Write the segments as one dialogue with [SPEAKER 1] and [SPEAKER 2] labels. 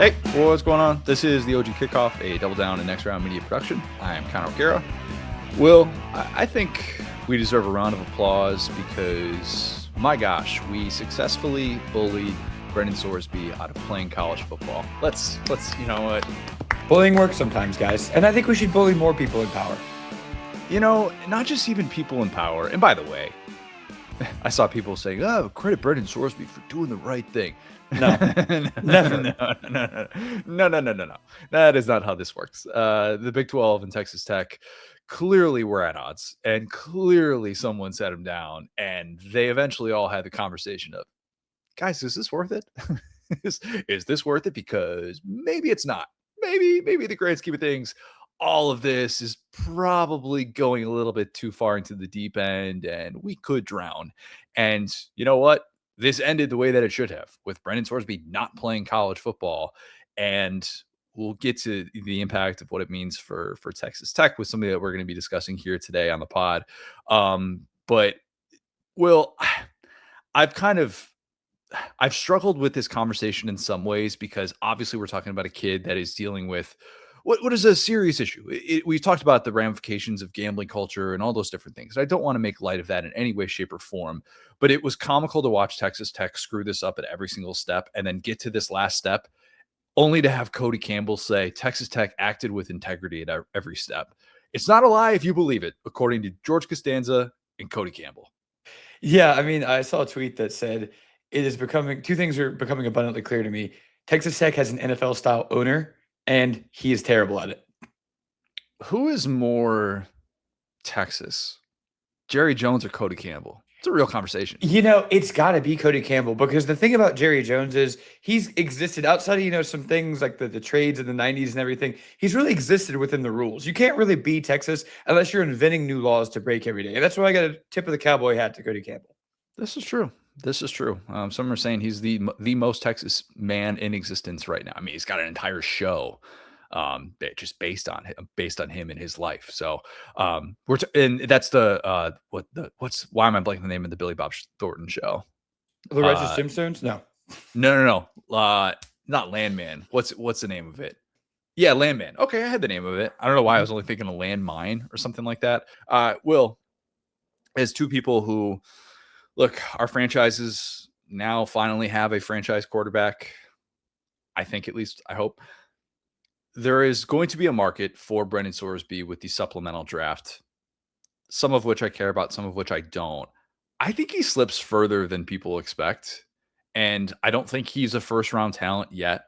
[SPEAKER 1] Hey, what's going on? This is the OG Kickoff, a Double Down and Next Round media production. I am Connor O'Gara. Will, I think we deserve a round of applause because, my gosh, we successfully bullied Brendan Sorsby out of playing college football. Let's you know what?
[SPEAKER 2] Bullying works sometimes, guys. And I think we should bully more people in power.
[SPEAKER 1] You know, not just even people in power. And by the way, I saw people saying, oh, credit Brendan Sorsby for doing the right thing.
[SPEAKER 2] No, never.
[SPEAKER 1] No. That is not how this works. The Big 12 and Texas Tech clearly were at odds, and clearly someone set them down, and they eventually all had the conversation of, guys, is this worth it? is this worth it? Because maybe it's not. Maybe the grand scheme of things, all of this is probably going a little bit too far into the deep end, and we could drown. And you know what? This ended the way that it should have, with Brendan Sorsby not playing college football. And we'll get to the impact of what it means for Texas Tech with something that we're going to be discussing here today on the pod. But Will, I've struggled with this conversation in some ways, because obviously we're talking about a kid that is dealing with what is a serious issue. We've talked about the ramifications of gambling culture and all those different things. I don't want to make light of that in any way, shape, or form, but it was comical to watch Texas Tech screw this up at every single step and then get to this last step, only to have Cody Campbell say Texas Tech acted with integrity at every step. It's not a lie if you believe it, according to George Costanza and Cody Campbell.
[SPEAKER 2] Yeah, I mean, I saw a tweet that said two things are becoming abundantly clear to me. Texas Tech has an NFL-style owner, and he is terrible at it.
[SPEAKER 1] Who is more Texas, Jerry Jones or Cody Campbell? It's a real conversation.
[SPEAKER 2] You know, it's got to be Cody Campbell, because the thing about Jerry Jones is he's existed outside of, some things like the trades in the 90s and everything. He's really existed within the rules. You can't really be Texas unless you're inventing new laws to break every day. And that's why I got a tip of the cowboy hat to Cody Campbell.
[SPEAKER 1] This is true. Some are saying he's the most Texas man in existence right now. I mean, he's got an entire show just based on him and his life. So and that's why am I blanking the name of the Billy Bob Thornton show?
[SPEAKER 2] The Righteous Gemstones?
[SPEAKER 1] No. Not Landman. What's the name of it? Yeah, Landman. Okay, I had the name of it. I don't know why I was only thinking of Landmine or something like that. Will, as two people who look, our franchises now finally have a franchise quarterback. I think, at least, I hope. There is going to be a market for Brendan Sorsby with the supplemental draft, some of which I care about, some of which I don't. I think he slips further than people expect, and I don't think he's a first-round talent yet.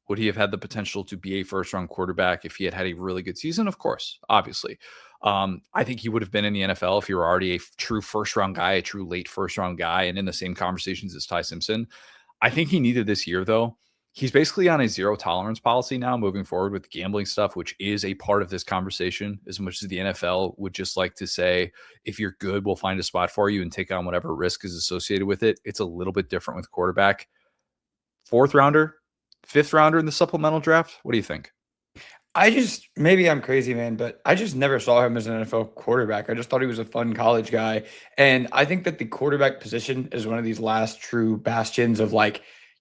[SPEAKER 1] Would he have had the potential to be a first-round quarterback if he had a really good season? Of course, obviously. I think he would have been in the NFL if he were already a true first-round guy, a true late first-round guy, and in the same conversations as Ty Simpson. I think he needed this year, though. He's basically on a zero-tolerance policy now moving forward with gambling stuff, which is a part of this conversation, as much as the NFL would just like to say, if you're good, we'll find a spot for you and take on whatever risk is associated with it. It's a little bit different with quarterback. 4th rounder, 5th rounder in the supplemental draft. What do you think?
[SPEAKER 2] Maybe I'm crazy, man, but I just never saw him as an NFL quarterback. I just thought he was a fun college guy. And I think that the quarterback position is one of these last true bastions of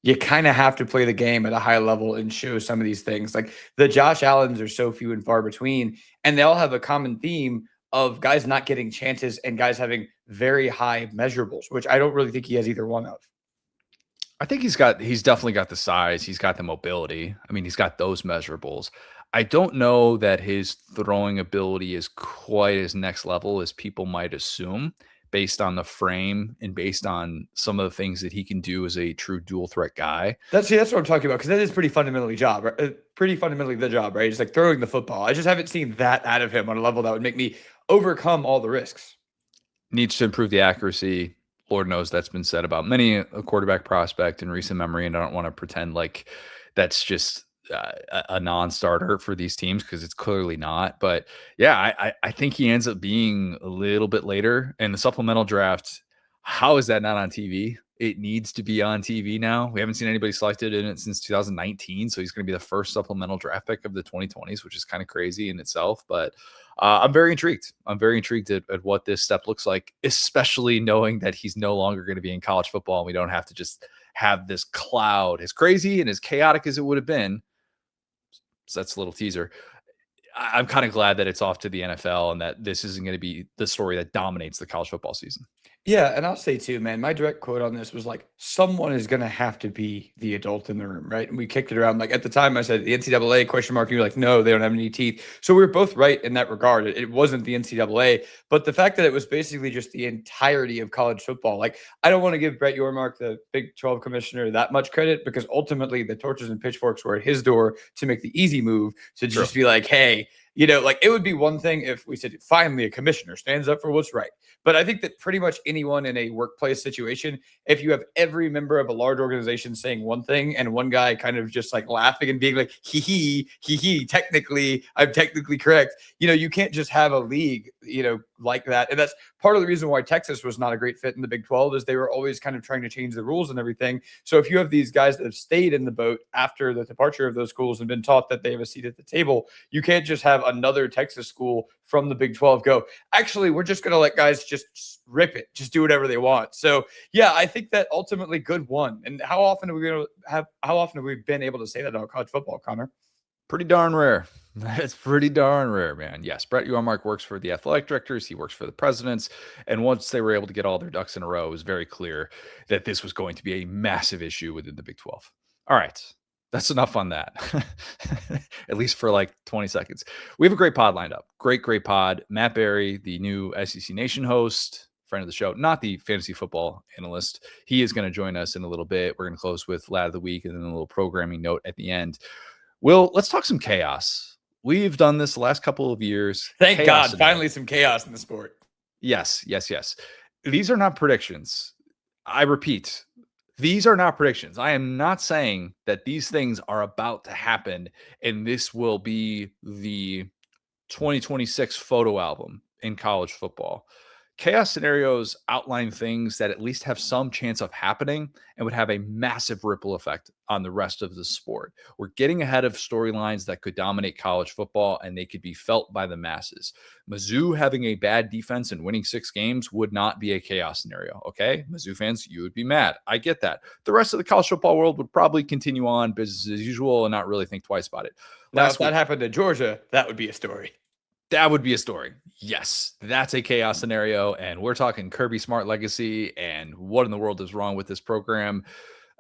[SPEAKER 2] you kind of have to play the game at a high level and show some of these things. Like the Josh Allens are so few and far between, and they all have a common theme of guys not getting chances and guys having very high measurables, which I don't really think he has either one of.
[SPEAKER 1] I think he's definitely got the size. He's got the mobility. I mean, he's got those measurables. I don't know that his throwing ability is quite as next level as people might assume, based on the frame and based on some of the things that he can do as a true dual threat guy.
[SPEAKER 2] That's what I'm talking about, because that is pretty fundamentally the job, right? It's like throwing the football. I just haven't seen that out of him on a level that would make me overcome all the risks.
[SPEAKER 1] Needs to improve the accuracy. Lord knows that's been said about many a quarterback prospect in recent memory, and I don't want to pretend like that's just a non-starter for these teams, because it's clearly not. But yeah, I think he ends up being a little bit later in the supplemental draft. How is that not on TV? It needs to be on TV now. We haven't seen anybody selected in it since 2019. So he's going to be the first supplemental draft pick of the 2020s, which is kind of crazy in itself. But I'm very intrigued. I'm very intrigued at what this step looks like, especially knowing that he's no longer going to be in college football and we don't have to just have this cloud, as crazy and as chaotic as it would have been. So that's a little teaser. I'm kind of glad that it's off to the NFL and that this isn't going to be the story that dominates the college football season.
[SPEAKER 2] Yeah, and I'll say too, man, my direct quote on this was like, someone is going to have to be the adult in the room, right? And we kicked it around. Like at the time I said the NCAA question mark, and you're like, no, they don't have any teeth. So we were both right in that regard. It wasn't the NCAA, but the fact that it was basically just the entirety of college football. Like I don't want to give Brett Yormark, the Big 12 commissioner, that much credit because ultimately the torches and pitchforks were at his door to make the easy move to just be like, hey, like it would be one thing if we said finally a commissioner stands up for what's right. But I think that pretty much anyone in a workplace situation, if you have every member of a large organization saying one thing and one guy kind of just like laughing and being like, he, I'm technically correct. You can't just have a league, like that. And that's part of the reason why Texas was not a great fit in the Big 12 is they were always kind of trying to change the rules and everything. So if you have these guys that have stayed in the boat after the departure of those schools and been taught that they have a seat at the table, you can't just have another Texas school from the Big 12 go, actually, we're just going to let guys just rip it, just do whatever they want. So yeah, I think that ultimately good won. And how often have we been able to say that about college football, Connor?
[SPEAKER 1] Pretty darn rare. That's pretty darn rare, man. Yes, Brett Yormark works for the athletic directors. He works for the presidents. And once they were able to get all their ducks in a row, it was very clear that this was going to be a massive issue within the Big 12. All right. That's enough on that, at least for like 20 seconds. We have a great pod lined up. Great pod. Matt Barrie, the new SEC Nation host, friend of the show, not the fantasy football analyst. He is going to join us in a little bit. We're going to close with Lad of the Week and then a little programming note at the end. Will, let's talk some chaos. We've done this the last couple of years.
[SPEAKER 2] Thank God, finally some chaos in the sport.
[SPEAKER 1] Yes. These are not predictions. I repeat, these are not predictions. I am not saying that these things are about to happen and this will be the 2026 photo album in college football. Chaos scenarios outline things that at least have some chance of happening and would have a massive ripple effect on the rest of the sport. We're getting ahead of storylines that could dominate college football and they could be felt by the masses. Mizzou having a bad defense and winning 6 games would not be a chaos scenario. Okay, Mizzou fans, you would be mad. I get that. The rest of the college football world would probably continue on business as usual and not really think twice about it.
[SPEAKER 2] Now, if that happened to Georgia, that would be a story.
[SPEAKER 1] That would be a story. Yes, that's a chaos scenario. And we're talking Kirby Smart legacy and what in the world is wrong with this program.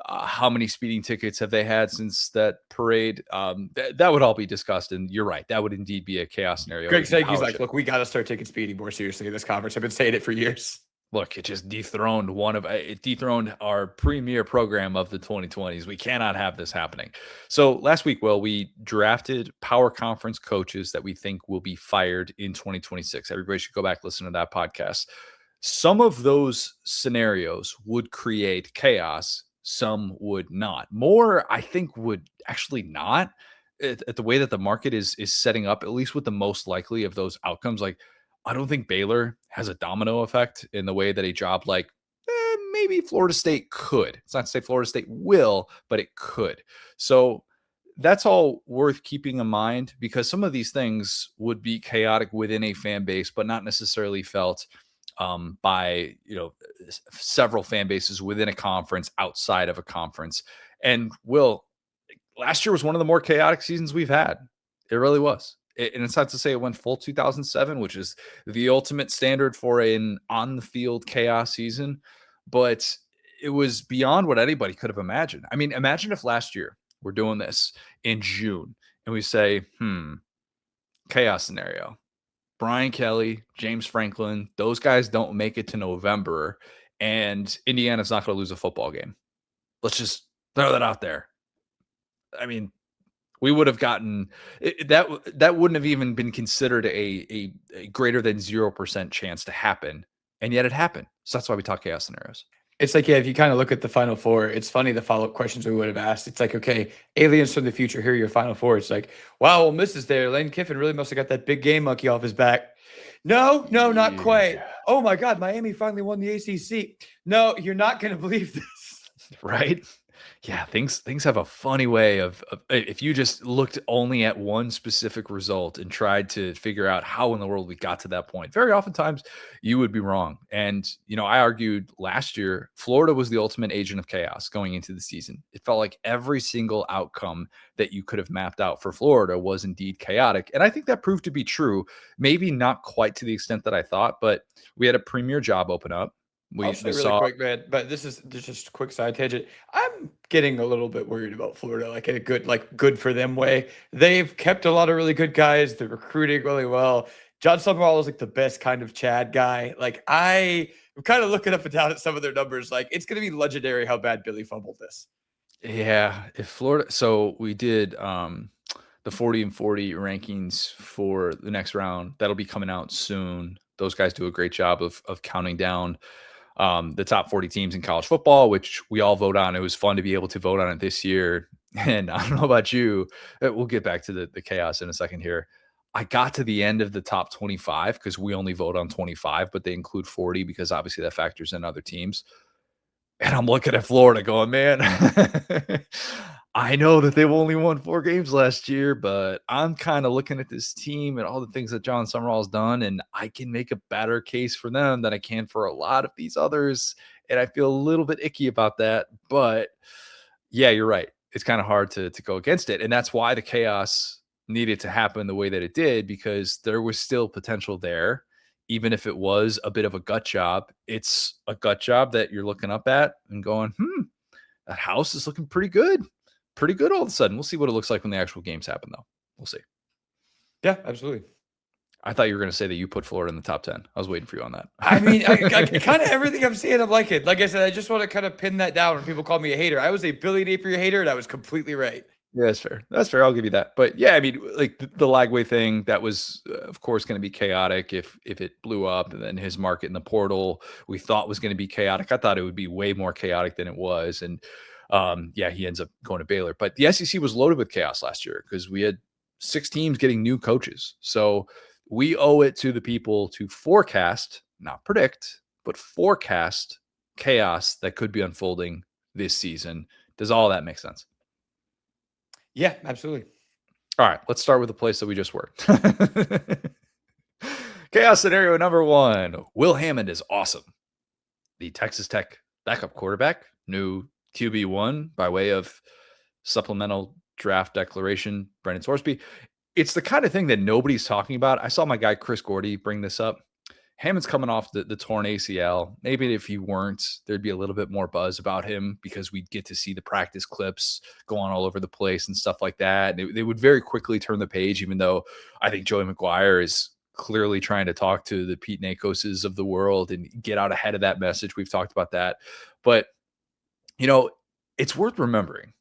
[SPEAKER 1] How many speeding tickets have they had since that parade? That would all be discussed. And you're right. That would indeed be a chaos scenario.
[SPEAKER 2] Greg Sankey's like, look, we got to start taking speeding more seriously in this conference. I've been saying it for years.
[SPEAKER 1] Look, it just dethroned our premier program of the 2020s. We cannot have this happening. So last week, Will, we drafted power conference coaches that we think will be fired in 2026. Everybody should go back, listen to that podcast. Some of those scenarios would create chaos. Some would not. More, I think, would actually not at the way that the market is setting up, at least with the most likely of those outcomes. Like, I don't think Baylor has a domino effect in the way that a job like maybe Florida State could. It's not to say Florida State will, but it could. So that's all worth keeping in mind because some of these things would be chaotic within a fan base, but not necessarily felt by several fan bases within a conference, outside of a conference. And Will, last year was one of the more chaotic seasons we've had. It really was. And it's not to say it went full 2007, which is the ultimate standard for an on-the-field chaos season, but it was beyond what anybody could have imagined. I mean, imagine if last year we're doing this in June and we say, chaos scenario. Brian Kelly, James Franklin, those guys don't make it to November, and Indiana's not going to lose a football game. Let's just throw that out there. I mean, we would have gotten that wouldn't have even been considered a greater than 0% chance to happen. And yet it happened. So that's why we talk chaos scenarios.
[SPEAKER 2] It's like, yeah, if you kind of look at the Final Four, it's funny the follow-up questions we would have asked. It's like, okay, aliens from the future, here are your Final Four. It's like, wow, well, Miss is there. Lane Kiffin really must have got that big game monkey off his back. No, not quite. Oh, my God, Miami finally won the ACC. No, you're not going to believe this.
[SPEAKER 1] Right? Yeah, things have a funny way of if you just looked only at one specific result and tried to figure out how in the world we got to that point, very oftentimes you would be wrong. And I argued last year Florida was the ultimate agent of chaos going into the season. It felt like every single outcome that you could have mapped out for Florida was indeed chaotic, and I think that proved to be true. Maybe not quite to the extent that I thought, but we had a premier job open up.
[SPEAKER 2] I'll
[SPEAKER 1] We
[SPEAKER 2] say really
[SPEAKER 1] saw.
[SPEAKER 2] quick, man, but this is just a quick side tangent. I'm getting a little bit worried about Florida, like in a good for them way. They've kept a lot of really good guys. They're recruiting really well. John Summerall is like the best kind of Chad guy. Like I'm kind of looking up and down at some of their numbers. Like it's going to be legendary how bad Billy fumbled this.
[SPEAKER 1] Yeah, if Florida, so we did the 40 and 40 rankings for the next round. That'll be coming out soon. Those guys do a great job of counting down the top 40 teams in college football, which we all vote on. It was fun to be able to vote on it this year. And I don't know about you. We'll get back to the chaos in a second here. I got to the end of the top 25 because we only vote on 25, but they include 40 because obviously that factors in other teams. And I'm looking at Florida going, man, I know that they've only won 4 games last year, but I'm kind of looking at this team and all the things that John Summerall's done, and I can make a better case for them than I can for a lot of these others. And I feel a little bit icky about that. But yeah, you're right. It's kind of hard to go against it. And that's why the chaos needed to happen the way that it did, because there was still potential there. Even if it was a bit of a gut job, it's a gut job that you're looking up at and going, that house is looking pretty good. Pretty good all of a sudden. We'll see what it looks like when the actual games happen, though. We'll see.
[SPEAKER 2] Yeah, absolutely.
[SPEAKER 1] I thought you were going to say that you put Florida in the top 10. I was waiting for you on that.
[SPEAKER 2] I mean, I kind of everything I'm seeing, I'm liking. Like I said, I just want to kind of pin that down when people call me a hater. I was a Billy Napier hater, and I was completely right.
[SPEAKER 1] Yeah, that's fair. That's fair. I'll give you that. But yeah, I mean, like the Lagway thing, that was, of course, going to be chaotic if it blew up. And then his market in the portal, we thought was going to be chaotic. I thought it would be way more chaotic than it was. And yeah, he ends up going to Baylor. But the SEC was loaded with chaos last year because we had 6 teams getting new coaches. So we owe it to the people to forecast, not predict, but forecast chaos that could be unfolding this season. Does all that make sense?
[SPEAKER 2] Yeah, absolutely.
[SPEAKER 1] All right, let's start with the place that we just were. Chaos scenario number 1. Will Hammond is awesome. The Texas Tech backup quarterback, new QB1 by way of supplemental draft declaration, Brendan Sorsby. It's the kind of thing that nobody's talking about. I saw my guy Chris Gordy bring this up. Hammond's coming off the torn ACL. Maybe if he weren't, there'd be a little bit more buzz about him because we'd get to see the practice clips going all over the place and stuff like that. They would very quickly turn the page, even though I think Joey McGuire is clearly trying to talk to the Pete Nakoses of the world and get out ahead of that message. We've talked about that. But, it's worth remembering.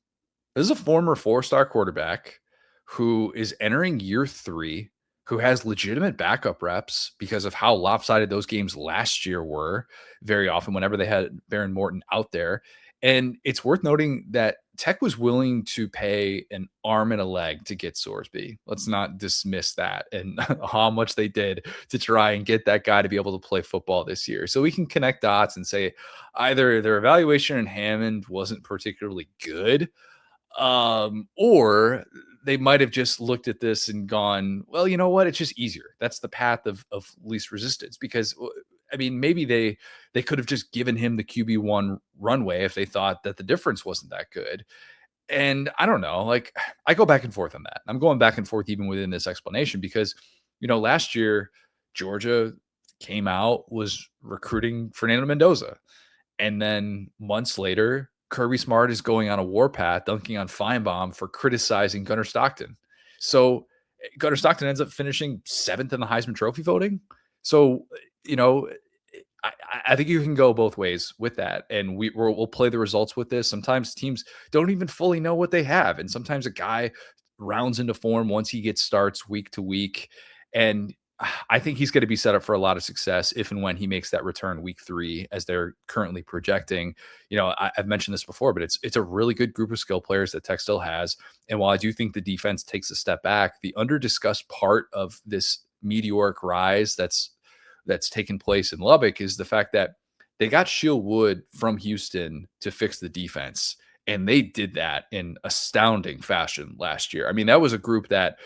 [SPEAKER 1] This is a former 4-star quarterback who is entering year 3, who has legitimate backup reps because of how lopsided those games last year were very often whenever they had Baron Morton out there. And it's worth noting that Tech was willing to pay an arm and a leg to get Sorsby. Let's not dismiss that and how much they did to try and get that guy to be able to play football this year. So we can connect dots and say either their evaluation in Hammond wasn't particularly good, or they might have just looked at this and gone, well, you know what? It's just easier. That's the path of least resistance, because I mean, maybe they could have just given him the QB1 runway if they thought that the difference wasn't that good. And I don't know, like I go back and forth on that. I'm going back and forth even within this explanation because, last year Georgia came out, was recruiting Fernando Mendoza. And then months later, Kirby Smart is going on a warpath, dunking on Feinbaum for criticizing Gunnar Stockton. So Gunnar Stockton ends up finishing 7th in the Heisman Trophy voting. So, I think you can go both ways with that. And we'll play the results with this. Sometimes teams don't even fully know what they have. And sometimes a guy rounds into form once he gets starts week to week. And I think he's going to be set up for a lot of success if and when he makes that return week 3, as they're currently projecting. I've mentioned this before, but it's a really good group of skill players that Tech still has. And while I do think the defense takes a step back, the under-discussed part of this meteoric rise that's taken place in Lubbock is the fact that they got Shield Wood from Houston to fix the defense. And they did that in astounding fashion last year. I mean, that was a group that,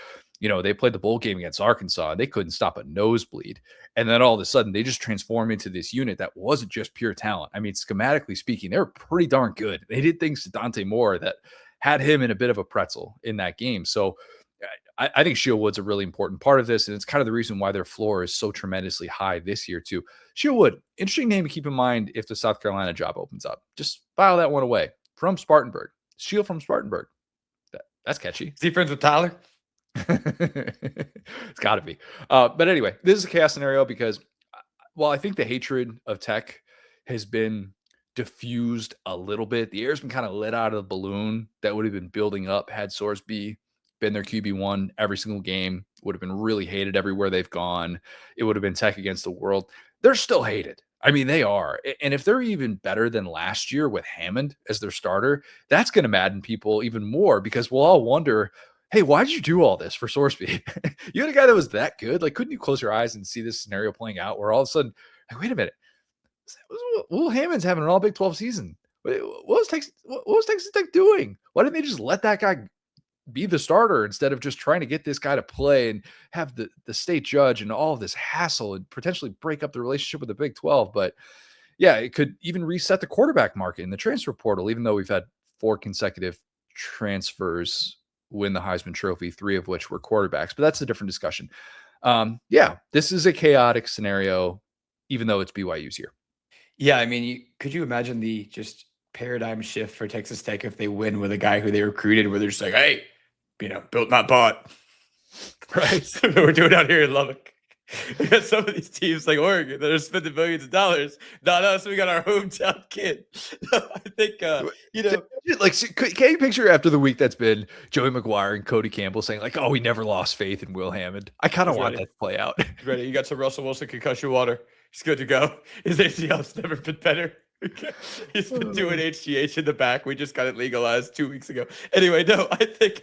[SPEAKER 1] they played the bowl game against Arkansas and they couldn't stop a nosebleed. And then all of a sudden they just transformed into this unit that wasn't just pure talent. I mean, schematically speaking, they were pretty darn good. They did things to Dante Moore that had him in a bit of a pretzel in that game. So I think Shieldwood's a really important part of this. And it's kind of the reason why their floor is so tremendously high this year too. Shieldwood, interesting name to keep in mind if the South Carolina job opens up. Just file that one away. From Spartanburg. Shield from Spartanburg. That's catchy.
[SPEAKER 2] Is he friends with Tyler?
[SPEAKER 1] It's got to be. But anyway, this is a chaos scenario because, I think the hatred of Tech has been diffused a little bit. The air's been kind of let out of the balloon that would have been building up had Sorsby been their QB1 every single game. Would have been really hated everywhere they've gone. It would have been Tech against the world. They're still hated. I mean, they are. And if they're even better than last year with Hammond as their starter, that's going to madden people even more because we'll all wonder, hey, why did you do all this for Sorsby? You had a guy that was that good. Like, couldn't you close your eyes and see this scenario playing out where all of a sudden, like, wait a minute, Will Hammond's having an all Big 12 season. What was Texas Tech doing? Why didn't they just let that guy be the starter instead of just trying to get this guy to play and have the state judge and all of this hassle and potentially break up the relationship with the Big 12? But yeah, it could even reset the quarterback market in the transfer portal, even though we've had 4 consecutive transfers win the Heisman Trophy, 3 of which were quarterbacks. But that's a different discussion. Yeah, this is a chaotic scenario, even though it's BYU's year.
[SPEAKER 2] Yeah, I mean, could you imagine the just paradigm shift for Texas Tech if they win with a guy who they recruited where they're just like, hey, built not bought.
[SPEAKER 1] Right.
[SPEAKER 2] We're doing out here in Lubbock. We got some of these teams like Oregon that are spending millions of dollars. Not us. We got our hometown kid. I think,
[SPEAKER 1] like, can you picture after the week that's been Joey McGuire and Cody Campbell saying like, oh, we never lost faith in Will Hammond. I kind of want that to play out.
[SPEAKER 2] Ready. You got some Russell Wilson concussion water. He's good to go. His ACL's never been better. He's been doing HGH in the back. We just got it legalized 2 weeks ago. Anyway, no, I think,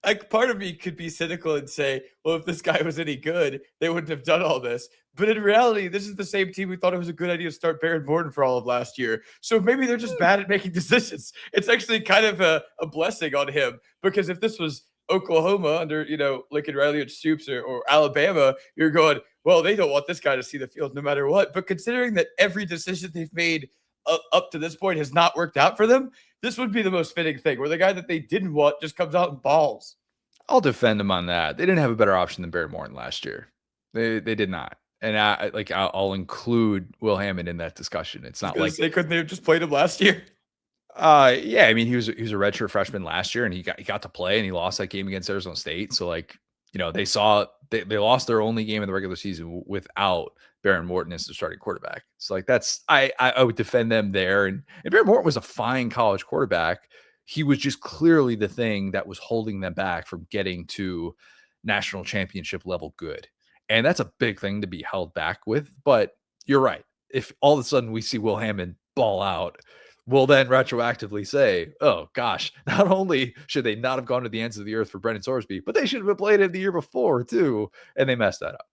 [SPEAKER 2] like part of me could be cynical and say, well, if this guy was any good, they wouldn't have done all this. But in reality, this is the same team who thought it was a good idea to start Baron Morton for all of last year. So maybe they're just bad at making decisions. It's actually kind of a blessing on him because if this was Oklahoma under, Lincoln Riley and Stoops or Alabama, you're going, well, they don't want this guy to see the field no matter what. But considering that every decision they've made up to this point has not worked out for them, this would be the most fitting thing where the guy that they didn't want just comes out and balls.
[SPEAKER 1] I'll defend them on that. They didn't have a better option than Baron Morton last year. They did not. And I'll include Will Hammond in that discussion. It's not like
[SPEAKER 2] they couldn't have just played him last year.
[SPEAKER 1] Yeah, I mean he was a redshirt freshman last year, and he got to play, and he lost that game against Arizona State. So they lost their only game in the regular season without Baron Morton as the starting quarterback. So that's I would defend them there. And Baron Morton was a fine college quarterback. He was just clearly the thing that was holding them back from getting to national championship level good. And that's a big thing to be held back with. But you're right. If all of a sudden we see Will Hammond ball out, we'll then retroactively say, oh, gosh, not only should they not have gone to the ends of the earth for Brendan Sorsby, but they should have played him the year before, too. And they messed that up.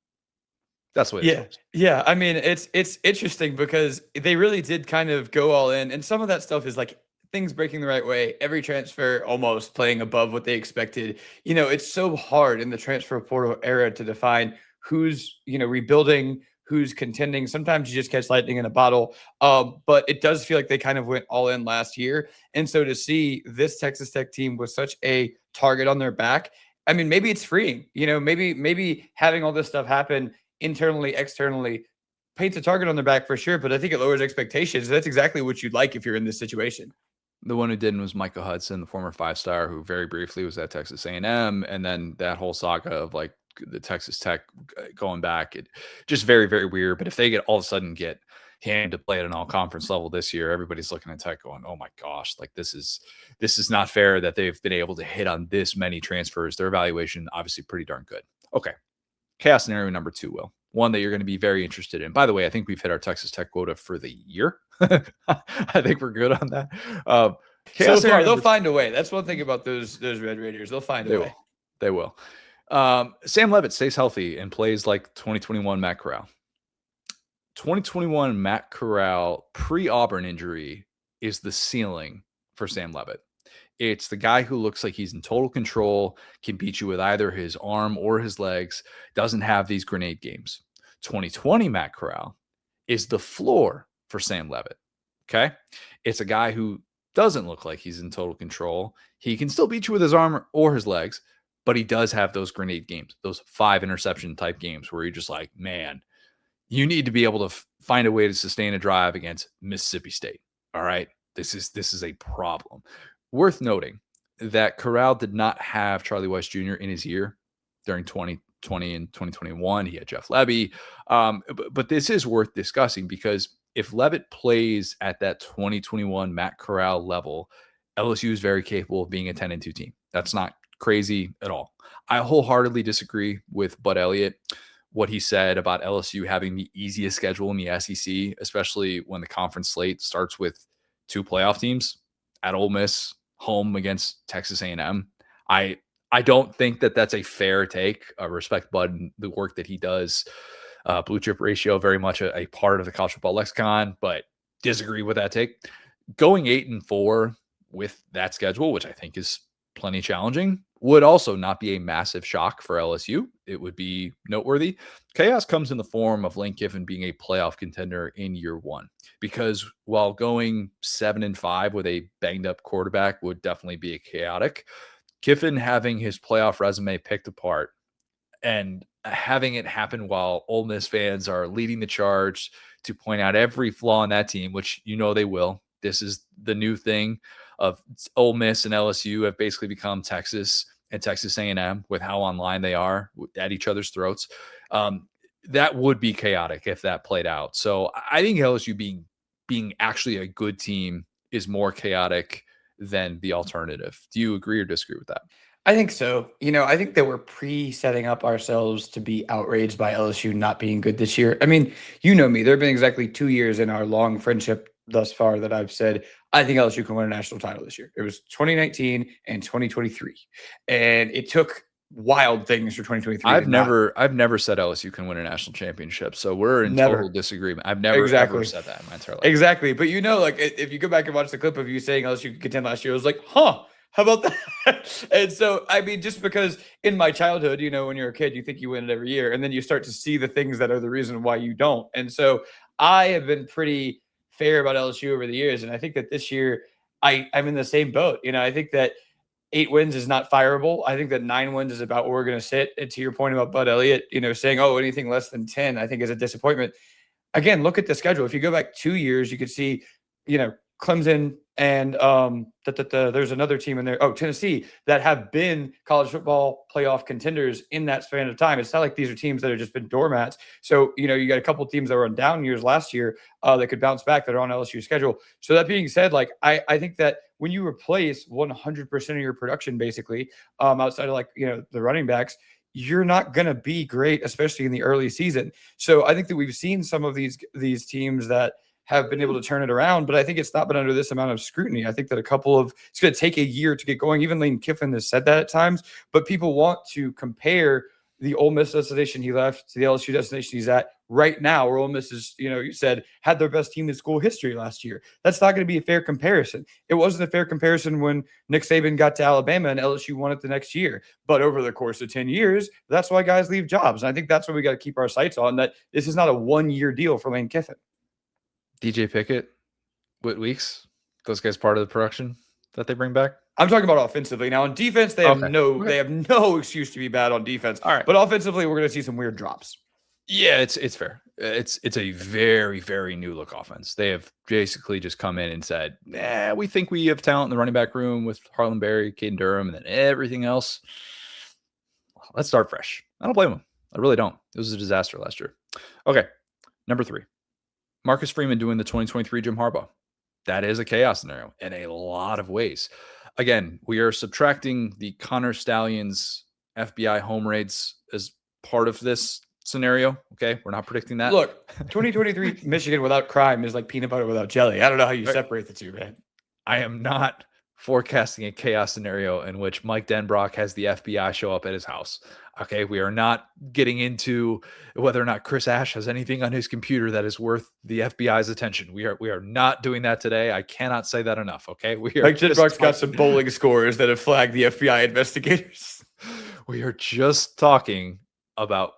[SPEAKER 1] That's what it is.
[SPEAKER 2] Yeah. I mean, it's interesting because they really did kind of go all in. And some of that stuff is like things breaking the right way. Every transfer almost playing above what they expected. It's so hard in the transfer portal era to define who's, rebuilding, who's contending. Sometimes you just catch lightning in a bottle. But it does feel like they kind of went all in last year. And so to see this Texas Tech team with such a target on their back, I mean, maybe it's freeing, maybe having all this stuff happen internally, externally paints a target on their back for sure. But I think it lowers expectations. That's exactly what you'd like if you're in this situation.
[SPEAKER 1] The one who didn't was Micah Hudson, the former 5-star who very briefly was at Texas A&M. And then that whole saga of like the Texas Tech going back, it just very, very weird. But if they all of a sudden get handed to play at an all conference level this year, everybody's looking at Tech going, oh my gosh, like this is not fair that they've been able to hit on this many transfers. Their evaluation, obviously pretty darn good. Okay. Chaos scenario number 2, Will. One that you're going to be very interested in. By the way, I think we've hit our Texas Tech quota for the year. I think we're good on that.
[SPEAKER 2] So far, they'll find a way. That's one thing about those Red Raiders. They'll find a way.
[SPEAKER 1] They will. Sam Leavitt stays healthy and plays like 2021 Matt Corral. 2021 Matt Corral pre-Auburn injury is the ceiling for Sam Leavitt. It's the guy who looks like he's in total control, can beat you with either his arm or his legs, doesn't have these grenade games. 2020 Matt Corral is the floor for Sam Leavitt. Okay. It's a guy who doesn't look like he's in total control. He can still beat you with his arm or his legs, but he does have those grenade games, those 5 interception type games where you're just like, man, you need to be able to find a way to sustain a drive against Mississippi State. All right. This is a problem. Worth noting that Corral did not have Charlie Weiss Jr. in his year during 2020 and 2021. He had Jeff Lebby. But this is worth discussing because if Leavitt plays at that 2021 Matt Corral level, LSU is very capable of being a 10-2 team. That's not crazy at all. I wholeheartedly disagree with Bud Elliott, what he said about LSU having the easiest schedule in the SEC, especially when the conference slate starts with 2 playoff teams at Ole Miss, home against Texas A&M. I don't think that that's a fair take. I respect Bud and the work that he does. Blue chip ratio, very much a part of the college football lexicon, but disagree with that take. Going 8-4 with that schedule, which I think is plenty challenging, would also not be a massive shock for LSU. It would be noteworthy. Chaos comes in the form of Lane Kiffin being a playoff contender in year 1, because while going 7-5 with a banged up quarterback would definitely be chaotic, Kiffin having his playoff resume picked apart and having it happen while Ole Miss fans are leading the charge to point out every flaw in that team, which they will. This is the new thing of Ole Miss and LSU have basically become Texas and Texas A&M with how online they are at each other's throats. That would be chaotic if that played out. So I think LSU being actually a good team is more chaotic than the alternative. Do you agree or disagree with that?
[SPEAKER 2] I think so. I think that we're setting up ourselves to be outraged by LSU not being good this year. I mean, me, there have been exactly 2 years in our long friendship thus far that I've said, I think LSU can win a national title this year. It was 2019 and 2023. And it took wild things for 2023.
[SPEAKER 1] I've never said LSU can win a national championship. So we're in total disagreement. I've never ever said that in my entire life.
[SPEAKER 2] Exactly. But if you go back and watch the clip of you saying LSU could contend last year, it was like, huh, how about that? And so, I mean, just because in my childhood, when you're a kid, you think you win it every year. And then you start to see the things that are the reason why you don't. And so I have been pretty fair about LSU over the years. And I think that this year I'm in the same boat. I think that 8 wins is not fireable. I think that 9 wins is about where we're going to sit. And to your point about Bud Elliott, saying, oh, anything less than 10, I think is a disappointment. Again, look at the schedule. If you go back 2 years, you could see, Clemson and there's another team in there. Oh, Tennessee, that have been college football playoff contenders in that span of time. It's not like these are teams that have just been doormats. So, you got a couple of teams that were on down years last year that could bounce back that are on LSU's schedule. So that being said, I think that when you replace 100% of your production, basically, outside of the running backs, you're not going to be great, especially in the early season. So I think that we've seen some of these teams that have been able to turn it around, but I think it's not been under this amount of scrutiny. I think that it's going to take a year to get going. Even Lane Kiffin has said that at times, but people want to compare the Ole Miss destination he left to the LSU destination he's at right now, where Ole Miss is, you said, had their best team in school history last year. That's not going to be a fair comparison. It wasn't a fair comparison when Nick Saban got to Alabama and LSU won it the next year. But over the course of 10 years, that's why guys leave jobs. And I think that's what we got to keep our sights on, that this is not a 1-year deal for Lane Kiffin.
[SPEAKER 1] DJ Pickett, Whit Weeks, those guys part of the production that they bring back?
[SPEAKER 2] I'm talking about offensively. Now on defense, they have no excuse to be bad on defense. All right. But offensively, we're going to see some weird drops.
[SPEAKER 1] Yeah, it's fair. It's a very, very new look offense. They have basically just come in and said, we think we have talent in the running back room with Harlan Barrie, Caden Durham, and then everything else. Let's start fresh. I don't blame them. I really don't. It was a disaster last year. Okay, number 3. Marcus Freeman doing the 2023 Jim Harbaugh. That is a chaos scenario in a lot of ways. Again, we are subtracting the Connor Stallions FBI home raids as part of this scenario. Okay, we're not predicting that.
[SPEAKER 2] Look, 2023 Michigan without crime is like peanut butter without jelly. I don't know how you separate the two, man.
[SPEAKER 1] I am not forecasting a chaos scenario in which Mike Denbrock has the FBI show up at his house. Okay, we are not getting into whether or not Chris Ash has anything on his computer that is worth the FBI's attention. We are not doing that today. I cannot say that enough. Okay, we are
[SPEAKER 2] Like Jen Brock's got some bowling scores that have flagged the FBI investigators.
[SPEAKER 1] We are just talking about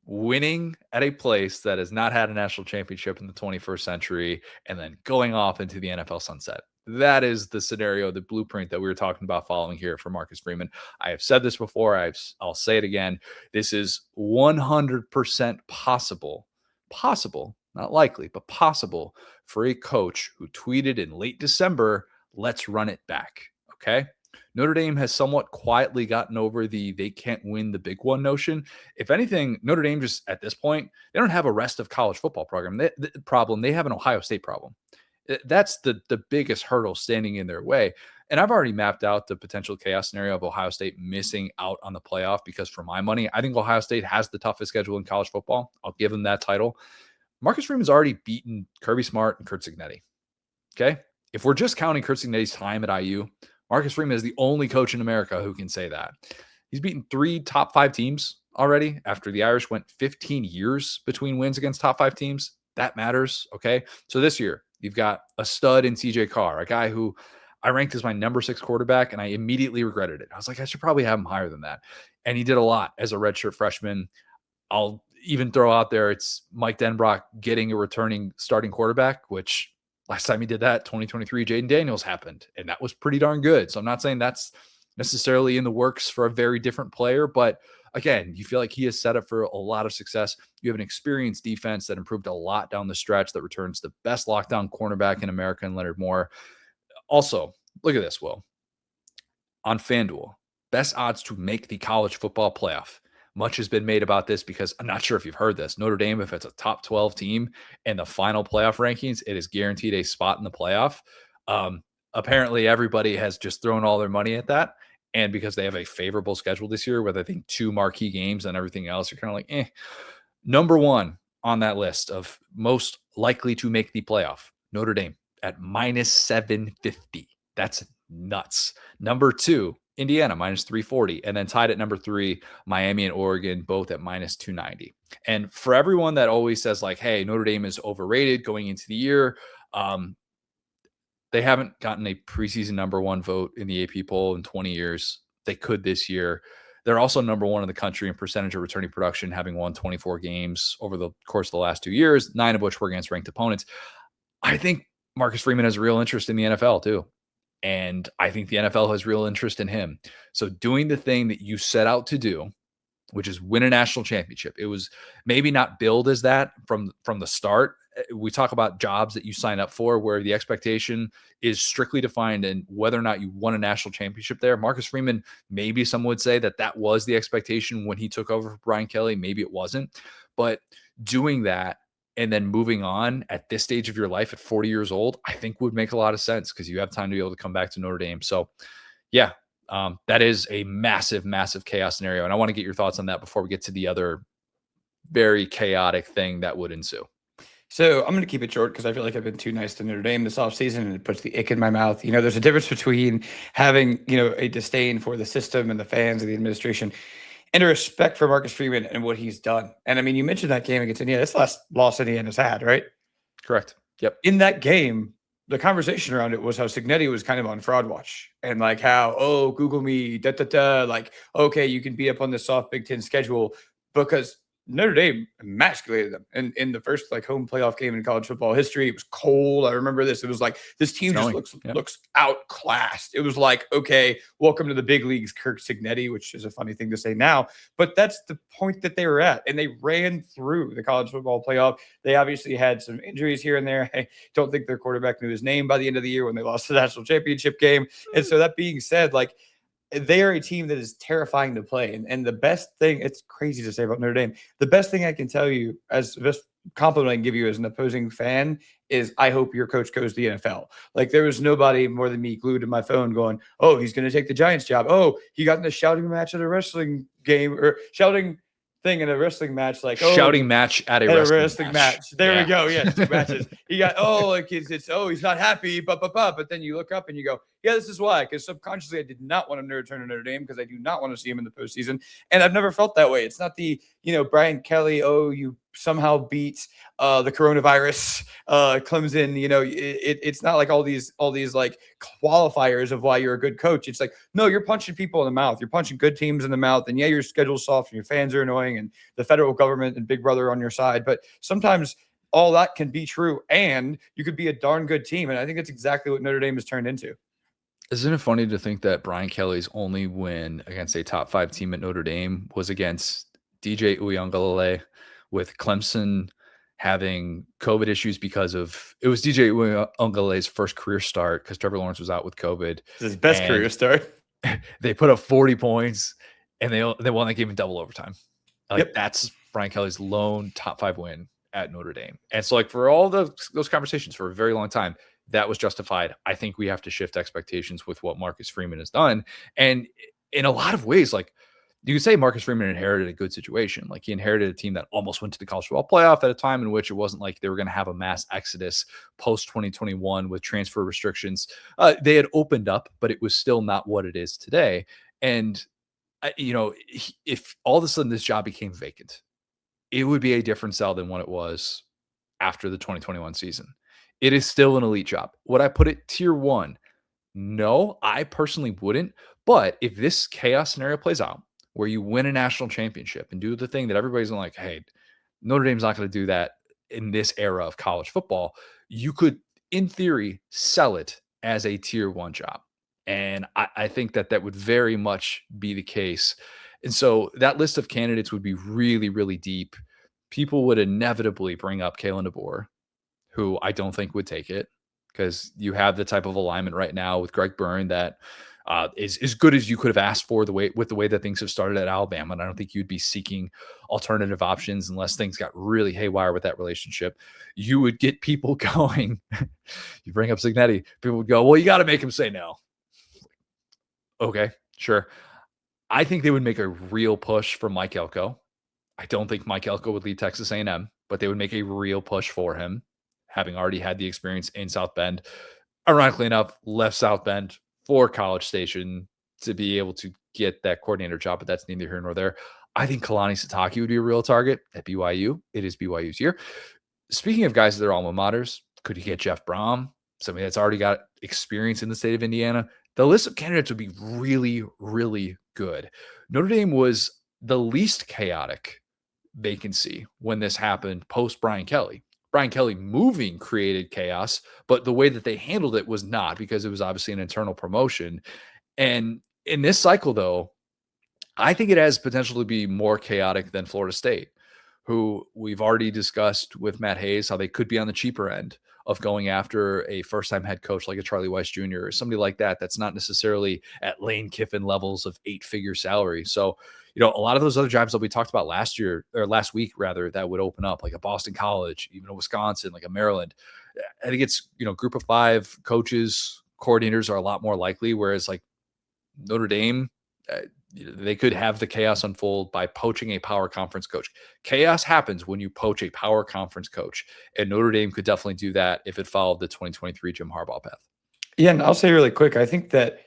[SPEAKER 1] winning at a place that has not had a national championship in the 21st century and then going off into the NFL sunset. That is the scenario, the blueprint that we were talking about following here for Marcus Freeman. I have said this before. I'll say it again. This is 100% possible, not likely, but possible for a coach who tweeted in late December, let's run it back. Okay. Notre Dame has somewhat quietly gotten over they can't win the big one notion. If anything, Notre Dame just at this point, they don't have a rest of college football problem. They have an Ohio State problem. That's the biggest hurdle standing in their way. And I've already mapped out the potential chaos scenario of Ohio State missing out on the playoff because for my money, I think Ohio State has the toughest schedule in college football. I'll give them that title. Marcus Freeman's already beaten Kirby Smart and Curt Cignetti. Okay? If we're just counting Curt Cignetti's time at IU, Marcus Freeman is the only coach in America who can say that. He's beaten 3 top 5 teams already after the Irish went 15 years between wins against top 5 teams. That matters, okay? So this year, you've got a stud in CJ Carr, a guy who I ranked as my number 6 quarterback, and I immediately regretted it. I was like, I should probably have him higher than that. And he did a lot as a redshirt freshman. I'll even throw out there, it's Mike Denbrock getting a returning starting quarterback, which last time he did that, 2023, Jaden Daniels happened, and that was pretty darn good. So I'm not saying that's necessarily in the works for a very different player, but again, you feel like he is set up for a lot of success. You have an experienced defense that improved a lot down the stretch that returns the best lockdown cornerback in America in Leonard Moore. Also, look at this, Will. On FanDuel, best odds to make the college football playoff. Much has been made about this because I'm not sure if you've heard this. Notre Dame, if it's a top 12 team in the final playoff rankings, it is guaranteed a spot in the playoff. Apparently, everybody has just thrown all their money at that. And because they have a favorable schedule this year with, I think, 2 marquee games and everything else, you're kind of like, eh. Number 1 on that list of most likely to make the playoff, Notre Dame at minus 750. That's nuts. Number 2, Indiana, minus 340. And then tied at number 3, Miami and Oregon, both at minus 290. And for everyone that always says like, hey, Notre Dame is overrated going into the year, they haven't gotten a preseason number 1 vote in the AP poll in 20 years. They could this year. They're also number 1 in the country in percentage of returning production, having won 24 games over the course of the last 2 years, 9 of which were against ranked opponents. I think Marcus Freeman has a real interest in the NFL too. And I think the NFL has real interest in him. So doing the thing that you set out to do, which is win a national championship. It was maybe not billed as that from the start. We talk about jobs that you sign up for where the expectation is strictly defined and whether or not you won a national championship there. Marcus Freeman, maybe some would say that was the expectation when he took over for Brian Kelly. Maybe it wasn't. But doing that and then moving on at this stage of your life at 40 years old, I think would make a lot of sense because you have time to be able to come back to Notre Dame. So, yeah, that is a massive, massive chaos scenario. And I want to get your thoughts on that before we get to the other very chaotic thing that would ensue.
[SPEAKER 2] So I'm going to keep it short because I feel like I've been too nice to Notre Dame this offseason and it puts the ick in my mouth. You know, there's a difference between having, a disdain for the system and the fans and the administration and a respect for Marcus Freeman and what he's done. And I mean, you mentioned that game against Indiana. That's the last loss Indiana's had, right?
[SPEAKER 1] Correct. Yep.
[SPEAKER 2] In that game, the conversation around it was how Cignetti was kind of on fraud watch and like how, oh, Google me, like, okay, you can beat up on the soft Big Ten schedule because Notre Dame emasculated them in the first home playoff game in college football history. It was cold. I remember this. It was like this team just looks outclassed. It was like, okay, welcome to the big leagues, Curt Cignetti, which is a funny thing to say now, but that's the point that they were at. And they ran through the college football playoff. They obviously had some injuries here and there. I don't think their quarterback knew his name by the end of the year when they lost the national championship game. And so that being said, they are a team that is terrifying to play. And the best thing, it's crazy to say about Notre Dame, the best thing I can tell you as the best compliment I can give you as an opposing fan is I hope your coach goes to the NFL. There was nobody more than me glued to my phone going, oh, he's going to take the Giants job. Oh, he got in a shouting match at a wrestling game or shouting thing in a wrestling match,
[SPEAKER 1] shouting match at a wrestling match.
[SPEAKER 2] There we go. Yeah, 2 matches. He got he's not happy, but then you look up and you go, yeah, this is why. Because subconsciously, I did not want him to return to Notre Dame because I do not want to see him in the postseason. And I've never felt that way. It's not the, Brian Kelly, oh, you somehow beat the coronavirus, Clemson. It's not like all these like qualifiers of why you're a good coach. It's like, no, you're punching people in the mouth. You're punching good teams in the mouth. And yeah, your schedule's soft and your fans are annoying and the federal government and Big Brother on your side. But sometimes all that can be true and you could be a darn good team. And I think that's exactly what Notre Dame has turned into.
[SPEAKER 1] Isn't it funny to think that Brian Kelly's only win against a top 5 team at Notre Dame was against DJ Uiagalelei, with Clemson having COVID issues because of it was DJ Uiagalelei's first career start because Trevor Lawrence was out with COVID.
[SPEAKER 2] It's his best career start.
[SPEAKER 1] They put up 40 points and they won that game in double overtime.
[SPEAKER 2] Yep.
[SPEAKER 1] That's Brian Kelly's lone top 5 win at Notre Dame. And so for all those conversations for a very long time, that was justified. I think we have to shift expectations with what Marcus Freeman has done. And in a lot of ways, you could say Marcus Freeman inherited a good situation. He inherited a team that almost went to the college football playoff at a time in which it wasn't like they were going to have a mass exodus post 2021 with transfer restrictions. They had opened up, but it was still not what it is today. And, if all of a sudden this job became vacant, it would be a different sell than what it was after the 2021 season. It is still an elite job. Would I put it tier 1? No, I personally wouldn't. But if this chaos scenario plays out, where you win a national championship and do the thing that everybody's like, hey, Notre Dame's not going to do that in this era of college football, you could, in theory, sell it as a tier 1 job. And I think that would very much be the case. And so that list of candidates would be really, really deep. People would inevitably bring up Kalen DeBoer, who I don't think would take it because you have the type of alignment right now with Greg Byrne that is as good as you could have asked for with the way that things have started at Alabama. And I don't think you'd be seeking alternative options unless things got really haywire with that relationship. You would get people going. You bring up Signetti, people would go, well, you got to make him say no. Okay, sure. I think they would make a real push for Mike Elko. I don't think Mike Elko would leave Texas A&M, but they would make a real push for him, having already had the experience in South Bend. Ironically enough, left South Bend for College Station to be able to get that coordinator job, but that's neither here nor there. I think Kalani Sitake would be a real target at BYU. It is BYU's year. Speaking of guys that are alma maters, could you get Jeff Brom, somebody that's already got experience in the state of Indiana? The list of candidates would be really, really good. Notre Dame was the least chaotic vacancy when this happened post Brian Kelly. Brian Kelly moving created chaos, but the way that they handled it was not, because it was obviously an internal promotion. And in this cycle, though, I think it has potential to be more chaotic than Florida State, who we've already discussed with Matt Hayes, how they could be on the cheaper end of going after a first-time head coach like a Charlie Weiss Jr. or somebody like that. That's not necessarily at Lane Kiffin levels of 8-figure salary. So, a lot of those other jobs that we talked about last week, that would open up, like a Boston College, even a Wisconsin, like a Maryland. I think it's, group of 5 coaches, coordinators are a lot more likely. Whereas like Notre Dame, they could have the chaos unfold by poaching a power conference coach. Chaos happens when you poach a power conference coach, and Notre Dame could definitely do that if it followed the 2023 Jim Harbaugh path.
[SPEAKER 2] Yeah, and I'll say really quick, I think that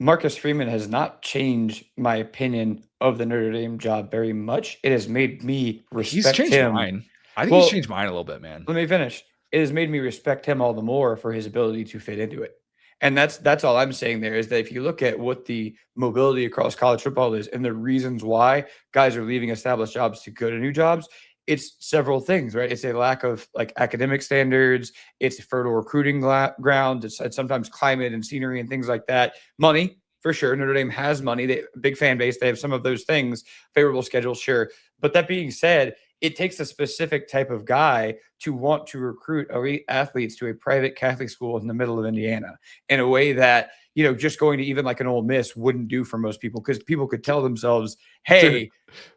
[SPEAKER 2] Marcus Freeman has not changed my opinion of the Notre Dame job very much. It has made me respect him.
[SPEAKER 1] He's changed mine. I think he's changed mine a little bit, man.
[SPEAKER 2] Let me finish. It has made me respect him all the more for his ability to fit into it. And that's all I'm saying there, is that if you look at what the mobility across college football is and the reasons why guys are leaving established jobs to go to new jobs, it's several things, right? It's a lack of like academic standards. It's a fertile recruiting ground. It's sometimes climate and scenery and things like that. Money, for sure. Notre Dame has money. They big fan base. They have some of those things. Favorable schedule, sure. But that being said, it takes a specific type of guy to want to recruit elite athletes to a private Catholic school in the middle of Indiana in a way that, just going to even like an Ole Miss wouldn't do for most people, because people could tell themselves, hey,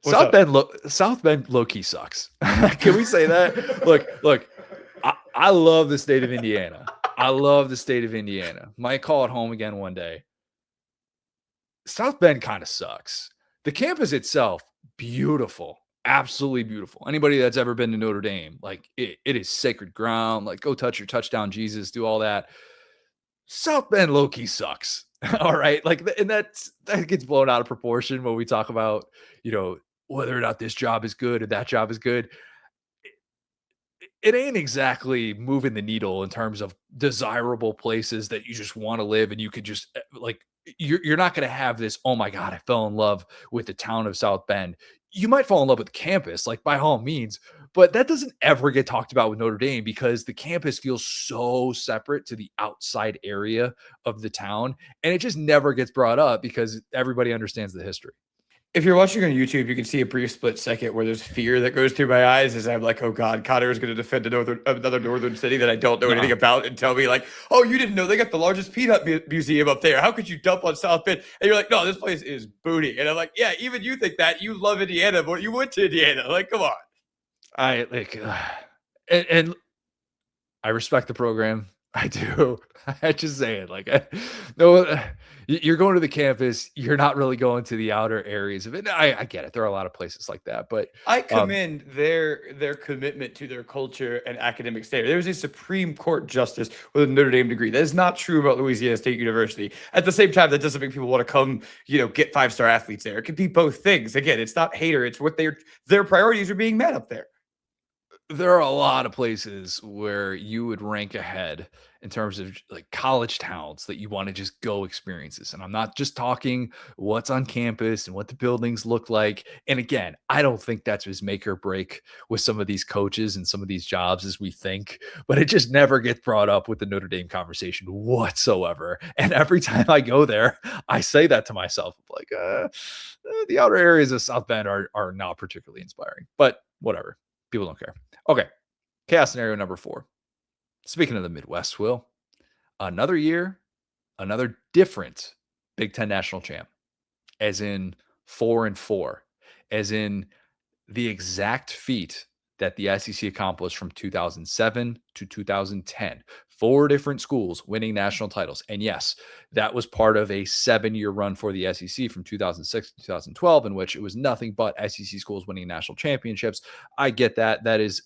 [SPEAKER 1] South Bend low-key sucks. Can we say that? Look, I love the state of Indiana. I love the state of Indiana. Might call it home again one day. South Bend kind of sucks. The campus itself, beautiful. Absolutely beautiful. Anybody that's ever been to Notre Dame, like it is sacred ground. Like, go touch your touchdown, Jesus, do all that. South Bend low-key sucks. All right. Like, and that gets blown out of proportion when we talk about, you know, whether or not this job is good or that job is good. It ain't exactly moving the needle in terms of desirable places that you just want to live and you could just like you're not going to have this, oh my god, I fell in love with the town of South Bend. You might fall in love with campus, like by all means, but that doesn't ever get talked about with Notre Dame because the campus feels so separate to the outside area of the town, and it just never gets brought up because everybody understands the history.
[SPEAKER 2] If you're watching on YouTube, you can see a brief split second where there's fear that goes through my eyes as I'm like, oh God, Connor is going to defend another northern city that I don't know anything about and tell me like, oh, you didn't know they got the largest peanut museum up there. How could you dump on South Bend? And you're like, no, this place is booty. And I'm like, yeah, even you think that. You love Indiana, but you went to Indiana. Like, come on.
[SPEAKER 1] I like, and I respect the program. I do. I just say it like, no, you're going to the campus. You're not really going to the outer areas of it. I get it. There are a lot of places like that, but
[SPEAKER 2] I commend their commitment to their culture and academic standard. There was a Supreme Court justice with a Notre Dame degree. That is not true about Louisiana State University. At the same time, that doesn't make people want to come, get 5-star athletes there. It could be both things. Again, it's not hater. It's what their priorities are being met up there.
[SPEAKER 1] There are a lot of places where you would rank ahead in terms of like college towns that you want to just go experiences. And I'm not just talking what's on campus and what the buildings look like. And again, I don't think that's his make or break with some of these coaches and some of these jobs as we think, but it just never gets brought up with the Notre Dame conversation whatsoever. And every time I go there, I say that to myself, like, the outer areas of South Bend are not particularly inspiring, but whatever. People don't care. Okay. Chaos scenario number 4. Speaking of the Midwest, Will, another year, another different Big Ten national champ, as in 4-4, as in the exact feat that the SEC accomplished from 2007 to 2010. 4 different schools winning national titles. And yes, that was part of a 7-year run for the SEC from 2006 to 2012, in which it was nothing but SEC schools winning national championships. I get that. That is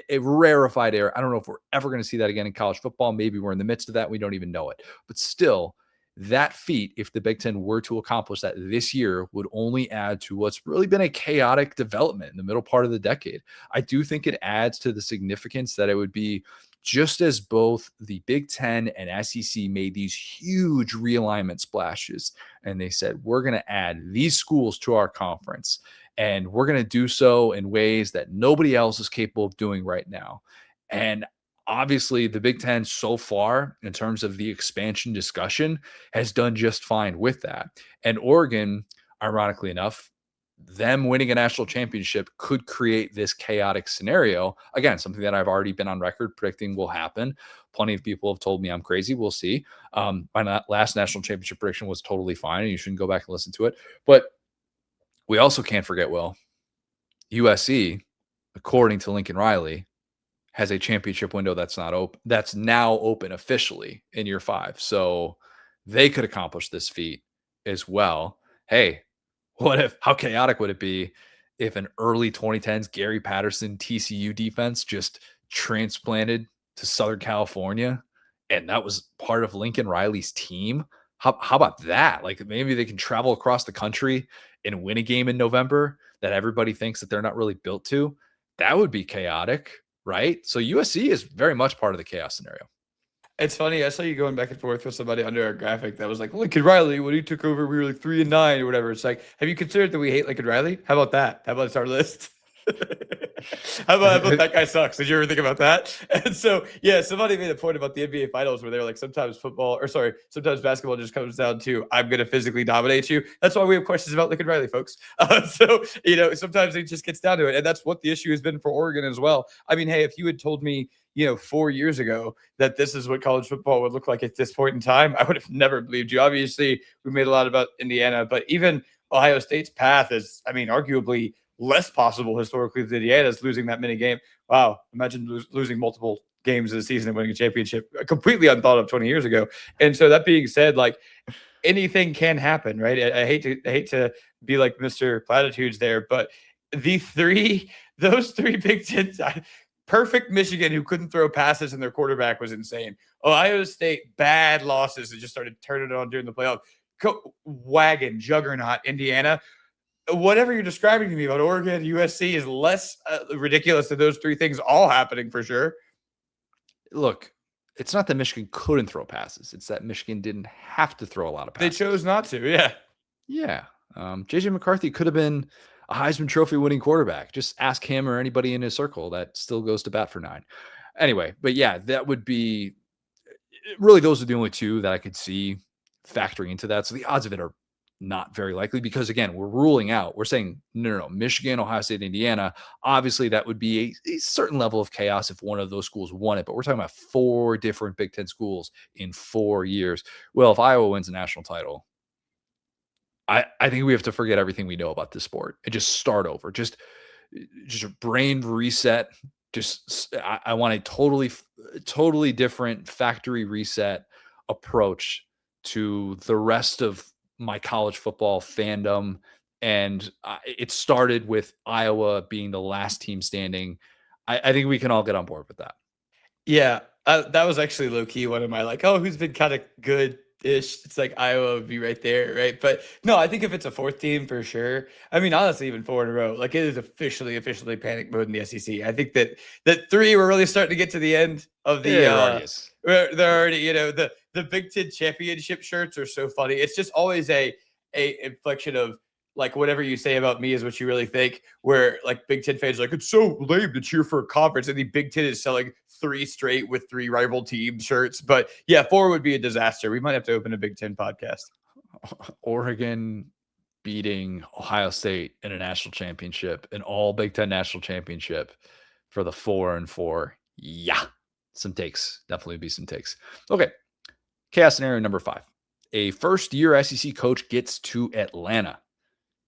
[SPEAKER 1] a rarefied era. I don't know if we're ever going to see that again in college football. Maybe we're in the midst of that. We don't even know it. But still, that feat, if the Big Ten were to accomplish that this year, would only add to what's really been a chaotic development in the middle part of the decade. I do think it adds to the significance that it would be just as both the Big Ten and SEC made these huge realignment splashes, and they said, we're going to add these schools to our conference, and we're going to do so in ways that nobody else is capable of doing right now. And obviously, the Big Ten so far, in terms of the expansion discussion, has done just fine with that. And Oregon, ironically enough, them winning a national championship could create this chaotic scenario. Again, something that I've already been on record predicting will happen. Plenty of people have told me I'm crazy. We'll see. My last national championship prediction was totally fine, and you shouldn't go back and listen to it. But we also can't forget, Will, USC, according to Lincoln Riley, has a championship window that's not open. That's now open officially in year 5. So they could accomplish this feat as well. Hey, how chaotic would it be if an early 2010s Gary Patterson TCU defense just transplanted to Southern California and that was part of Lincoln Riley's team? How about that? Like maybe they can travel across the country and win a game in November that everybody thinks that they're not really built to. That would be chaotic, right? So USC is very much part of the chaos scenario.
[SPEAKER 2] It's funny. I saw you going back and forth with somebody under our graphic that was like, Lincoln Riley, when he took over, we were like 3-9 or whatever. It's like, have you considered that we hate Lincoln Riley? How about that? How about it's our list? how about that guy sucks? Did you ever think about that? And so, yeah, somebody made a point about the NBA finals where they're like, sometimes basketball just comes down to, I'm going to physically dominate you. That's why we have questions about Lincoln Riley, folks. Sometimes it just gets down to it. And that's what the issue has been for Oregon as well. I mean, hey, if you had told me, 4 years ago that this is what college football would look like at this point in time, I would have never believed you. Obviously, we made a lot about Indiana, but even Ohio State's path is, arguably less possible historically than Indiana's losing that many games. Wow. Imagine losing multiple games in a season and winning a championship, completely unthought of 20 years ago. And so that being said, like anything can happen, right? I hate to be like Mr. Platitudes there, but those three Big Ten perfect Michigan who couldn't throw passes and their quarterback was insane. Ohio State, bad losses and just started turning it on during the playoff. Wagon, juggernaut, Indiana. Whatever you're describing to me about Oregon, USC is less ridiculous than those three things all happening for sure.
[SPEAKER 1] Look, it's not that Michigan couldn't throw passes. It's that Michigan didn't have to throw a lot of passes.
[SPEAKER 2] They chose not to, yeah.
[SPEAKER 1] Yeah. JJ McCarthy could have been a Heisman Trophy winning quarterback. Just ask him or anybody in his circle that still goes to bat for 9. Anyway, but yeah, that would be really, those are the only two that I could see factoring into that. So the odds of it are not very likely because, again, we're ruling out, we're saying, no, Michigan, Ohio State, Indiana. Obviously, that would be a certain level of chaos if one of those schools won it. But we're talking about 4 different Big Ten schools in 4 years. Well, if Iowa wins a national title, I think we have to forget everything we know about this sport and just start over. Just a brain reset. I want a totally different factory reset approach to the rest of my college football fandom. And it started with Iowa being the last team standing. I think we can all get on board with that.
[SPEAKER 2] Yeah, that was actually low key one of my who's been kind of good ish. It's like Iowa would be right there, right? But no, I think if it's a 4th team for sure. I mean, honestly, even 4 in a row, it is officially panic mode in the SEC. I think that 3 we're really starting to get to the end of the. They're already, the Big Ten championship shirts are so funny. It's just always a inflection of whatever you say about me is what you really think. Where Big Ten fans are it's so lame to cheer for a conference, and the Big Ten is selling 3 straight with 3 rival team shirts. But yeah, 4 would be a disaster. We might have to open a Big Ten podcast.
[SPEAKER 1] Oregon beating Ohio State in a national championship, an all Big Ten national championship for the 4-4. Yeah, some takes. Definitely be some takes. Okay, chaos scenario number 5. A first-year SEC coach gets to Atlanta.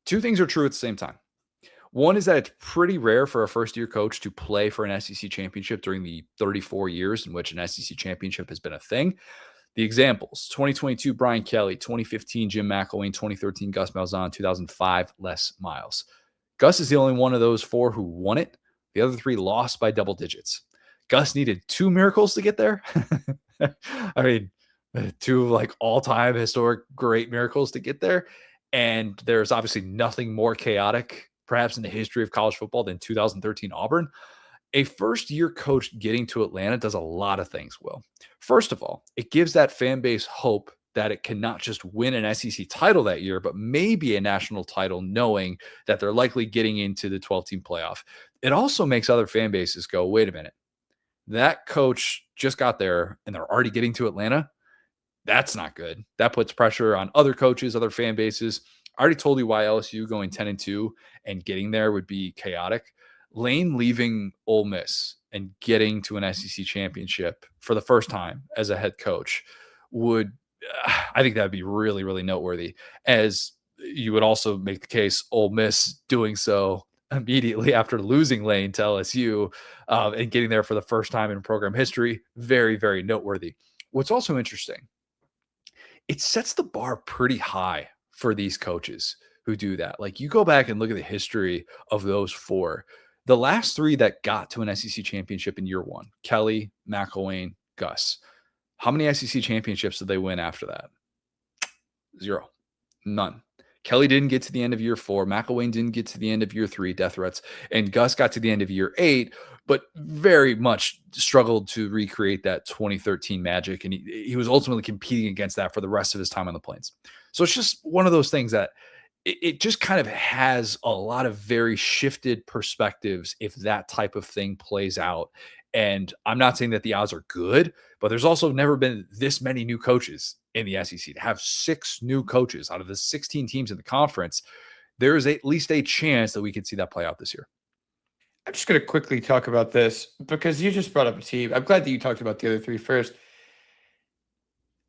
[SPEAKER 1] 2 things are true at the same time. One is that it's pretty rare for a first-year coach to play for an SEC championship during the 34 years in which an SEC championship has been a thing. The examples: 2022, Brian Kelly; 2015, Jim McElwain; 2013, Gus Malzahn; 2005, Les Miles. Gus is the only one of those 4 who won it. The other 3 lost by double digits. Gus needed 2 miracles to get there. I mean, 2 all-time historic great miracles to get there. And there's obviously nothing more chaotic, perhaps in the history of college football, than 2013 Auburn. A first-year coach getting to Atlanta does a lot of things, Will. First of all, it gives that fan base hope that it can not just win an SEC title that year, but maybe a national title, knowing that they're likely getting into the 12-team playoff. It also makes other fan bases go, wait a minute, that coach just got there and they're already getting to Atlanta? That's not good. That puts pressure on other coaches, other fan bases. I already told you why LSU going 10-2 and getting there would be chaotic. Lane leaving Ole Miss and getting to an SEC championship for the first time as a head coach would, I think that would be really, really noteworthy. As you would also make the case, Ole Miss doing so immediately after losing Lane to LSU and getting there for the first time in program history, very, very noteworthy. What's also interesting, it sets the bar pretty high for these coaches who do that. You go back and look at the history of those 4. The last 3 that got to an SEC championship in year 1, Kelly, McElwain, Gus. How many SEC championships did they win after that? 0. None. Kelly didn't get to the end of year 4. McElwain didn't get to the end of year 3, death threats. And Gus got to the end of year 8, but very much struggled to recreate that 2013 magic. And he was ultimately competing against that for the rest of his time on the Plains. So it's just one of those things that it just kind of has a lot of very shifted perspectives if that type of thing plays out. And I'm not saying that the odds are good, but there's also never been this many new coaches in the SEC. To have 6 new coaches out of the 16 teams in the conference, there is at least a chance that we could see that play out this year.
[SPEAKER 2] I'm just going to quickly talk about this because you just brought up a team. I'm glad that you talked about the other 3 first.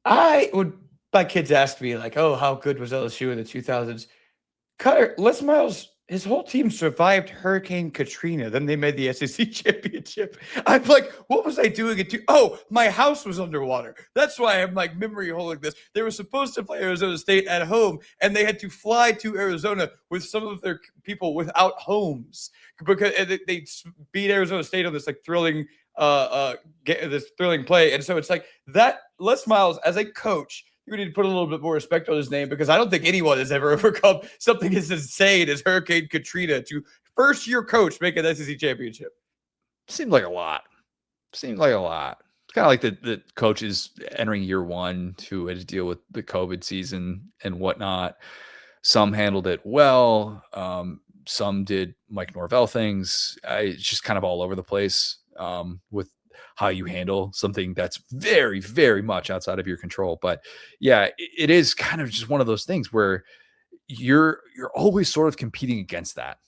[SPEAKER 2] My kids ask me oh, how good was LSU in the 2000s? Cutter, Les Miles His whole team survived Hurricane Katrina. Then they made the SEC championship. I'm like, what was I doing it to? Oh, my house was underwater. That's why I'm like memory holding this. They were supposed to play Arizona State at home, and they had to fly to Arizona with some of their people without homes because they beat Arizona State on this like thrilling this thrilling play. And so it's like that. Les Miles as a coach, you need to put a little bit more respect on his name because I don't think anyone has ever overcome something as insane as Hurricane Katrina to first-year coach make an SEC championship.
[SPEAKER 1] Seemed like a lot. It's kind of like the coaches entering year one who had to deal with the COVID season and whatnot. Some handled it well. Some did Mike Norvell things. It's just kind of all over the place with how you handle something that's very, very much outside of your control. But yeah, it is kind of just one of those things where you're always sort of competing against that.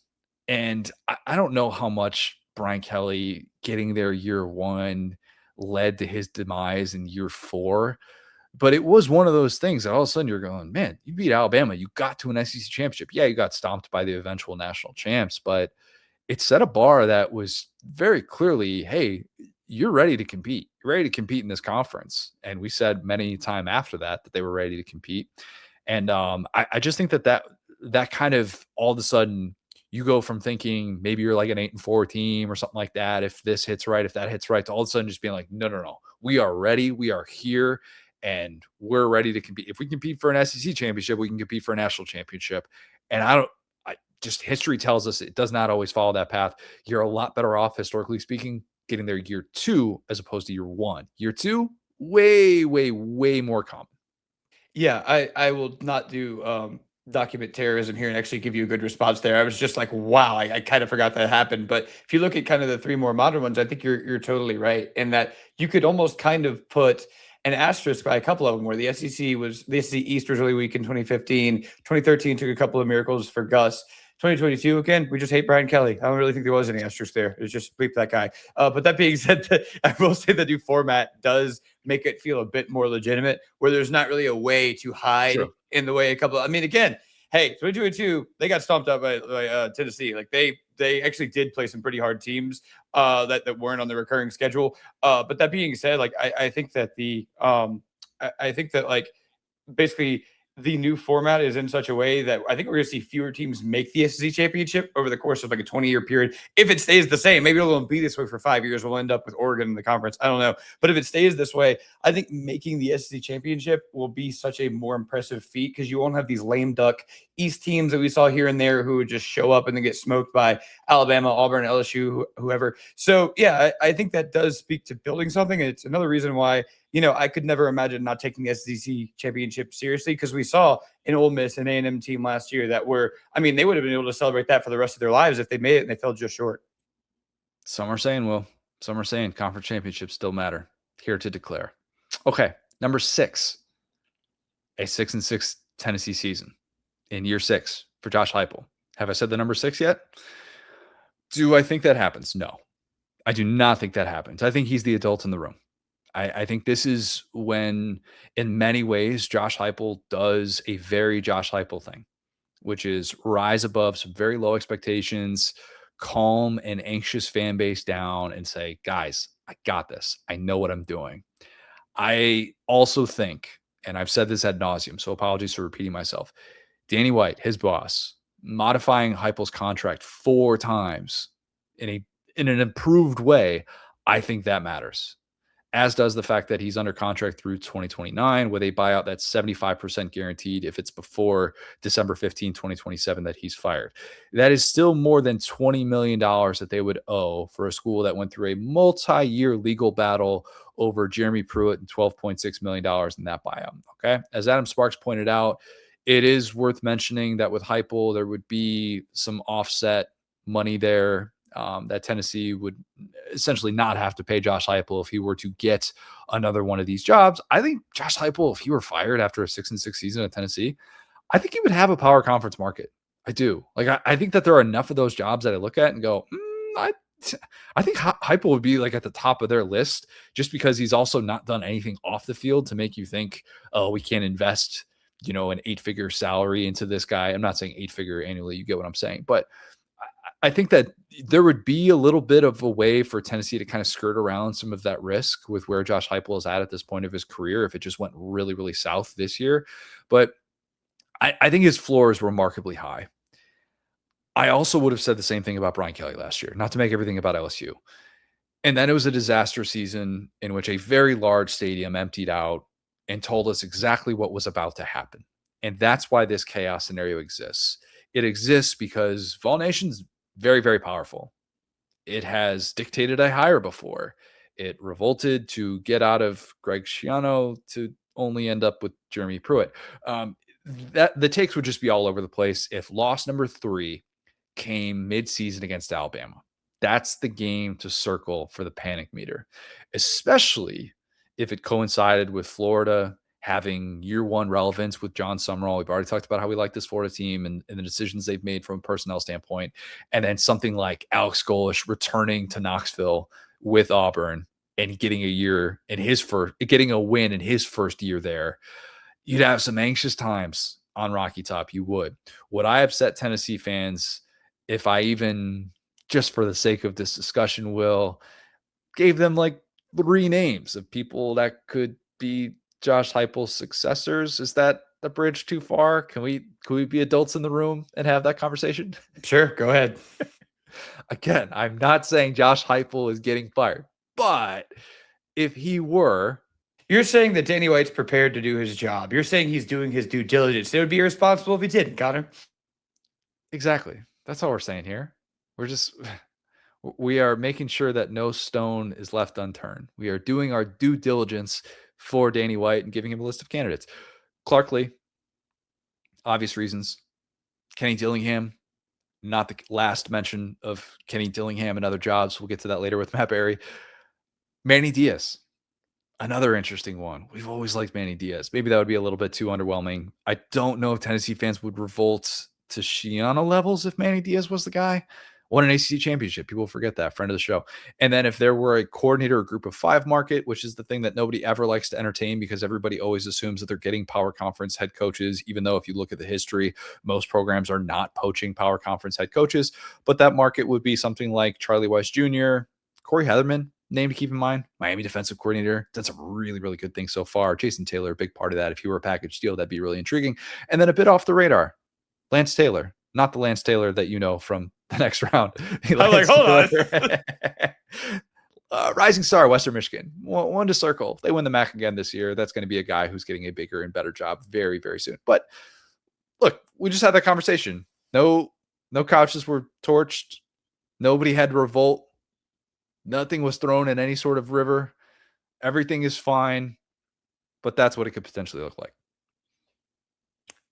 [SPEAKER 1] And I don't know how much Brian Kelly getting there year one led to his demise in year four. But it was one of those things that all of a sudden you're going, man, you beat Alabama. You got to an SEC championship. Yeah, you got stomped by the eventual national champs, but it set a bar that was very clearly, hey, you're ready to compete. You're ready to compete in this conference. And we said many time after that they were ready to compete. And I just think that kind of all of a sudden you go from thinking maybe you're like an 8-4 team or something like that. If this hits right, if that hits right, to all of a sudden just being like, no, we are ready. We are here and we're ready to compete. If we compete for an SEC championship, we can compete for a national championship. And just history tells us it does not always follow that path. You're a lot better off, historically speaking, getting there year two as opposed to year one. Year two, way, way, way more common.
[SPEAKER 2] Yeah, I will not do document terrorism here and actually give you a good response there. I was just like, wow, I kind of forgot that happened. But if you look at kind of the three more modern ones, I think you're totally right in that you could almost kind of put an asterisk by a couple of them where the SEC East was really weak in 2015. 2013 took a couple of miracles for Gus. 2022, again, we just hate Brian Kelly. I don't really think there was any asterisk there. It's just bleep that guy. But that being said, I will say the new format does make it feel a bit more legitimate, where there's not really a way to hide in the way a couple. I mean, again, hey, 2022, they got stomped out by Tennessee. Like they actually did play some pretty hard teams that weren't on the recurring schedule. But that being said, like I think that I think that like basically the new format is in such a way that I think we're going to see fewer teams make the SEC championship over the course of like a 20-year period. If it stays the same, maybe it'll be this way for 5 years. We'll end up with Oregon in the conference. I don't know. But if it stays this way, I think making the SEC championship will be such a more impressive feat because you won't have these lame duck East teams that we saw here and there who would just show up and then get smoked by Alabama, Auburn, LSU, whoever. So, yeah, I think that does speak to building something. And it's another reason why I could never imagine not taking the SEC championship seriously because we saw an Ole Miss and A&M team last year that they would have been able to celebrate that for the rest of their lives if they made it and they fell just short.
[SPEAKER 1] Some are saying, some are saying conference championships still matter. Here to declare. Okay, number 6, a 6-6 Tennessee season in year 6 for Josh Heupel. Have I said the number 6 yet? Do I think that happens? No, I do not think that happens. I think he's the adult in the room. I think this is when, in many ways, Josh Heupel does a very Josh Heupel thing, which is rise above some very low expectations, calm an anxious fan base down and say, guys, I got this. I know what I'm doing. I also think, and I've said this ad nauseum, so apologies for repeating myself, Danny White, his boss, modifying Heupel's contract 4 times in an improved way, I think that matters. As does the fact that he's under contract through 2029 with a buyout that's 75% guaranteed if it's before December 15, 2027 that he's fired. That is still more than $20 million that they would owe for a school that went through a multi-year legal battle over Jeremy Pruitt and $12.6 million in that buyout. Okay. As Adam Sparks pointed out, it is worth mentioning that with Heupel, there would be some offset money there that Tennessee would essentially not have to pay Josh Heupel if he were to get another one of these jobs. I think Josh Heupel, if he were fired after a 6-6 season at Tennessee, I think he would have a power conference market. I do. Like, I think that there are enough of those jobs that I look at and go, I think Heupel would be like at the top of their list just because he's also not done anything off the field to make you think, oh, we can't invest an 8-figure salary into this guy. I'm not saying 8-figure annually. You get what I'm saying. But I think that there would be a little bit of a way for Tennessee to kind of skirt around some of that risk with where Josh Heupel is at this point of his career if it just went really, really south this year. But I think his floor is remarkably high. I also would have said the same thing about Brian Kelly last year, not to make everything about LSU. And then it was a disaster season in which a very large stadium emptied out and told us exactly what was about to happen. And that's why this chaos scenario exists. It exists because Vol Nation's very, very powerful. It has dictated a hire before. It revolted to get out of Greg Schiano to only end up with Jeremy Pruitt. That the takes would just be all over the place if loss number 3 came mid-season against Alabama. That's the game to circle for the panic meter, especially if it coincided with Florida having year 1 relevance with John Summerall. We've already talked about how we like this Florida team and the decisions they've made from a personnel standpoint. And then something like Alex Golesh returning to Knoxville with Auburn and getting a win in his first year there. You'd have some anxious times on Rocky Top. You would. Would I upset Tennessee fans if I even, just for the sake of this discussion, Will, gave them like 3 names of people that could be Josh Heupel's successors? Is that a bridge too far? Can we be adults in the room and have that conversation?
[SPEAKER 2] Sure, go ahead.
[SPEAKER 1] Again, I'm not saying Josh Heupel is getting fired, but if he were,
[SPEAKER 2] you're saying that Danny White's prepared to do his job. You're saying he's doing his due diligence. It would be irresponsible if he didn't, Connor.
[SPEAKER 1] Exactly. That's all we're saying here. We are making sure that no stone is left unturned. We are doing our due diligence for Danny White and giving him a list of candidates. Clark Lee, obvious reasons. Kenny Dillingham, not the last mention of Kenny Dillingham and other jobs. We'll get to that later with Matt Barrie. Manny Diaz, another interesting one. We've always liked Manny Diaz. Maybe that would be a little bit too underwhelming. I don't know if Tennessee fans would revolt to Schiano levels if Manny Diaz was the guy. Won an ACC championship. People forget that. Friend of the show. And then if there were a coordinator or group of 5 market, which is the thing that nobody ever likes to entertain because everybody always assumes that they're getting power conference head coaches, even though if you look at the history, most programs are not poaching power conference head coaches. But that market would be something like Charlie Weiss Jr., Corey Heatherman, name to keep in mind, Miami defensive coordinator. That's a really, really good thing so far. Jason Taylor, a big part of that. If you were a package deal, that'd be really intriguing. And then a bit off the radar, Lance Taylor, not the Lance Taylor that you know from the next round.
[SPEAKER 2] I'm like, hold
[SPEAKER 1] on. Rising star, Western Michigan. One to circle. They win the MAC again this year. That's going to be a guy who's getting a bigger and better job very, very soon. But look, we just had that conversation. No couches were torched. Nobody had to revolt. Nothing was thrown in any sort of river. Everything is fine. But that's what it could potentially look like.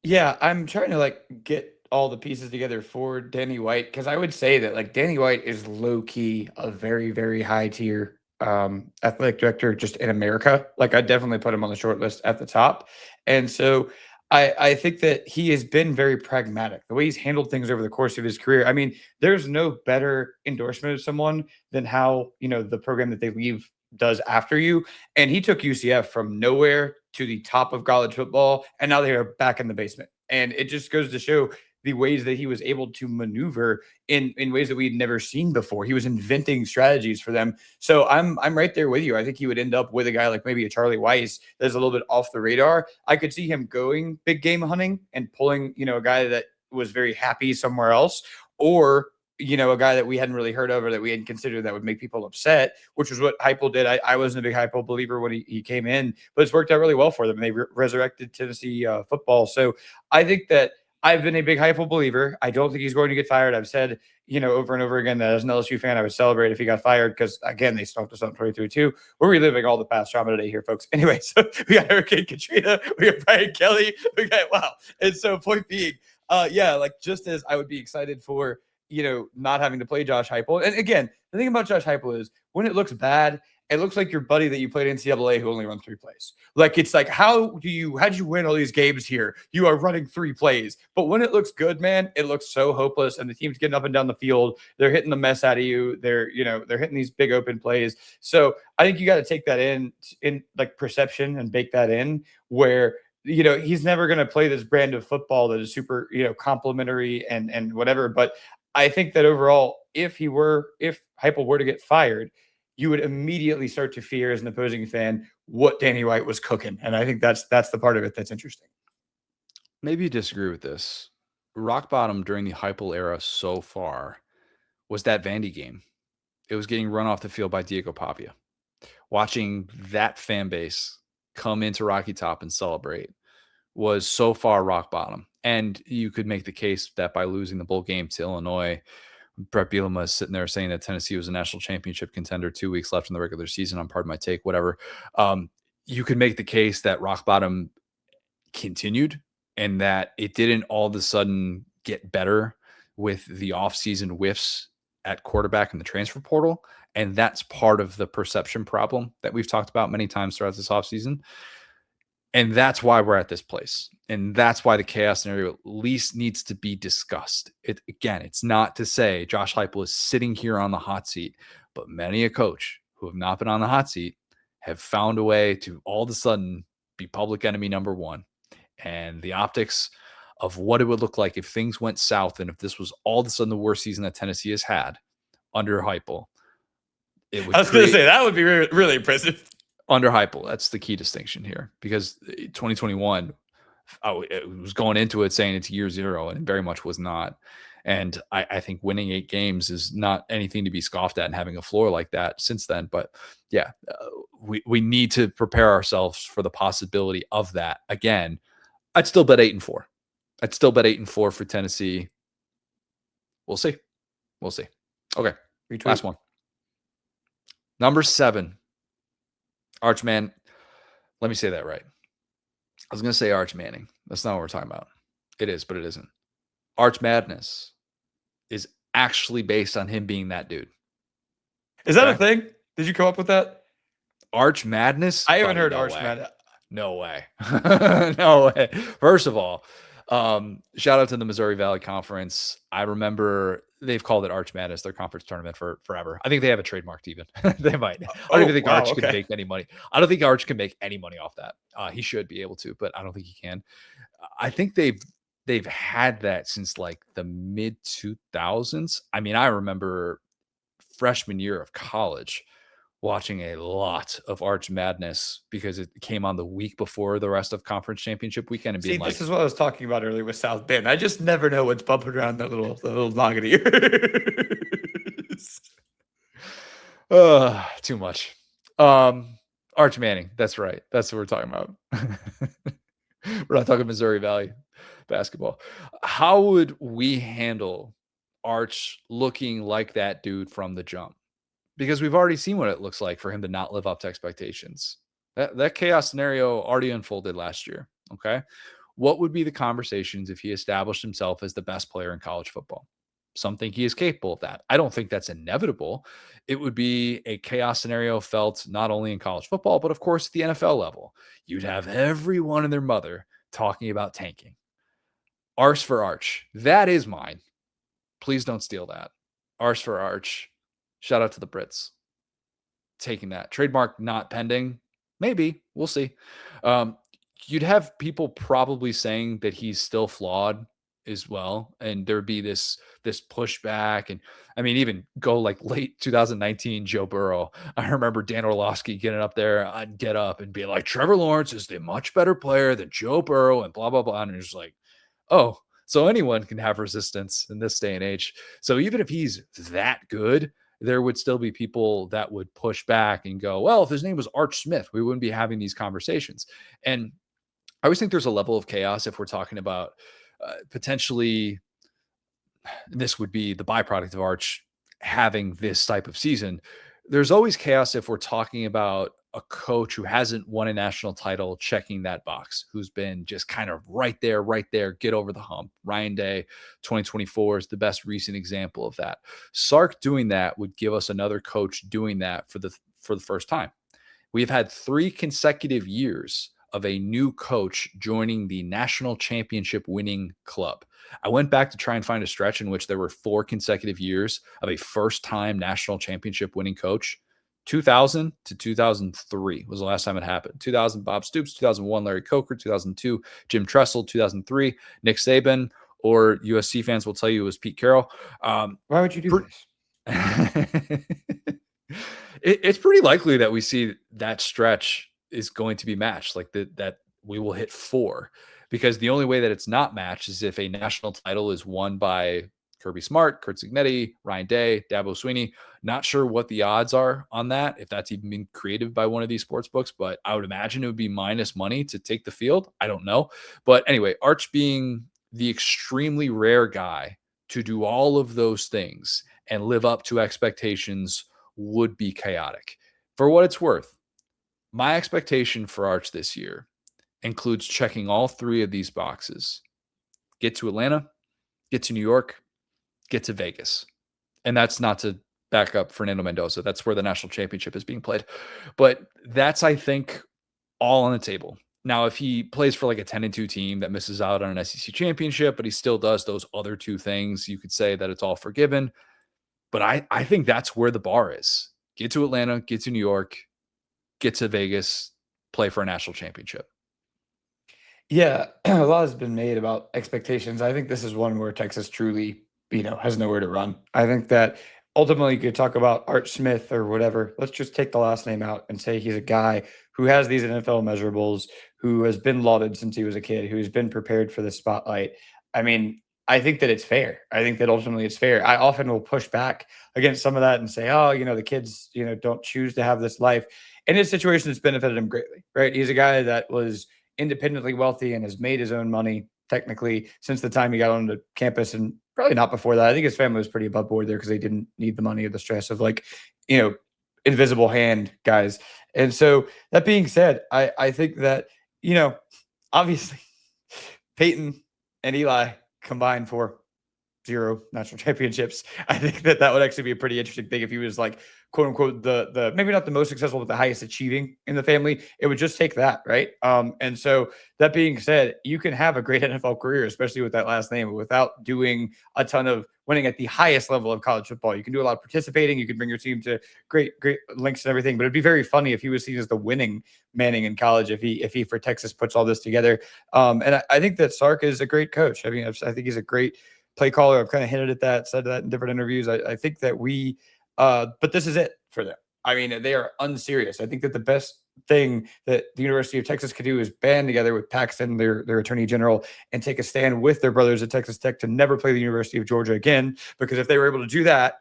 [SPEAKER 2] Yeah, I'm trying to get all the pieces together for Danny White because I would say that Danny White is low key a very, very high tier athletic director just in America. I definitely put him on the short list at the top. And so I think that he has been very pragmatic. The way he's handled things over the course of his career. I mean, there's no better endorsement of someone than how, the program that they leave does after you. And he took UCF from nowhere to the top of college football, and now they are back in the basement. And it just goes to show the ways that he was able to maneuver in ways that we'd never seen before. He was inventing strategies for them. So I'm right there with you. I think he would end up with a guy like maybe a Charlie Weiss that's a little bit off the radar. I could see him going big game hunting and pulling, a guy that was very happy somewhere else, or a guy that we hadn't really heard of or that we hadn't considered that would make people upset, which was what Heupel did. I wasn't a big Heupel believer when he came in, but it's worked out really well for them. They resurrected Tennessee football. So I think that I've been a big Heupel believer. I don't think he's going to get fired. I've said, over and over again that as an LSU fan, I would celebrate if he got fired because, again, they stomped us on 23-2. We're reliving all the past trauma today here, folks. Anyway, so we got Hurricane Katrina, we got Brian Kelly, wow. And so point being, just as I would be excited for, not having to play Josh Heupel. And again, the thing about Josh Heupel is when it looks bad, it looks like your buddy that you played in NCAA who only runs 3 plays. It's like, how'd you win all these games here? You are running 3 plays. But when it looks good, man, it looks so hopeless. And the team's getting up and down the field. They're hitting the mess out of you. They're hitting these big open plays. So I think you got to take that in perception and bake that in where he's never going to play this brand of football that is super, complimentary and whatever. But I think that overall, if Heupel were to get fired, you would immediately start to fear as an opposing fan what Danny White was cooking. And I think that's the part of it that's interesting.
[SPEAKER 1] Maybe you disagree with this. Rock bottom during the Heupel era so far was that Vandy game. It was getting run off the field by Diego Pavia. Watching that fan base come into Rocky Top and celebrate was so far rock bottom. And you could make the case that by losing the bowl game to Illinois, Brett Bielema is sitting there saying that Tennessee was a national championship contender 2 weeks left in the regular season. I'm pardon my take, whatever. You could make the case that rock bottom continued and that it didn't all of a sudden get better with the offseason whiffs at quarterback in the transfer portal. And that's part of the perception problem that we've talked about many times throughout this offseason. And that's why we're at this place. And that's why the chaos scenario at least needs to be discussed. It's not to say Josh Heupel is sitting here on the hot seat, but many a coach who have not been on the hot seat have found a way to all of a sudden be public enemy number one. And the optics of what it would look like if things went south and if this was all of a sudden the worst season that Tennessee has had under Heupel.
[SPEAKER 2] I was going to say that would be really impressive.
[SPEAKER 1] Under Heupel, that's the key distinction here, because 2021, it was going into it saying it's year zero, and it very much was not. And I think winning 8 games is not anything to be scoffed at and having a floor like that since then. But yeah, we need to prepare ourselves for the possibility of that. Again, I'd still bet 8-4. I'd still bet 8-4 for Tennessee. We'll see. Okay,
[SPEAKER 2] Retweet.
[SPEAKER 1] Last one. Number 7. Archman, let me say that right. I was going to say Arch Manning. That's not what we're talking about. It is, but it isn't. Arch Madness is actually based on him being that dude.
[SPEAKER 2] Is that a thing? Did you come up with that?
[SPEAKER 1] Arch Madness?
[SPEAKER 2] I haven't heard Arch Madness.
[SPEAKER 1] No way. No way. First of all, shout out to the Missouri Valley Conference. I remember they've called it Arch Madness, their conference tournament, for forever. I think they have it trademarked even. They might. I don't even think Arch can make any money. I don't think Arch can make any money off that. He should be able to, but I don't think he can. I think they've had that since like the mid 2000s. I mean, I remember freshman year of college watching a lot of Arch Madness because it came on the week before the rest of conference championship weekend and being
[SPEAKER 2] this is what I was talking about earlier with South Bend. I just never know what's bumping around that little noggin of yours.
[SPEAKER 1] Too much. Arch Manning. That's right. That's what we're talking about. We're not talking Missouri Valley basketball. How would we handle Arch looking like that dude from the jump? Because we've already seen what it looks like for him to not live up to expectations. That chaos scenario already unfolded last year. Okay. What would be the conversations if he established himself as the best player in college football? Some think he is capable of that. I don't think that's inevitable. It would be a chaos scenario felt not only in college football, but of course at the NFL level. You'd have everyone and their mother talking about tanking. Arse for Arch. That is mine. Please don't steal that. Arse for Arch. Shout out to the Brits. Taking that. Trademark not pending. Maybe. We'll see. You'd have people probably saying that he's still flawed as well. And there'd be this pushback. And I mean, even go like late 2019, Joe Burrow. I remember Dan Orlovsky getting up there on Get Up and being like, Trevor Lawrence is the much better player than Joe Burrow and blah, blah, blah. And it's like, oh, so anyone can have resistance in this day and age. So even if he's that good, there would still be people that would push back and go, well, if his name was Arch Smith, we wouldn't be having these conversations. And I always think there's a level of chaos if we're talking about potentially this would be the byproduct of Arch having this type of season. There's always chaos if we're talking about a coach who hasn't won a national title checking that box, who's been just kind of right there, get over the hump. Ryan Day, 2024 is the best recent example of that. Sark doing that would give us another coach doing that for the first time. We've had 3 consecutive years of a new coach joining the national championship winning club. I went back to try and find a stretch in which there were 4 consecutive years of a first-time national championship winning coach. 2000 to 2003 was the last time it happened. 2000, Bob Stoops. 2001, Larry Coker. 2002, Jim Tressel. 2003, Nick Saban. Or USC fans will tell you it was Pete Carroll.
[SPEAKER 2] Why would you do this?
[SPEAKER 1] It's pretty likely that we see that stretch is going to be matched, like that we will hit 4, because the only way that it's not matched is if a national title is won by Kirby Smart, Kurt Cignetti, Ryan Day, Dabo Sweeney. Not sure what the odds are on that, if that's even been created by one of these sports books, but I would imagine it would be minus money to take the field. I don't know. But anyway, Arch being the extremely rare guy to do all of those things and live up to expectations would be chaotic. For what it's worth, my expectation for Arch this year includes checking all 3 of these boxes. Get to Atlanta, get to New York, get to Vegas. And that's not to back up Fernando Mendoza. That's where the national championship is being played. But that's, I think, all on the table. Now, if he plays for like a 10-2 team that misses out on an SEC championship, but he still does those other 2 things, you could say that it's all forgiven. But I think that's where the bar is. Get to Atlanta, get to New York, get to Vegas, play for a national championship.
[SPEAKER 2] Yeah, a lot has been made about expectations. I think this is one where Texas truly, has nowhere to run. I think that ultimately you could talk about Art Smith or whatever. Let's just take the last name out and say he's a guy who has these NFL measurables, who has been lauded since he was a kid, who's been prepared for the spotlight. I mean, I think that it's fair. I think that ultimately it's fair. I often will push back against some of that and say, oh, the kids, don't choose to have this life. In his situation, it's benefited him greatly, right? He's a guy that was independently wealthy and has made his own money technically since the time he got onto campus, and probably not before that. I think his family was pretty above board there because they didn't need the money or the stress of invisible hand guys. And so that being said, I think that, obviously Peyton and Eli combined for 0 national championships. I think that would actually be a pretty interesting thing if he was like, quote unquote, the maybe not the most successful, but the highest achieving in the family. It would just take that, right? And so that being said, you can have a great NFL career, especially with that last name, without doing a ton of winning at the highest level of college football. You can do a lot of participating. You can bring your team to great links and everything. But it'd be very funny if he was seen as the winning Manning in college, if he for Texas puts all this together. And I think that Sark is a great coach. I mean, I think he's a great play caller. I've kind of hinted at that, said that in different interviews. I think that but this is it for them. I mean, they are unserious. I think that the best thing that the University of Texas could do is band together with Paxton, their attorney general, and take a stand with their brothers at Texas Tech to never play the University of Georgia again. Because if they were able to do that,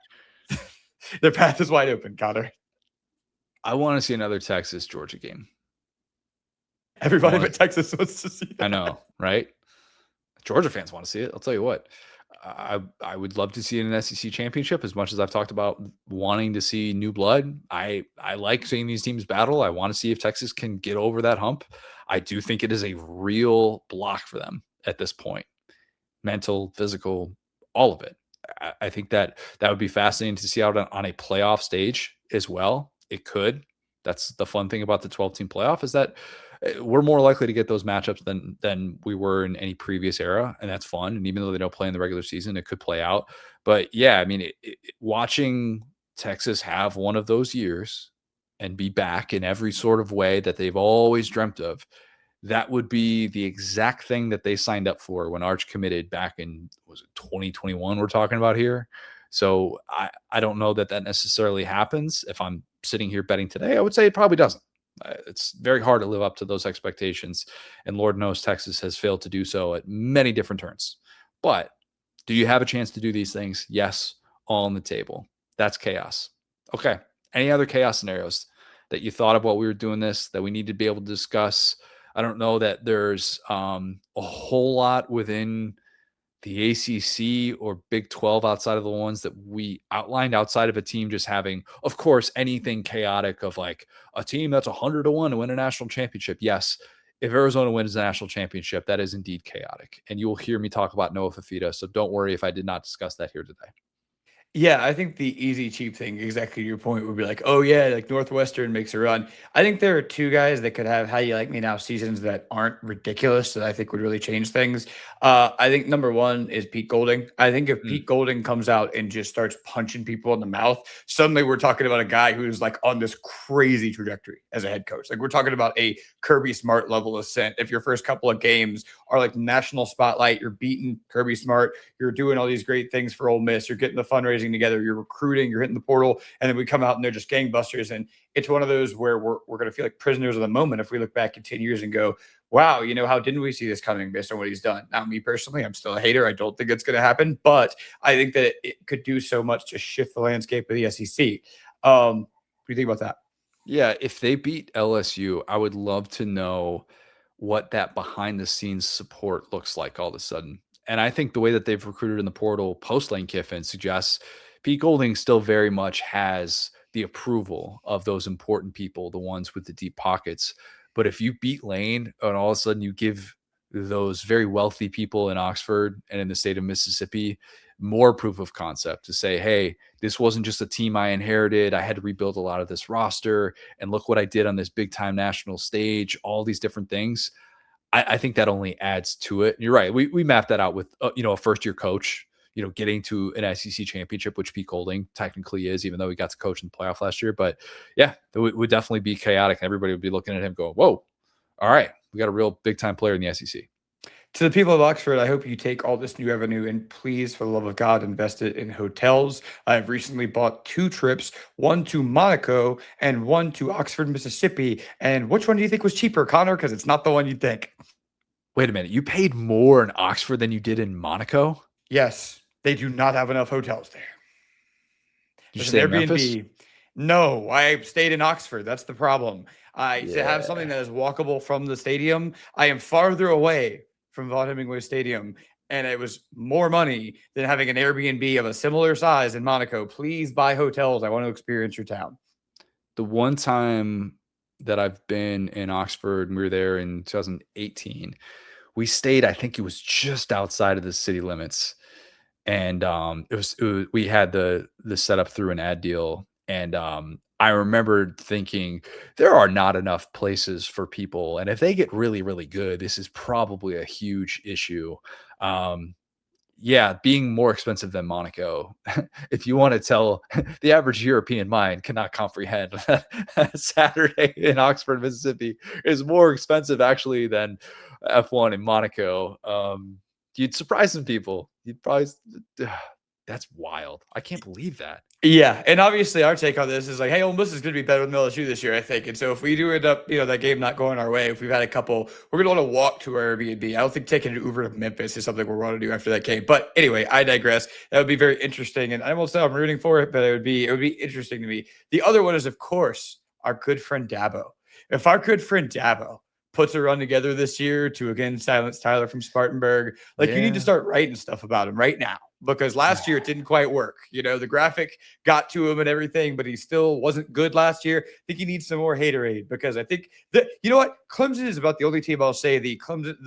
[SPEAKER 2] their path is wide open, Connor.
[SPEAKER 1] I want to see another Texas-Georgia game.
[SPEAKER 2] Everybody but Texas wants to see that.
[SPEAKER 1] I know, right? Georgia fans want to see it. I'll tell you what. I would love to see it in an SEC championship, as much as I've talked about wanting to see new blood. I like seeing these teams battle. I want to see if Texas can get over that hump. I do think it is a real block for them at this point. Mental, physical, all of it. I think that would be fascinating to see out on a playoff stage as well. It could. That's the fun thing about the 12-team playoff, is that we're more likely to get those matchups than we were in any previous era, and that's fun. And even though they don't play in the regular season, it could play out. But yeah, I mean, watching Texas have one of those years and be back in every sort of way that they've always dreamt of, that would be the exact thing that they signed up for when Arch committed back in, was it 2021 we're talking about here? So I don't know that necessarily happens. If I'm sitting here betting today, I would say it probably doesn't. It's very hard to live up to those expectations, and Lord knows Texas has failed to do so at many different turns. But do you have a chance to do these things? Yes, all on the table. That's chaos. Okay. Any other chaos scenarios that you thought of while we were doing this that we need to be able to discuss? I don't know that there's a whole lot within the ACC or Big 12 outside of the ones that we outlined, outside of a team just having, of course, anything chaotic of like a team that's 100-1 to win a national championship. Yes, if Arizona wins the national championship, that is indeed chaotic. And you will hear me talk about Noah Fafita. So don't worry if I did not discuss that here today.
[SPEAKER 2] Yeah, I think the easy, cheap thing, exactly to your point, would be like, oh yeah, like Northwestern makes a run. I think there are two guys that could have How You Like Me Now seasons that aren't ridiculous that I think would really change things. I think number one is Pete Golding. I think if
[SPEAKER 1] Mm,
[SPEAKER 2] Pete Golding comes out and just starts punching people in the mouth, suddenly we're talking about a guy who's like on this crazy trajectory as a head coach. Like we're talking about a Kirby Smart level ascent. If your first couple of games are like national spotlight, you're beating Kirby Smart, you're doing all these great things for Ole Miss, you're getting the fundraising together, you're recruiting, you're hitting the portal, and then we come out and they're just gangbusters. And it's one of those where we're going to feel like prisoners of the moment if we look back in 10 years and go, wow, how didn't we see this coming based on what he's done? Now, me personally, I'm still a hater. I don't think it's going to happen, but I think that it could do so much to shift the landscape of the SEC. What do you think about that?
[SPEAKER 1] yeah, if they beat LSU, I would love to know what that behind the scenes support looks like all of a sudden. And I think the way that they've recruited in the portal post Lane Kiffin suggests Pete Golding still very much has the approval of those important people, the ones with the deep pockets. But if you beat Lane and all of a sudden you give those very wealthy people in Oxford and in the state of Mississippi more proof of concept to say, hey, this wasn't just a team I inherited. I had to rebuild a lot of this roster. And look what I did on this big time national stage, all these different things. I think that only adds to it. You're right. We mapped that out with, a first year coach, getting to an SEC championship, which Pete Golding technically is, even though he got to coach in the playoff last year. But yeah, it would definitely be chaotic. Everybody would be looking at him going, whoa, all right, we got a real big time player in the SEC.
[SPEAKER 2] To the people of Oxford, I hope you take all this new revenue and please, for the love of God, invest it in hotels. I've recently bought 2 trips, one to Monaco and one to Oxford, Mississippi. And which one do you think was cheaper, Connor? Because it's not the one you'd think.
[SPEAKER 1] Wait a minute. You paid more in Oxford than you did in Monaco?
[SPEAKER 2] Yes, they do not have enough hotels there.
[SPEAKER 1] Did you
[SPEAKER 2] There's an
[SPEAKER 1] stay in Memphis?
[SPEAKER 2] Airbnb. No, I stayed in Oxford. That's the problem. To have something
[SPEAKER 1] Yeah.
[SPEAKER 2] that is walkable from the stadium, I am farther away from Vaught Hemingway Stadium, and it was more money than having an Airbnb of a similar size in Monaco. Please buy hotels. I want to experience your town.
[SPEAKER 1] The one time that I've been in Oxford, we were there in 2018. We stayed, I think it was just outside of the city limits. And it was we had the setup through an ad deal. And I remember thinking there are not enough places for people. And if they get really, really good, this is probably a huge issue. Um, yeah, being more expensive than Monaco. If you want to tell the average European mind cannot comprehend that Saturday in Oxford, Mississippi is more expensive actually than F1 in Monaco. You'd surprise some people. You'd probably that's wild. I can't believe that.
[SPEAKER 2] Yeah, and obviously our take on this is like, hey, Ole Miss is going to be better than LSU this year, I think. And so if we do end up, that game not going our way, if we've had a couple, we're going to want to walk to our Airbnb. I don't think taking an Uber to Memphis is something we're going to do after that game. But anyway, I digress. That would be very interesting, and I won't say I'm rooting for it, but it would be interesting to me. The other one is, of course, our good friend Dabo. If our good friend Dabo puts a run together this year to again silence Tyler from Spartanburg, like you need to
[SPEAKER 1] Yeah.
[SPEAKER 2] start writing stuff about him right now, because last year it didn't quite work. The graphic got to him and everything, but he still wasn't good last year. I think he needs some more haterade, because I think that, you know what? Clemson is about the only team I'll say the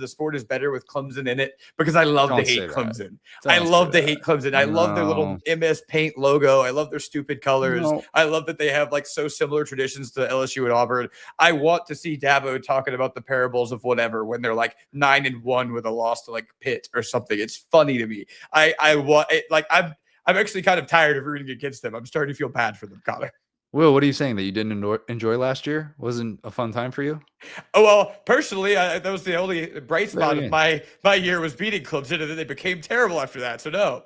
[SPEAKER 2] sport is better with Clemson in it, because I love to
[SPEAKER 1] Don't say
[SPEAKER 2] hate
[SPEAKER 1] that.
[SPEAKER 2] Clemson. I
[SPEAKER 1] Don't say
[SPEAKER 2] love to
[SPEAKER 1] that.
[SPEAKER 2] hate Clemson. I love their little
[SPEAKER 1] No.
[SPEAKER 2] MS Paint logo. I love their stupid colors.
[SPEAKER 1] No.
[SPEAKER 2] I love that they have like so similar traditions to LSU and Auburn. I want to see Dabo talking about the parables of whatever when they're like 9-1 with a loss to like Pitt or something. It's funny to me. I want it, like I'm actually kind of tired of rooting against them. I'm starting to feel bad for them, Connor.
[SPEAKER 1] Will, what are you saying that you didn't enjoy last year? Wasn't a fun time for you?
[SPEAKER 2] Oh well, personally, that was the only bright
[SPEAKER 1] There
[SPEAKER 2] spot of
[SPEAKER 1] again.
[SPEAKER 2] my year was beating Clemson, and then they became terrible after that. So no,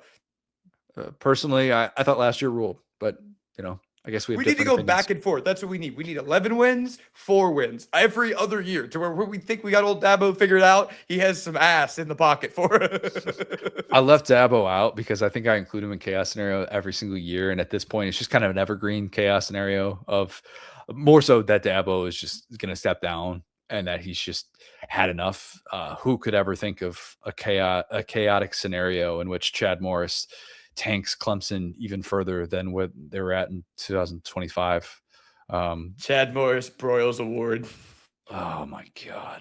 [SPEAKER 1] Personally, I thought last year ruled, but I guess we have
[SPEAKER 2] we need to
[SPEAKER 1] different
[SPEAKER 2] go
[SPEAKER 1] opinions.
[SPEAKER 2] back and forth. That's what we need. We need 11 wins, 4 wins every other year, to where we think we got old Dabo figured out. He has some ass in the pocket for
[SPEAKER 1] I
[SPEAKER 2] it.
[SPEAKER 1] left Dabo out because I think I include him in chaos scenario every single year, and at this point, it's just kind of an evergreen chaos scenario of more so that Dabo is just going to step down and that he's just had enough. Who could ever think of a chaotic scenario in which Chad Morris tanks Clemson even further than what they were at in 2025?
[SPEAKER 2] Chad Morris Broyles Award.
[SPEAKER 1] Oh my God.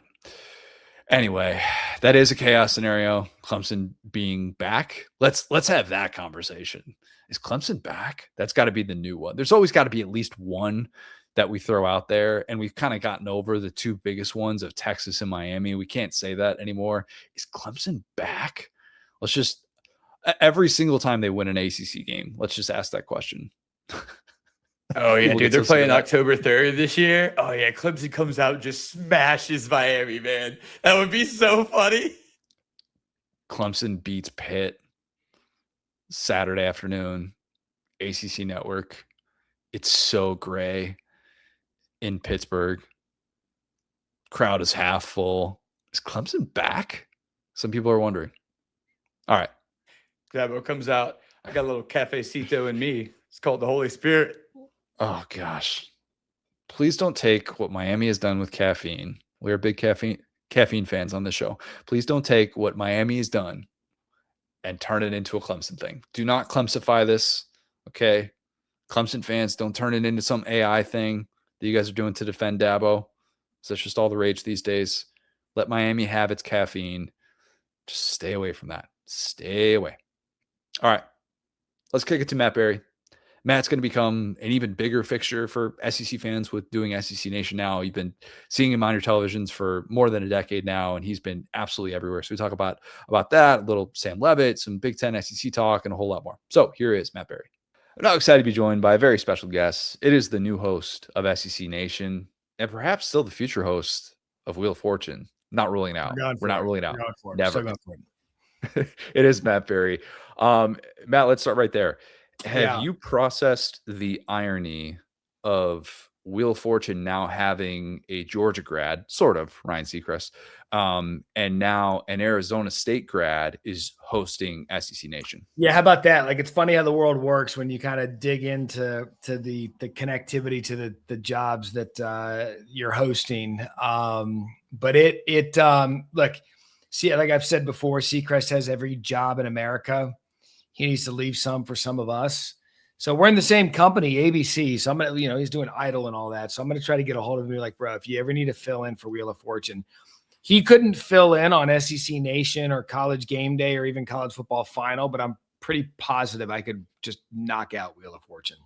[SPEAKER 1] Anyway, that is a chaos scenario. Clemson being back. Let's have that conversation. Is Clemson back? That's got to be the new one. There's always got to be at least one that we throw out there, and we've kind of gotten over the two biggest ones of Texas and Miami. We can't say that anymore. Is Clemson back? Let's just every single time they win an ACC game, let's just ask that question.
[SPEAKER 2] Oh, yeah, dude. They're playing October 3rd this year. Oh, yeah. Clemson comes out and just smashes Miami, man. That would be so funny.
[SPEAKER 1] Clemson beats Pitt Saturday afternoon, ACC Network. It's so gray in Pittsburgh. Crowd is half full. Is Clemson back? Some people are wondering. All right.
[SPEAKER 2] Dabo comes out. I got a little cafecito in me. It's called the Holy Spirit.
[SPEAKER 1] Oh, gosh. Please don't take what Miami has done with caffeine. We're big caffeine fans on this show. Please don't take what Miami has done and turn it into a Clemson thing. Do not Clemsify this, okay? Clemson fans, don't turn it into some AI thing that you guys are doing to defend Dabo. So that's just all the rage these days. Let Miami have its caffeine. Just stay away from that. Stay away. All right. Let's kick it to Matt Barrie. Matt's going to become an even bigger fixture for SEC fans with doing SEC Nation now. You've been seeing him on your televisions for more than a decade now, and he's been absolutely everywhere. So we talk about that, a little Sam Leavitt, some Big Ten SEC talk, and a whole lot more. So here is Matt Barrie. I'm now excited to be joined by a very special guest. It is the new host of SEC Nation, and perhaps still the future host of Wheel of Fortune. Not ruling out. We're not ruling out. Never. It is Matt Barrie. Matt, let's start right there. Have you processed the irony of Wheel of Fortune now having a Georgia grad, sort of, Ryan Seacrest, and now an Arizona State grad is hosting SEC Nation?
[SPEAKER 3] Yeah, how about that? Like, it's funny how the world works when you kind of dig into the connectivity to the jobs that you're hosting. But look, see, like I've said before, Seacrest has every job in America. He needs to leave some for some of us. So we're in the same company, ABC. So I'm going to, he's doing Idol and all that. So I'm going to try to get a hold of him and be like, bro, if you ever need to fill in for Wheel of Fortune. He couldn't fill in on SEC Nation or College Game Day or even College Football Final, but I'm pretty positive I could just knock out Wheel of Fortune.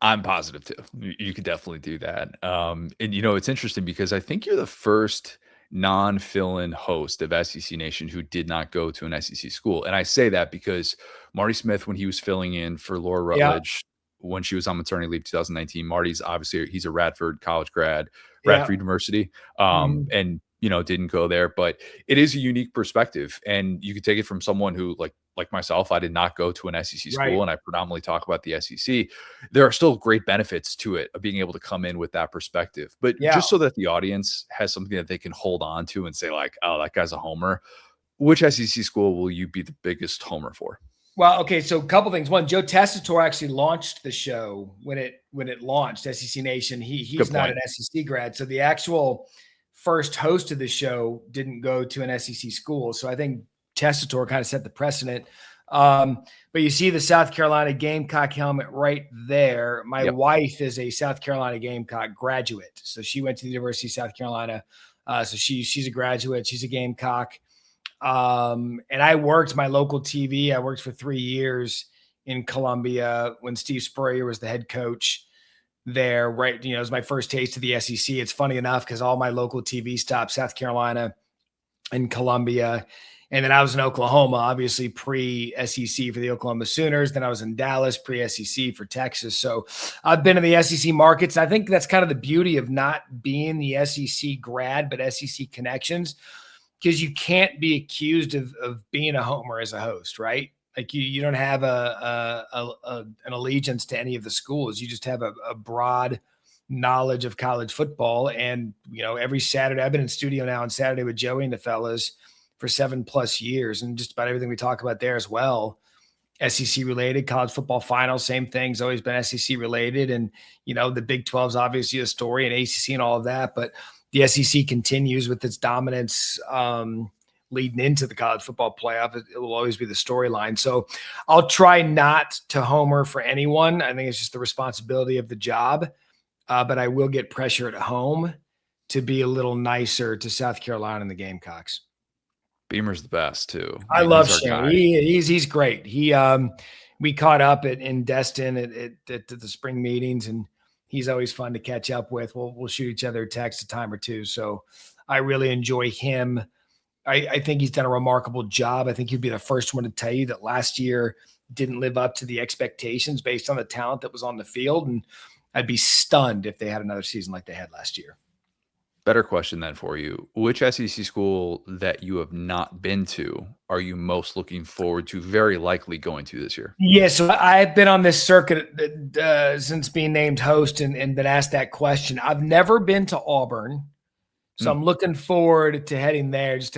[SPEAKER 1] I'm positive too. You could definitely do that. And it's interesting because I think you're the first non-fill-in host of SEC Nation who did not go to an SEC school. And I say that because Marty Smith, when he was filling in for Laura Rutledge, when she was on maternity leave 2019, Marty's obviously, he's a Radford college grad, Radford University, and didn't go there, but it is a unique perspective. And you could take it from someone who like myself, I did not go to an SEC school, and I predominantly talk about the SEC. There are still great benefits to it of being able to come in with that perspective. But just so that the audience has something that they can hold on to and say like, oh, that guy's a homer. Which SEC school will you be the biggest homer for?
[SPEAKER 3] Well, okay, so a couple things. One, Joe Tessitore actually launched the show when it launched, SEC Nation. He's not an SEC grad. So the actual first host of the show didn't go to an SEC school. So I think Tessitore kind of set the precedent. But you see the South Carolina Gamecock helmet right there. My wife is a South Carolina Gamecock graduate. So she went to the University of South Carolina. So she's a graduate. She's a Gamecock. And I worked my local TV. I worked for 3 years in Columbia when Steve Spurrier was the head coach there. Right. It was my first taste of the SEC. It's funny enough because all my local TV stopped South Carolina and Columbia. And then I was in Oklahoma, obviously pre-SEC for the Oklahoma Sooners. Then I was in Dallas, pre-SEC for Texas. So I've been in the SEC markets. I think that's kind of the beauty of not being the SEC grad, but SEC connections, because you can't be accused of being a homer as a host, right? Like you don't have an allegiance to any of the schools. You just have a broad knowledge of college football. And, every Saturday, I've been in studio now on Saturday with Joey and the fellas for 7+ years, and just about everything we talk about there as well. SEC related, college football final, same thing's always been SEC related. And, the Big 12 is obviously a story, and ACC and all of that, but the SEC continues with its dominance leading into the college football playoff. It will always be the storyline. So I'll try not to homer for anyone. I think it's just the responsibility of the job, but I will get pressure at home to be a little nicer to South Carolina and the Gamecocks.
[SPEAKER 1] Beamer's the best too.
[SPEAKER 3] I love Shane. He's great. We caught up in Destin at the spring meetings, and he's always fun to catch up with. We'll shoot each other a text a time or two. So I really enjoy him. I think he's done a remarkable job. I think he'd be the first one to tell you that last year didn't live up to the expectations based on the talent that was on the field. And I'd be stunned if they had another season like they had last year.
[SPEAKER 1] Better question then for you. Which SEC school that you have not been to are you most looking forward to very likely going to this year?
[SPEAKER 3] Yeah, so I've been on this circuit since being named host and been asked that question. I've never been to Auburn. So I'm looking forward to heading there, just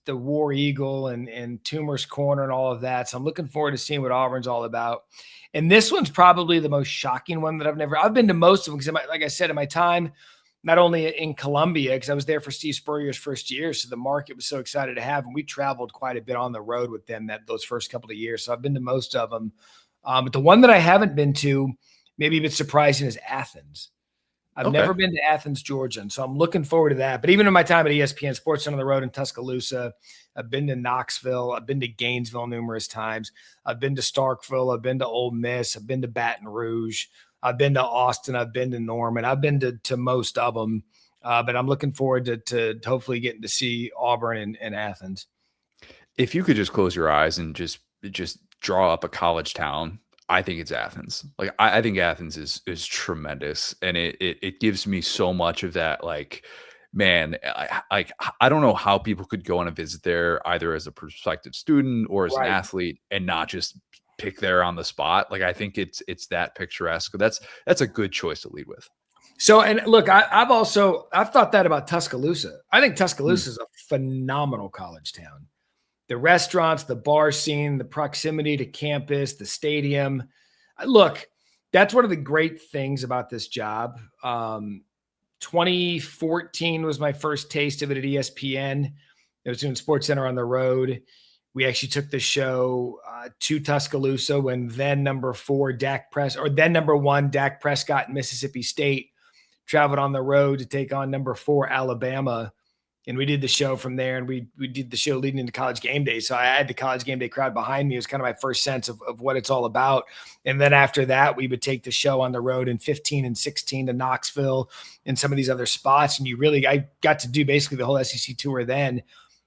[SPEAKER 3] the War Eagle and Toomer's Corner and all of that. So I'm looking forward to seeing what Auburn's all about. And this one's probably the most shocking one that I've been to most of them because, like I said, in my time, not only in Columbia, because I was there for Steve Spurrier's first year, so the market was so excited to have him. We traveled quite a bit on the road with them those first couple of years. So I've been to most of them. But the one that I haven't been to, maybe a bit surprising, is Athens. I've never been to Athens, Georgia, and so I'm looking forward to that. But even in my time at ESPN Sports on the road in Tuscaloosa, I've been to Knoxville, I've been to Gainesville numerous times, I've been to Starkville, I've been to Ole Miss, I've been to Baton Rouge, I've been to Austin, I've been to Norman, I've been to most of them. But I'm looking forward to hopefully getting to see Auburn and Athens.
[SPEAKER 1] If you could just close your eyes and just draw up a college town, I think it's Athens. Like I think Athens is tremendous, and it gives me so much of that. Like, man, I don't know how people could go on a visit there either as a prospective student or as an athlete and not just pick there on the spot. Like I think it's that picturesque. That's a good choice to lead with.
[SPEAKER 3] So, and look, I've thought that about Tuscaloosa. I think Tuscaloosa is a phenomenal college town. The restaurants, the bar scene, the proximity to campus, the stadium. Look, that's one of the great things about this job. 2014 was my first taste of it at ESPN. I was doing SportsCenter on the road. We actually took the show to Tuscaloosa when then number 1 Dak Prescott and Mississippi State traveled on the road to take on number 4 Alabama. And we did the show from there, and we did the show leading into College Game Day. So I had the College Game Day crowd behind me. It was kind of my first sense of what it's all about. And then after that, we would take the show on the road in 15 and 16 to Knoxville and some of these other spots. And I got to do basically the whole SEC tour then.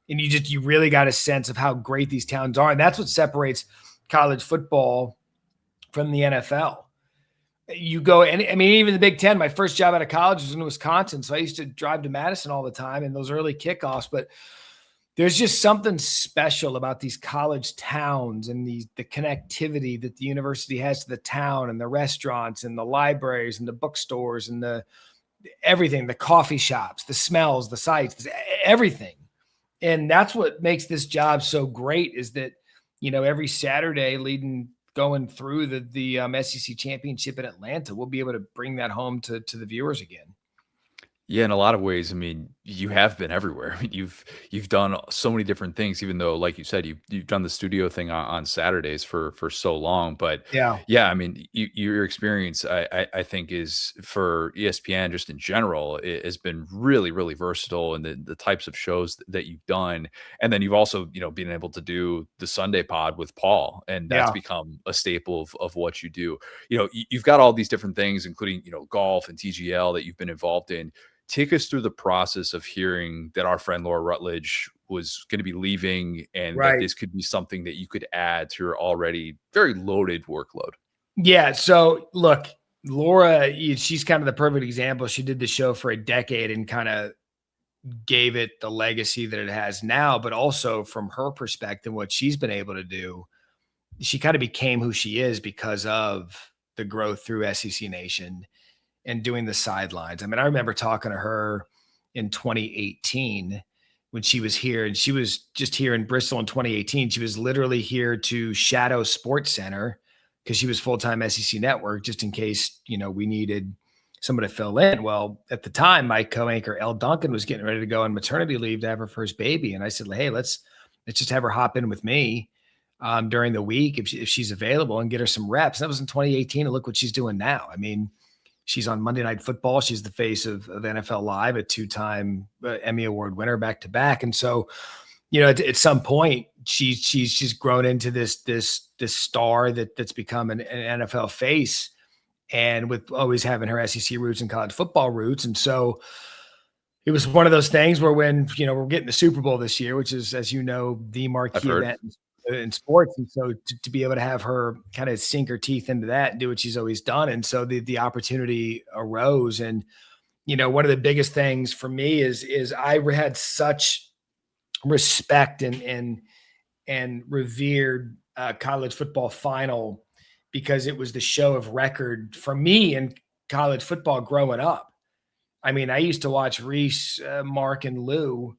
[SPEAKER 3] And you really got a sense of how great these towns are. And that's what separates college football from the NFL. You go, and I mean, even the Big Ten, my first job out of college was in Wisconsin. So I used to drive to Madison all the time in those early kickoffs, but there's just something special about these college towns and the connectivity that the university has to the town and the restaurants and the libraries and the bookstores and everything, the coffee shops, the smells, the sights, everything. And that's what makes this job so great is that, every Saturday going through the SEC championship in Atlanta, we'll be able to bring that home to the viewers again.
[SPEAKER 1] Yeah, in a lot of ways, I mean, you have been everywhere. I mean, you've done so many different things, even though, like you said, you've done the studio thing on Saturdays for so long. But yeah, I mean, your experience, I think, is for ESPN just in general, it has been really, really versatile in the types of shows that you've done. And then you've also, been able to do the Sunday pod with Paul, and that's become a staple of what you do. You've got all these different things, including, golf and TGL that you've been involved in. Take us through the process of hearing that our friend Laura Rutledge was going to be leaving and that this could be something that you could add to your already very loaded workload. Yeah.
[SPEAKER 3] So look, Laura, she's kind of the perfect example. She did the show for a decade and kind of gave it the legacy that it has now, but also from her perspective, what she's been able to do, she kind of became who she is because of the growth through SEC Nation and doing the sidelines. I mean, I remember talking to her in 2018 when she was here, and she was just here in Bristol in 2018. She was literally here to shadow SportsCenter because she was full-time SEC Network, just in case, we needed someone to fill in. Well, at the time, my co-anchor Elle Duncan was getting ready to go on maternity leave to have her first baby. And I said, hey, let's just have her hop in with me during the week if she's available and get her some reps. That was in 2018. And look what she's doing now. I mean, She's on Monday Night Football. She's the face of NFL Live, a 2-time Emmy Award winner back to back. And so, at some point, she's grown into this star that's become an NFL face, and with always having her SEC roots and college football roots. And so it was one of those things where when, we're getting the Super Bowl this year, which is, as the marquee event in sports. And so to be able to have her kind of sink her teeth into that and do what she's always done. And so the opportunity arose. And, one of the biggest things for me is I had such respect and revered college football final, because it was the show of record for me in college football growing up. I mean, I used to watch Reese, Mark, and Lou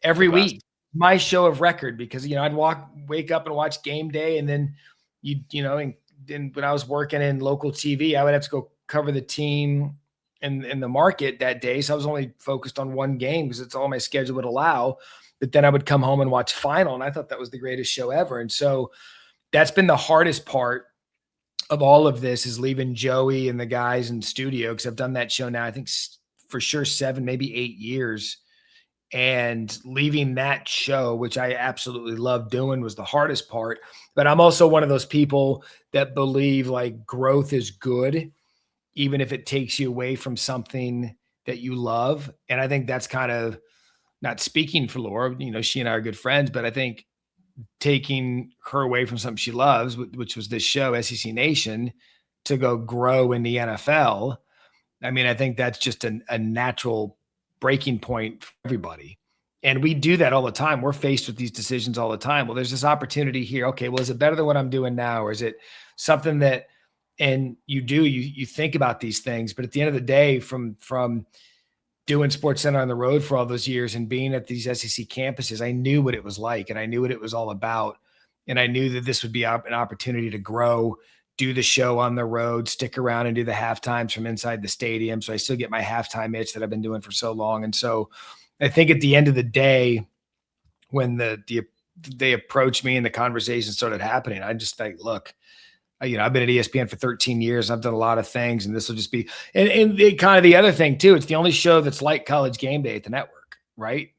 [SPEAKER 3] every week, my show of record, because, I'd wake up and watch game day. And then, and when I was working in local TV, I would have to go cover the team in the market that day. So I was only focused on one game because it's all my schedule would allow. But then I would come home and watch final. And I thought that was the greatest show ever. And so that's been the hardest part of all of this, is leaving Joey and the guys in studio. Cause I've done that show now, I think for sure 7, maybe 8 years. And leaving that show, which I absolutely love doing, was the hardest part. But I'm also one of those people that believe like growth is good, even if it takes you away from something that you love. And I think that's kind of, not speaking for Laura, she and I are good friends, but I think taking her away from something she loves, which was this show, SEC Nation, to go grow in the NFL. I mean, I think that's just a natural breaking point for everybody. And we do that all the time. We're faced with these decisions all the time. Well, there's this opportunity here. Okay, well, is it better than what I'm doing now? Or is it something that, and you think about these things, but at the end of the day, from doing Sports Center on the road for all those years and being at these SEC campuses, I knew what it was like, and I knew what it was all about. And I knew that this would be an opportunity to grow, do the show on the road, stick around and do the halftimes from inside the stadium. So I still get my halftime itch that I've been doing for so long. And so I think at the end of the day, when they approached me and the conversation started happening, I just think, look, I've been at ESPN for 13 years. I've done a lot of things, and this will just be, and kind of the other thing too, it's the only show that's like College Game Day at the network, right?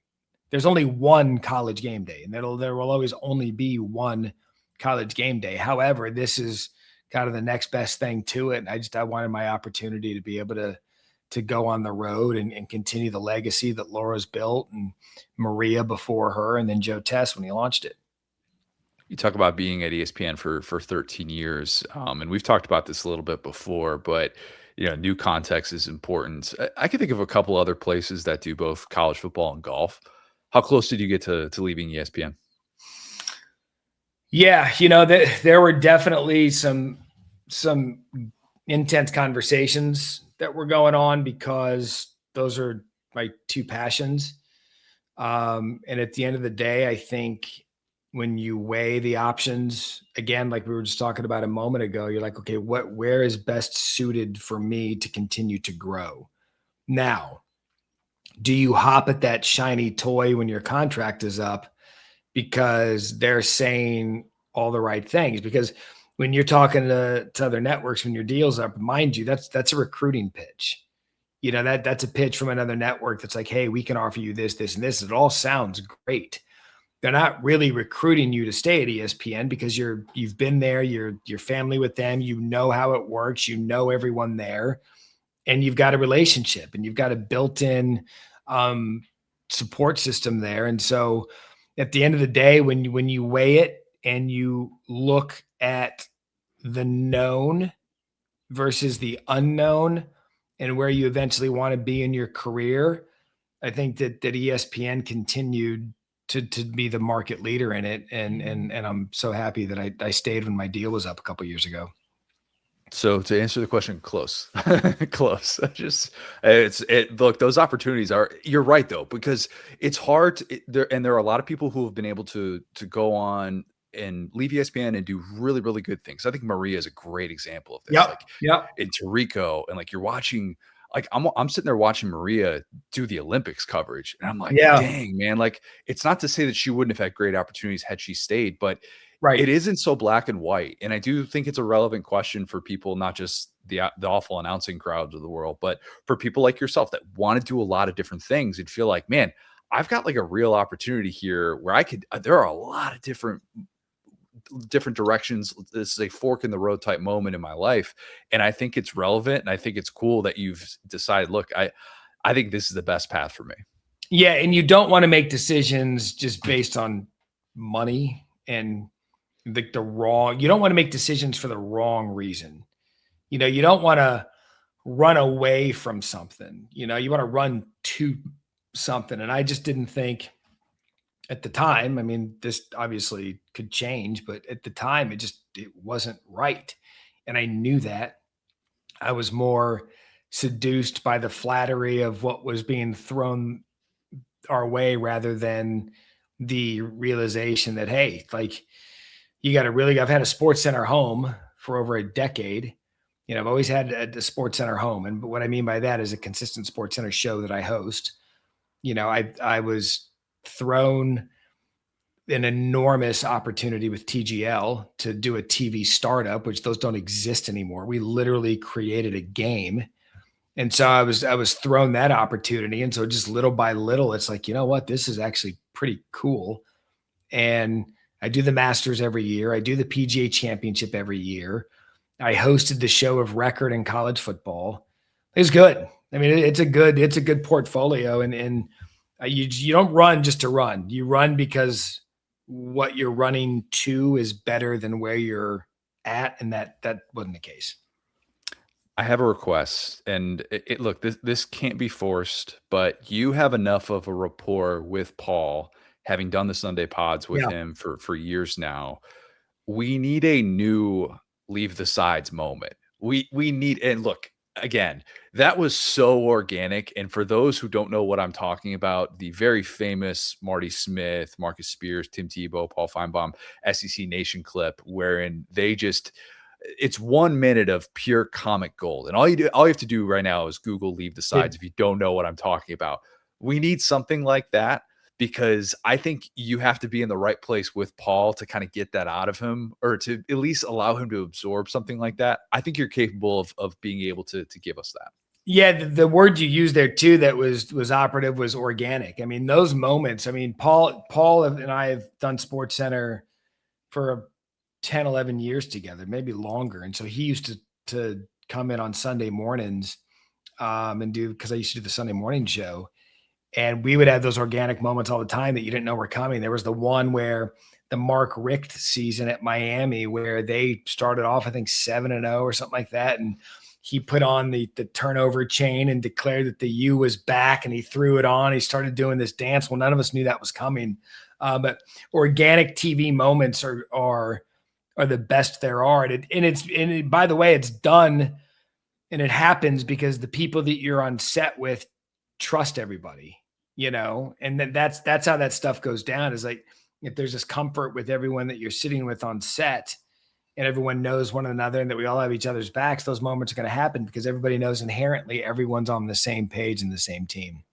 [SPEAKER 3] There's only one College Game Day, and there will always only be one College Game Day. However, this is kind of the next best thing to it. And I wanted my opportunity to be able to go on the road and continue the legacy that Laura's built, and Maria before her, and then Joe Tess when he launched it.
[SPEAKER 1] You talk about being at ESPN for 13 years, and we've talked about this a little bit before, but new context is important. I can think of a couple other places that do both college football and golf. How close did you get to leaving ESPN?
[SPEAKER 3] Yeah, there were definitely some intense conversations that were going on, because those are my two passions. And at the end of the day, I think when you weigh the options, again, like we were just talking about a moment ago, you're like, okay, where is best suited for me to continue to grow? Now, do you hop at that shiny toy when your contract is up because they're saying all the right things? Because when you're talking to other networks, when your deal's up, mind you, that's a recruiting pitch. That's a pitch from another network that's like, hey, we can offer you this, this, and this. It all sounds great. They're not really recruiting you to stay at ESPN because you've been there, you're family with them, how it works, everyone there, and you've got a relationship and you've got a built-in support system there. And so at the end of the day, when you weigh it and you look at the known versus the unknown and where you eventually want to be in your career, I think that ESPN continued to be the market leader in it. And I'm so happy that I stayed when my deal was up a couple of years ago.
[SPEAKER 1] So to answer the question, close, close. Look, those opportunities you're right though, because it's hard and there are a lot of people who have been able to go on and leave ESPN and do really, really good things. I think Maria is a great example of this. In Tirico, and like you're watching, like I'm sitting there watching Maria do the Olympics coverage, and I'm like, dang, man, like it's not to say that she wouldn't have had great opportunities had she stayed, but it isn't so black and white. And I do think it's a relevant question for people, not just the awful announcing crowds of the world, but for people like yourself that want to do a lot of different things and feel like, man, I've got like a real opportunity here where I could, there are a lot of different directions. This is a fork in the road type moment in my life. And I think it's relevant. And I think it's cool that you've decided, look, I think this is the best path for me.
[SPEAKER 3] Yeah. And you don't want to make decisions just based on money and you don't want to make decisions for the wrong reason. You don't want to run away from something, you want to run to something. And I just didn't think at the time, I mean, this obviously could change, but at the time it wasn't right. And I knew that. I was more seduced by the flattery of what was being thrown our way rather than the realization that, hey, like I've had a Sports Center home for over a decade. I've always had a Sports Center home. And what I mean by that is a consistent Sports Center show that I host. I was thrown an enormous opportunity with TGL to do a TV startup, which those don't exist anymore. We literally created a game. And so I was thrown that opportunity. And so just little by little, it's like, you know what, this is actually pretty cool. And I do the Masters every year. I do the PGA Championship every year. I hosted the show of record in college football. It's good. I mean, it's a good portfolio. And you don't run just to run. You run because what you're running to is better than where you're at. And that wasn't the case.
[SPEAKER 1] I have a request, and look, this can't be forced, but you have enough of a rapport with Paul, having done the Sunday pods with him for years now. We need a new leave the sides moment. We need, and look, again, that was so organic. And for those who don't know what I'm talking about, the very famous Marty Smith, Marcus Spears, Tim Tebow, Paul Feinbaum, SEC Nation clip, wherein it's 1 minute of pure comic gold. And all you have to do right now is Google leave the sides if you don't know what I'm talking about. We need something like that, because I think you have to be in the right place with Paul to kind of get that out of him, or to at least allow him to absorb something like that. I think you're capable of being able to give us that.
[SPEAKER 3] Yeah, the word you used there too that was operative was organic. I mean, those moments, I mean, Paul and I have done Sports Center for 10, 11 years together, maybe longer. And so he used to come in on Sunday mornings and because I used to do the Sunday morning show. And we would have those organic moments all the time that you didn't know were coming. There was the one where the Mark Richt season at Miami, where they started off, I think 7-0 or something like that. And he put on the turnover chain and declared that the U was back, and he threw it on. He started doing this dance. Well, none of us knew that was coming. But organic TV moments are the best there are. And by the way, it's done and it happens because the people that you're on set with trust everybody, and then that's how that stuff goes down, is like, if there's this comfort with everyone that you're sitting with on set and everyone knows one another and that we all have each other's backs, those moments are going to happen because everybody knows inherently everyone's on the same page and the same team.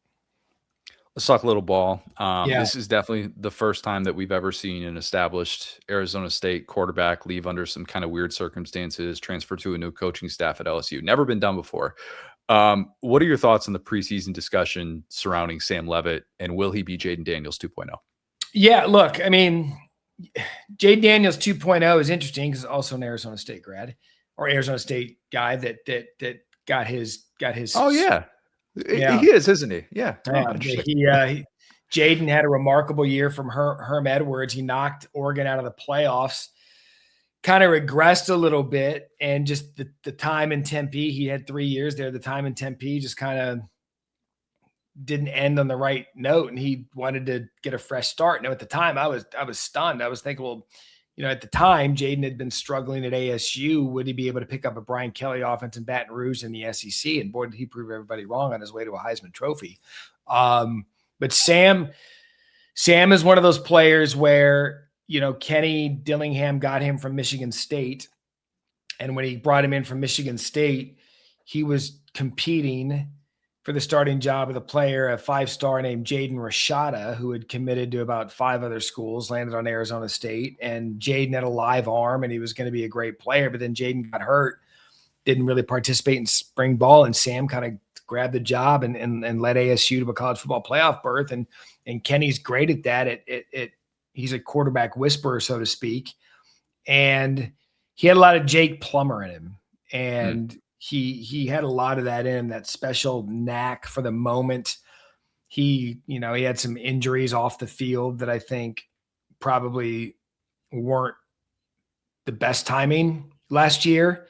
[SPEAKER 1] Let's talk a little ball. This is definitely the first time that we've ever seen an established Arizona State quarterback leave under some kind of weird circumstances, transfer to a new coaching staff at LSU. Never been done before. What are your thoughts on the preseason discussion surrounding Sam Leavitt, and will he be Jaden Daniels 2.0? Yeah,
[SPEAKER 3] look, I mean, Jaden Daniels 2.0 is interesting because also an Arizona State grad or Arizona State guy that got his.
[SPEAKER 1] Oh yeah. He is, isn't he? Yeah.
[SPEAKER 3] Jaden had a remarkable year from Herm Edwards. He knocked Oregon out of the playoffs, kind of regressed a little bit. And just the time in Tempe, he had 3 years there. The time in Tempe just kind of didn't end on the right note. And he wanted to get a fresh start. Now at the time I was stunned. I was thinking, well, at the time, Jaden had been struggling at ASU. Would he be able to pick up a Brian Kelly offense in Baton Rouge in the SEC? And boy, did he prove everybody wrong on his way to a Heisman Trophy. But Sam is one of those players where, Kenny Dillingham got him from Michigan State. And when he brought him in from Michigan State, he was competing for the starting job of the player, a 5-star named Jaden Rashada, who had committed to about 5 other schools, landed on Arizona State. And Jaden had a live arm and he was going to be a great player, but then Jaden got hurt didn't really participate in spring ball, and Sam kind of grabbed the job and led ASU to a college football playoff berth. And Kenny's great at that. He's a quarterback whisperer, so to speak. And he had a lot of Jake Plummer in him. And he had a lot of that in him, that special knack for the moment. He had some injuries off the field that I think probably weren't the best timing last year.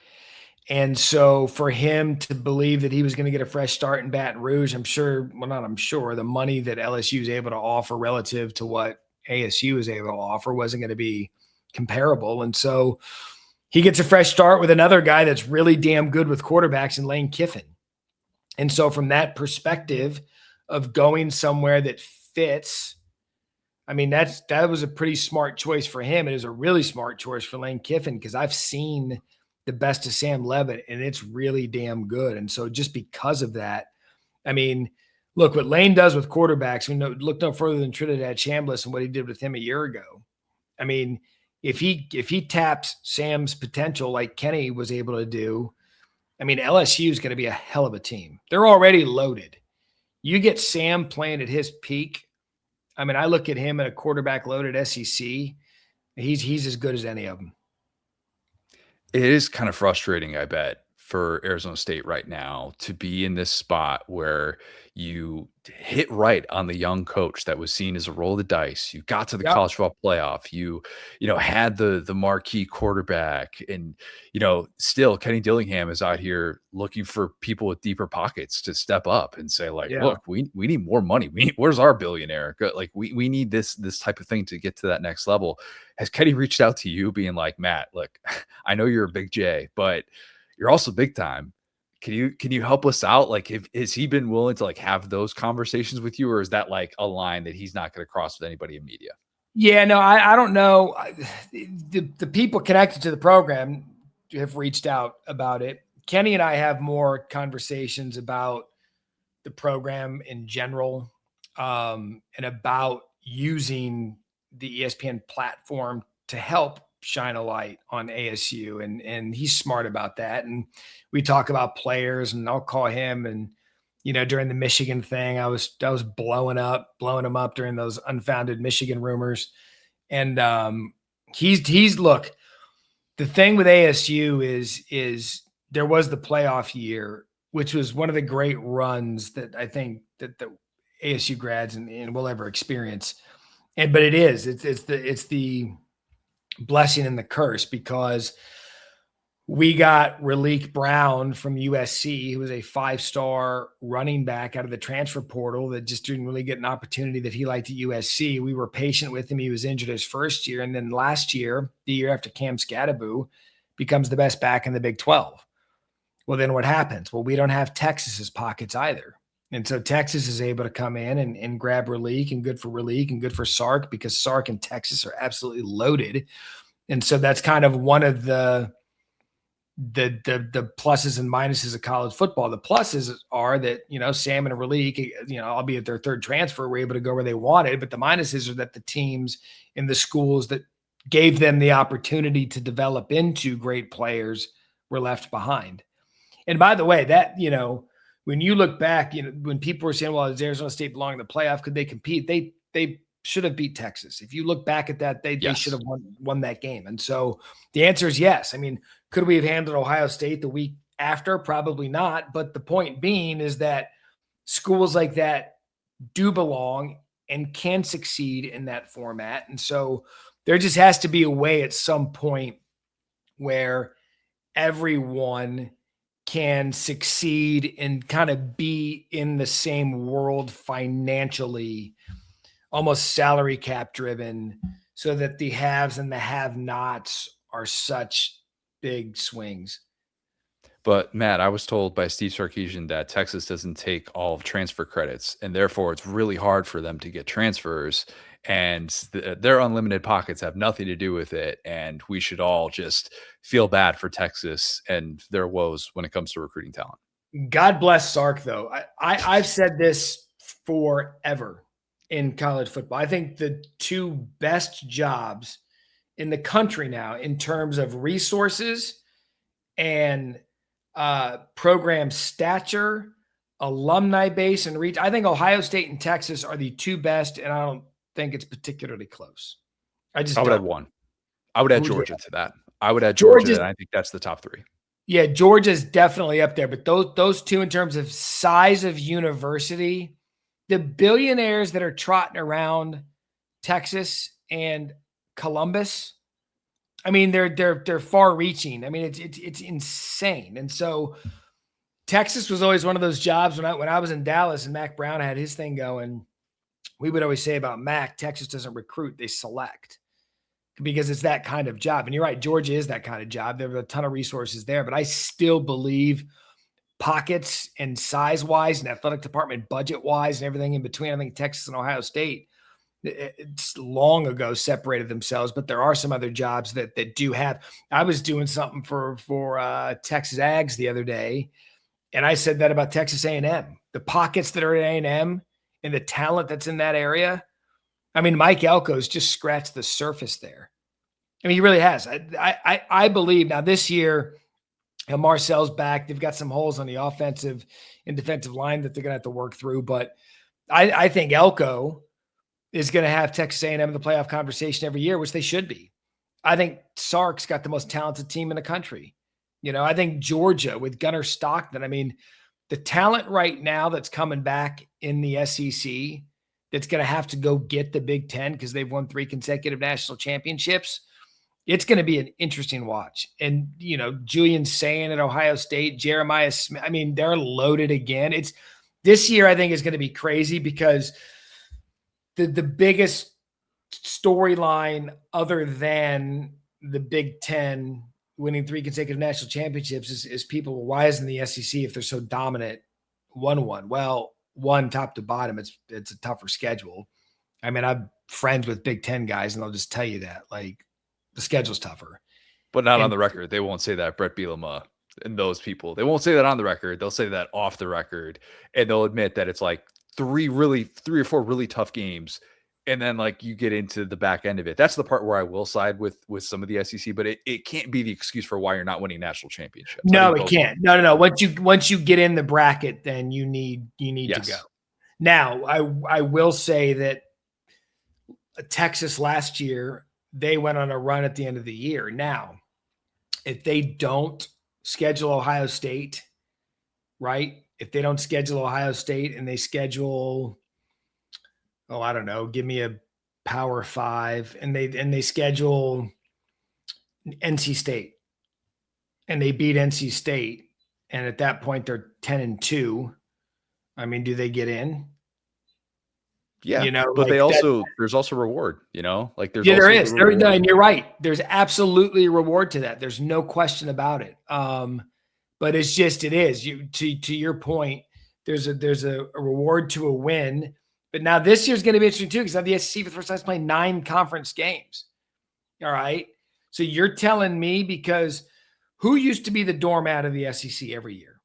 [SPEAKER 3] And so for him to believe that he was going to get a fresh start in Baton Rouge, the money that LSU is able to offer relative to what ASU is able to offer wasn't going to be comparable. And so he gets a fresh start with another guy that's really damn good with quarterbacks in Lane Kiffin. And so from that perspective of going somewhere that fits, I mean, that was a pretty smart choice for him. It is a really smart choice for Lane Kiffin, because I've seen the best of Sam Leavitt, and it's really damn good. And so just because of that, I mean, look, what Lane does with quarterbacks, look no further than Trinidad Chambliss and what he did with him a year ago. I mean, if he taps Sam's potential like Kenny was able to do, I mean, LSU is going to be a hell of a team. They're already loaded. You get Sam playing at his peak. I mean, I look at him at a quarterback-loaded SEC. He's as good as any of them.
[SPEAKER 1] It is kind of frustrating, I bet, for Arizona State right now to be in this spot where you hit right on the young coach that was seen as a roll of the dice. You got to the college football playoff. You had the marquee quarterback, and still Kenny Dillingham is out here looking for people with deeper pockets to step up and say, like, look, we need more money. Where's our billionaire? Like we need this type of thing to get to that next level. Has Kenny reached out to you being like, Matt, look, I know you're a big J, but you're also big time. Can you help us out? Like, has he been willing to like have those conversations with you, or is that like a line that he's not going to cross with anybody in media?
[SPEAKER 3] Yeah, no, I don't know. The people connected to the program have reached out about it. Kenny and I have more conversations about the program in general, and about using the ESPN platform to help shine a light on ASU. And he's smart about that. And we talk about players, and I'll call him. And, during the Michigan thing, I was blowing him up during those unfounded Michigan rumors. And he's look, the thing with ASU is there was the playoff year, which was one of the great runs that I think that the ASU grads and will ever experience. But it's the blessing and the curse, because we got Raleek Brown from USC, who was a 5-star running back out of the transfer portal that just didn't really get an opportunity that he liked at USC. We were patient with him. He was injured his first year. And then last year, the year after, Cam Scadaboo becomes the best back in the Big 12. Well, then what happens? Well, we don't have Texas's pockets either. And so Texas is able to come in and grab Raleek, and good for Raleek and good for Sark, because Sark and Texas are absolutely loaded. And so that's kind of one of the pluses and minuses of college football. The pluses are that, Sam and Raleek, albeit their third transfer, were able to go where they wanted. But the minuses are that the teams in the schools that gave them the opportunity to develop into great players were left behind. And by the way, that, when you look back, when people were saying, well, does Arizona State belong in the playoff? Could they compete? They should have beat Texas. If you look back at that, they should have won that game. And so the answer is yes. I mean, could we have handled Ohio State the week after? Probably not. But the point being is that schools like that do belong and can succeed in that format. And so there just has to be a way at some point where everyone can succeed and kind of be in the same world financially, almost salary cap driven, so that the haves and the have-nots are such big swings.
[SPEAKER 1] But Matt, I was told by Steve Sarkisian that Texas doesn't take all of transfer credits, and therefore it's really hard for them to get transfers, and their unlimited pockets have nothing to do with it. And we should all just feel bad for Texas and their woes when it comes to recruiting talent.
[SPEAKER 3] God bless Sark, though. I've said this forever in college football. I think the two best jobs in the country now in terms of resources and program stature, alumni base, and reach. I think Ohio State and Texas are the two best, and I don't think it's particularly close. I would
[SPEAKER 1] add one. I would add Georgia to that. I would add
[SPEAKER 3] Georgia,
[SPEAKER 1] and I think that's the top 3.
[SPEAKER 3] Yeah, Georgia's definitely up there, but those two in terms of size of university, the billionaires that are trotting around Texas and Columbus, I mean, they're far-reaching. I mean, it's insane. And so Texas was always one of those jobs when I was in Dallas and Mac Brown had his thing going. We would always say about Mac, Texas doesn't recruit, they select, because it's that kind of job. And you're right, Georgia is that kind of job. There are a ton of resources there, but I still believe pockets and size-wise and athletic department budget-wise and everything in between, I think Texas and Ohio State, it's long ago separated themselves, but there are some other jobs that do have. I was doing something for Texas Ags the other day, and I said that about Texas A&M. The pockets that are at A&M and the talent that's in that area, I mean, Mike Elko's just scratched the surface there. I mean, he really has. I believe now this year, Marcel's back. They've got some holes on the offensive and defensive line that they're going to have to work through. But I think Elko is going to have Texas A&M in the playoff conversation every year, which they should be. I think Sark's got the most talented team in the country. You know, I think Georgia with Gunnar Stockton. I mean, the talent right now that's coming back in the SEC that's going to have to go get the Big Ten because they've won 3 consecutive national championships. It's going to be an interesting watch. And, you know, Julian Sayin at Ohio State, Jeremiah Smith, I mean, they're loaded again. It's this year, I think, is going to be crazy because the biggest storyline other than the Big Ten winning 3 consecutive national championships is people, why isn't the SEC, if they're so dominant, 1-1? Well, one top to bottom, it's a tougher schedule. I mean, I'm friends with Big Ten guys, and they'll just tell you that, like, the schedule's tougher.
[SPEAKER 1] But not on the record. They won't say that. Brett Bielema and those people, they won't say that on the record. They'll say that off the record, and they'll admit that it's like 3 or 4 really tough games. And then like you get into the back end of it. That's the part where I will side with some of the SEC, but it can't be the excuse for why you're not winning national championships.
[SPEAKER 3] No, it can't. No. Once you get in the bracket, then you need to go. Now, I will say that Texas last year, they went on a run at the end of the year. Now, if they don't schedule Ohio State, right? If they don't schedule Ohio State and they schedule, I don't know, give me a Power 5, and they schedule NC State and they beat NC State, and at that point they're 10-2. I mean, do they get in?
[SPEAKER 1] Yeah,
[SPEAKER 3] you know,
[SPEAKER 1] but like there's also reward, you know, like there's
[SPEAKER 3] there is. And you're right. There's absolutely a reward to that. There's no question about it. But it is. To your point, there's a reward to a win. But now this year's going to be interesting too, because the SEC for the first time is playing 9 conference games. All right. So you're telling me, because who used to be the doormat of the SEC every year?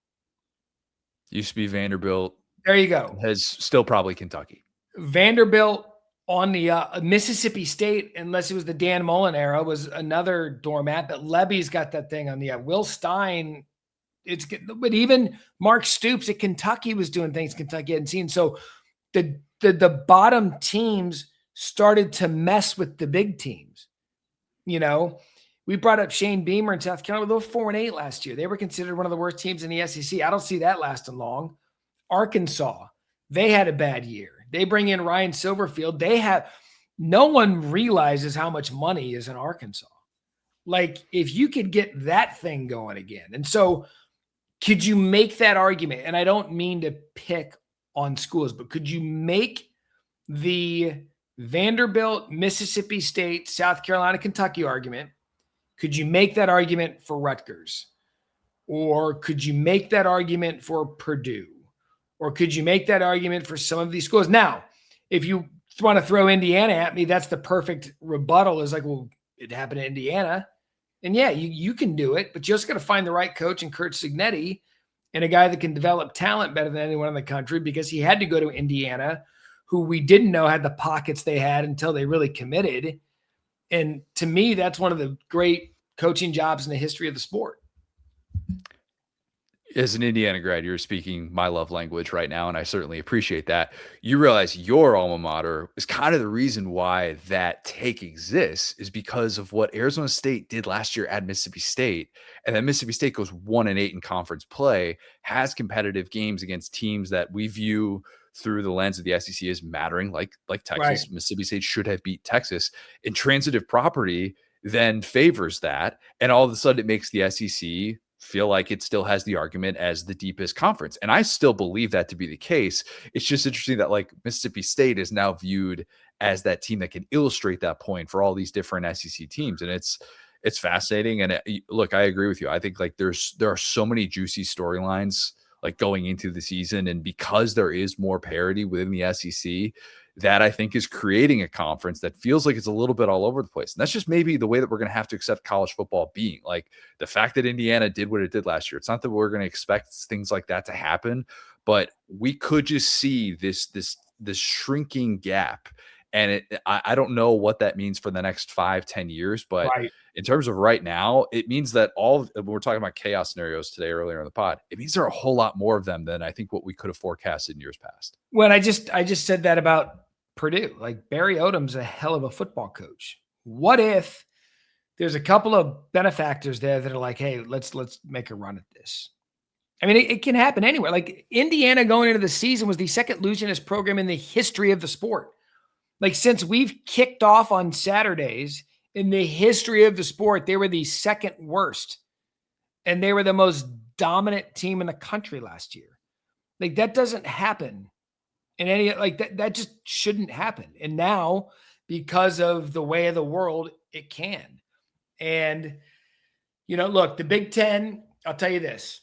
[SPEAKER 1] Used to be Vanderbilt.
[SPEAKER 3] There you go.
[SPEAKER 1] Has still probably Kentucky.
[SPEAKER 3] Vanderbilt on the Mississippi State, unless it was the Dan Mullen era, was another doormat. But Levy's got that thing on the Will Stein. But even Mark Stoops at Kentucky was doing things Kentucky hadn't seen. So the bottom teams started to mess with the big teams. You know, we brought up Shane Beamer in South Carolina. They were 4-8 last year. They were considered one of the worst teams in the SEC. I don't see that lasting long. Arkansas, they had a bad year. They bring in Ryan Silverfield. No one realizes how much money is in Arkansas. Like, if you could get that thing going again. And so could you make that argument? And I don't mean to pick on schools, but could you make the Vanderbilt, Mississippi State, South Carolina, Kentucky argument? Could you make that argument for Rutgers? Or could you make that argument for Purdue? Or could you make that argument for some of these schools? Now, if you want to throw Indiana at me, that's the perfect rebuttal. Is like, well, it happened in Indiana. And yeah, you can do it, but you just got to find the right coach in Kurt Cignetti and a guy that can develop talent better than anyone in the country, because he had to go to Indiana, who we didn't know had the pockets they had until they really committed. And to me, that's one of the great coaching jobs in the history of the sport.
[SPEAKER 1] As an Indiana grad, you're speaking my love language right now, and I certainly appreciate that. You realize your alma mater is kind of the reason why that take exists, is because of what Arizona State did last year at Mississippi State. And then Mississippi State goes 1-8 in conference play, has competitive games against teams that we view through the lens of the SEC as mattering, like Texas.
[SPEAKER 3] Right.
[SPEAKER 1] Mississippi State should have beat Texas. Intransitive property then favors that, and all of a sudden it makes the SEC feel like it still has the argument as the deepest conference. And I still believe that to be the case. It's just interesting that like Mississippi State is now viewed as that team that can illustrate that point for all these different SEC teams. And it's fascinating. And look, I agree with you. I think like there are so many juicy storylines like going into the season. And because there is more parity within the SEC, that I think is creating a conference that feels like it's a little bit all over the place. And that's just maybe the way that we're going to have to accept college football being. Like the fact that Indiana did what it did last year. It's not that we're going to expect things like that to happen, but we could just see this shrinking gap. And I don't know what that means for the next 5-10 years, but
[SPEAKER 3] Right.
[SPEAKER 1] in terms of right now, it means that we're talking about chaos scenarios today earlier in the pod. It means there are a whole lot more of them than I think what we could have forecasted in years past.
[SPEAKER 3] When I just said that about Purdue, like Barry Odom's a hell of a football coach. What if there's a couple of benefactors there that are like, hey, let's make a run at this? I mean, it can happen anywhere. Like Indiana going into the season was the second losingest program in the history of the sport. Like since we've kicked off on Saturdays in the history of the sport, they were the second worst. And they were the most dominant team in the country last year. Like that doesn't happen in any, like that just shouldn't happen. And now because of the way of the world, it can. And, you know, look, the Big Ten, I'll tell you this,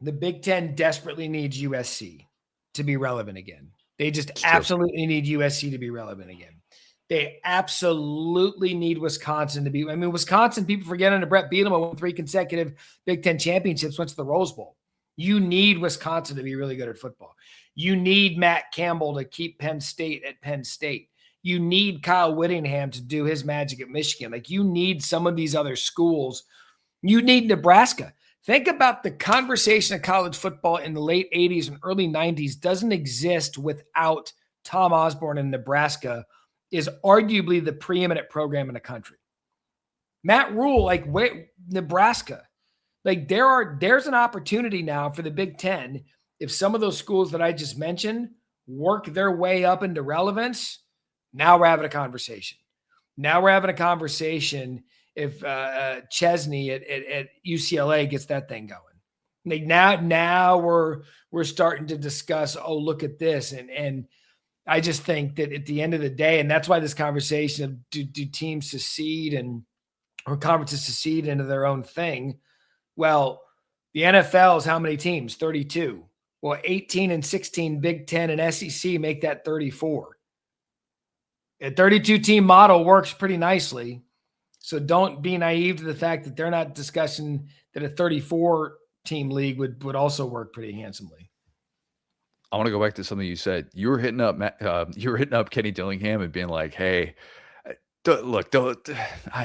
[SPEAKER 3] the Big Ten desperately needs USC to be relevant again. They just absolutely need USC to be relevant again. They absolutely need Wisconsin to be. I mean, Wisconsin, people forget under Brett Bielema won 3 consecutive Big Ten championships, went to the Rose Bowl. You need Wisconsin to be really good at football. You need Matt Campbell to keep Penn State at Penn State. You need Kyle Whittingham to do his magic at Michigan. Like you need some of these other schools. You need Nebraska. Think about the conversation of college football in the late 80s and early 90s doesn't exist without Tom Osborne, and Nebraska is arguably the preeminent program in the country. Matt Rule, like Nebraska, like there's an opportunity now for the Big Ten. If some of those schools that I just mentioned work their way up into relevance, now we're having a conversation. Now we're having a conversation if Chesney at UCLA gets that thing going. Like now we're starting to discuss, oh, look at this. And I just think that at the end of the day, and that's why this conversation of do teams secede or conferences secede into their own thing. Well, the NFL is how many teams? 32. Well, 18 and 16 Big Ten and SEC make that 34. A 32-team model works pretty nicely. So don't be naive to the fact that they're not discussing that a 34-team league would also work pretty handsomely.
[SPEAKER 1] I want to go back to something you said. You were hitting up Kenny Dillingham and being like, "Hey,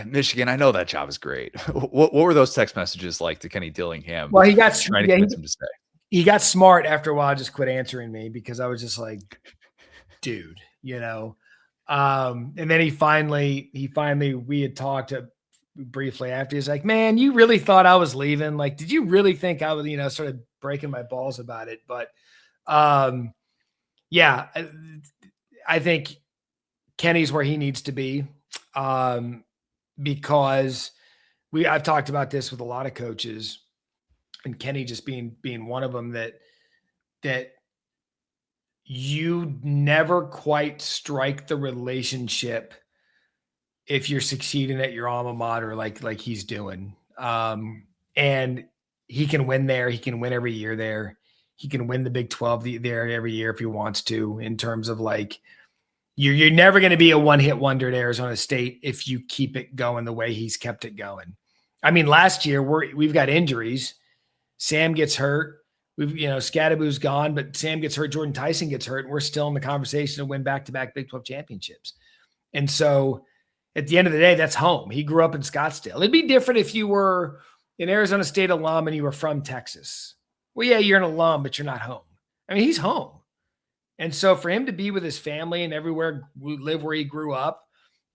[SPEAKER 1] Michigan. I know that job is great." What were those text messages like to Kenny Dillingham?
[SPEAKER 3] Well, he got
[SPEAKER 1] trying to convince him to stay.
[SPEAKER 3] He got smart after a while. Just quit answering me because I was just like, dude, you know. And then he finally, we had talked briefly after. He's like, man, you really thought I was leaving? Like, did you really think I was, sort of breaking my balls about it? But yeah, I think Kenny's where he needs to be because I've talked about this with a lot of coaches, and Kenny just being one of them that you never quite strike the relationship if you're succeeding at your alma mater like he's doing. And he can win there. He can win every year there. He can win the Big 12 there every year if he wants to, in terms of like, you're never going to be a one-hit wonder at Arizona State if you keep it going the way he's kept it going. I mean, last year we've got injuries. Sam gets hurt. Scadaboo's gone, but Sam gets hurt. Jordan Tyson gets hurt. And we're still in the conversation to win back-to-back Big 12 championships. And so at the end of the day, that's home. He grew up in Scottsdale. It'd be different if you were an Arizona State alum and you were from Texas. well, yeah, you're an alum, but you're not home. I mean, he's home. And so for him to be with his family and everywhere, live where he grew up,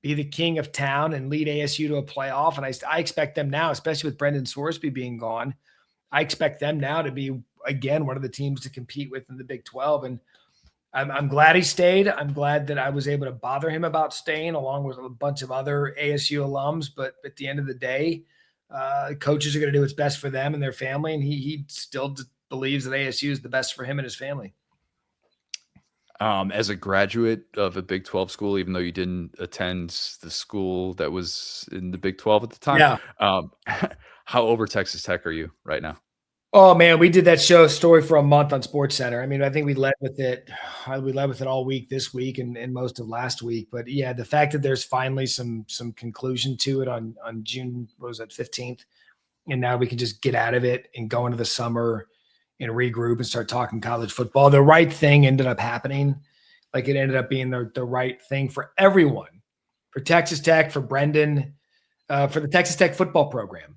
[SPEAKER 3] be the king of town and lead ASU to a playoff. And I expect them now, especially with Brendan Sorsby being gone, I expect them now to be, again, one of the teams to compete with in the Big 12. And I'm glad he stayed. I'm glad that I was able to bother him about staying along with a bunch of other ASU alums. But at the end of the day, coaches are going to do what's best for them and their family. And he still believes that ASU is the best for him and his family.
[SPEAKER 1] As a graduate of a Big 12 school, even though you didn't attend the school that was in the Big 12 at the time, how over Texas Tech are you right now?
[SPEAKER 3] Oh man, we did that story for a month on SportsCenter. I mean, I think we led with it. We led with it all week this week and most of last week. But yeah, the fact that there's finally some conclusion to it on June, what was that, 15th, and now we can just get out of it and go into the summer and regroup and start talking college football. The right thing ended up happening. Like it ended up being the right thing for everyone, for Texas Tech, for Brendan, for the Texas Tech football program,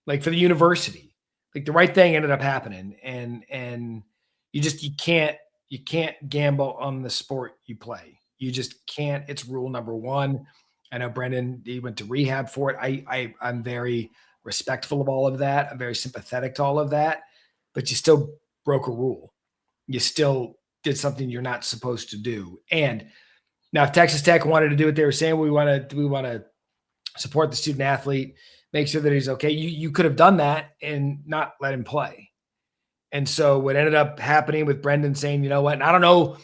[SPEAKER 3] like for the university. Like the right thing ended up happening. And you can't gamble on the sport you play. You just can't. It's rule number one. I know Brendan, he went to rehab for it. I'm very respectful of all of that. I'm very sympathetic to all of that. But you still broke a rule. You still did something you're not supposed to do. And now if Texas Tech wanted to do what they were saying, we want to support the student athlete, make sure that he's okay. You could have done that and not let him play. And so what ended up happening with Brendan saying, you know what, and I don't know,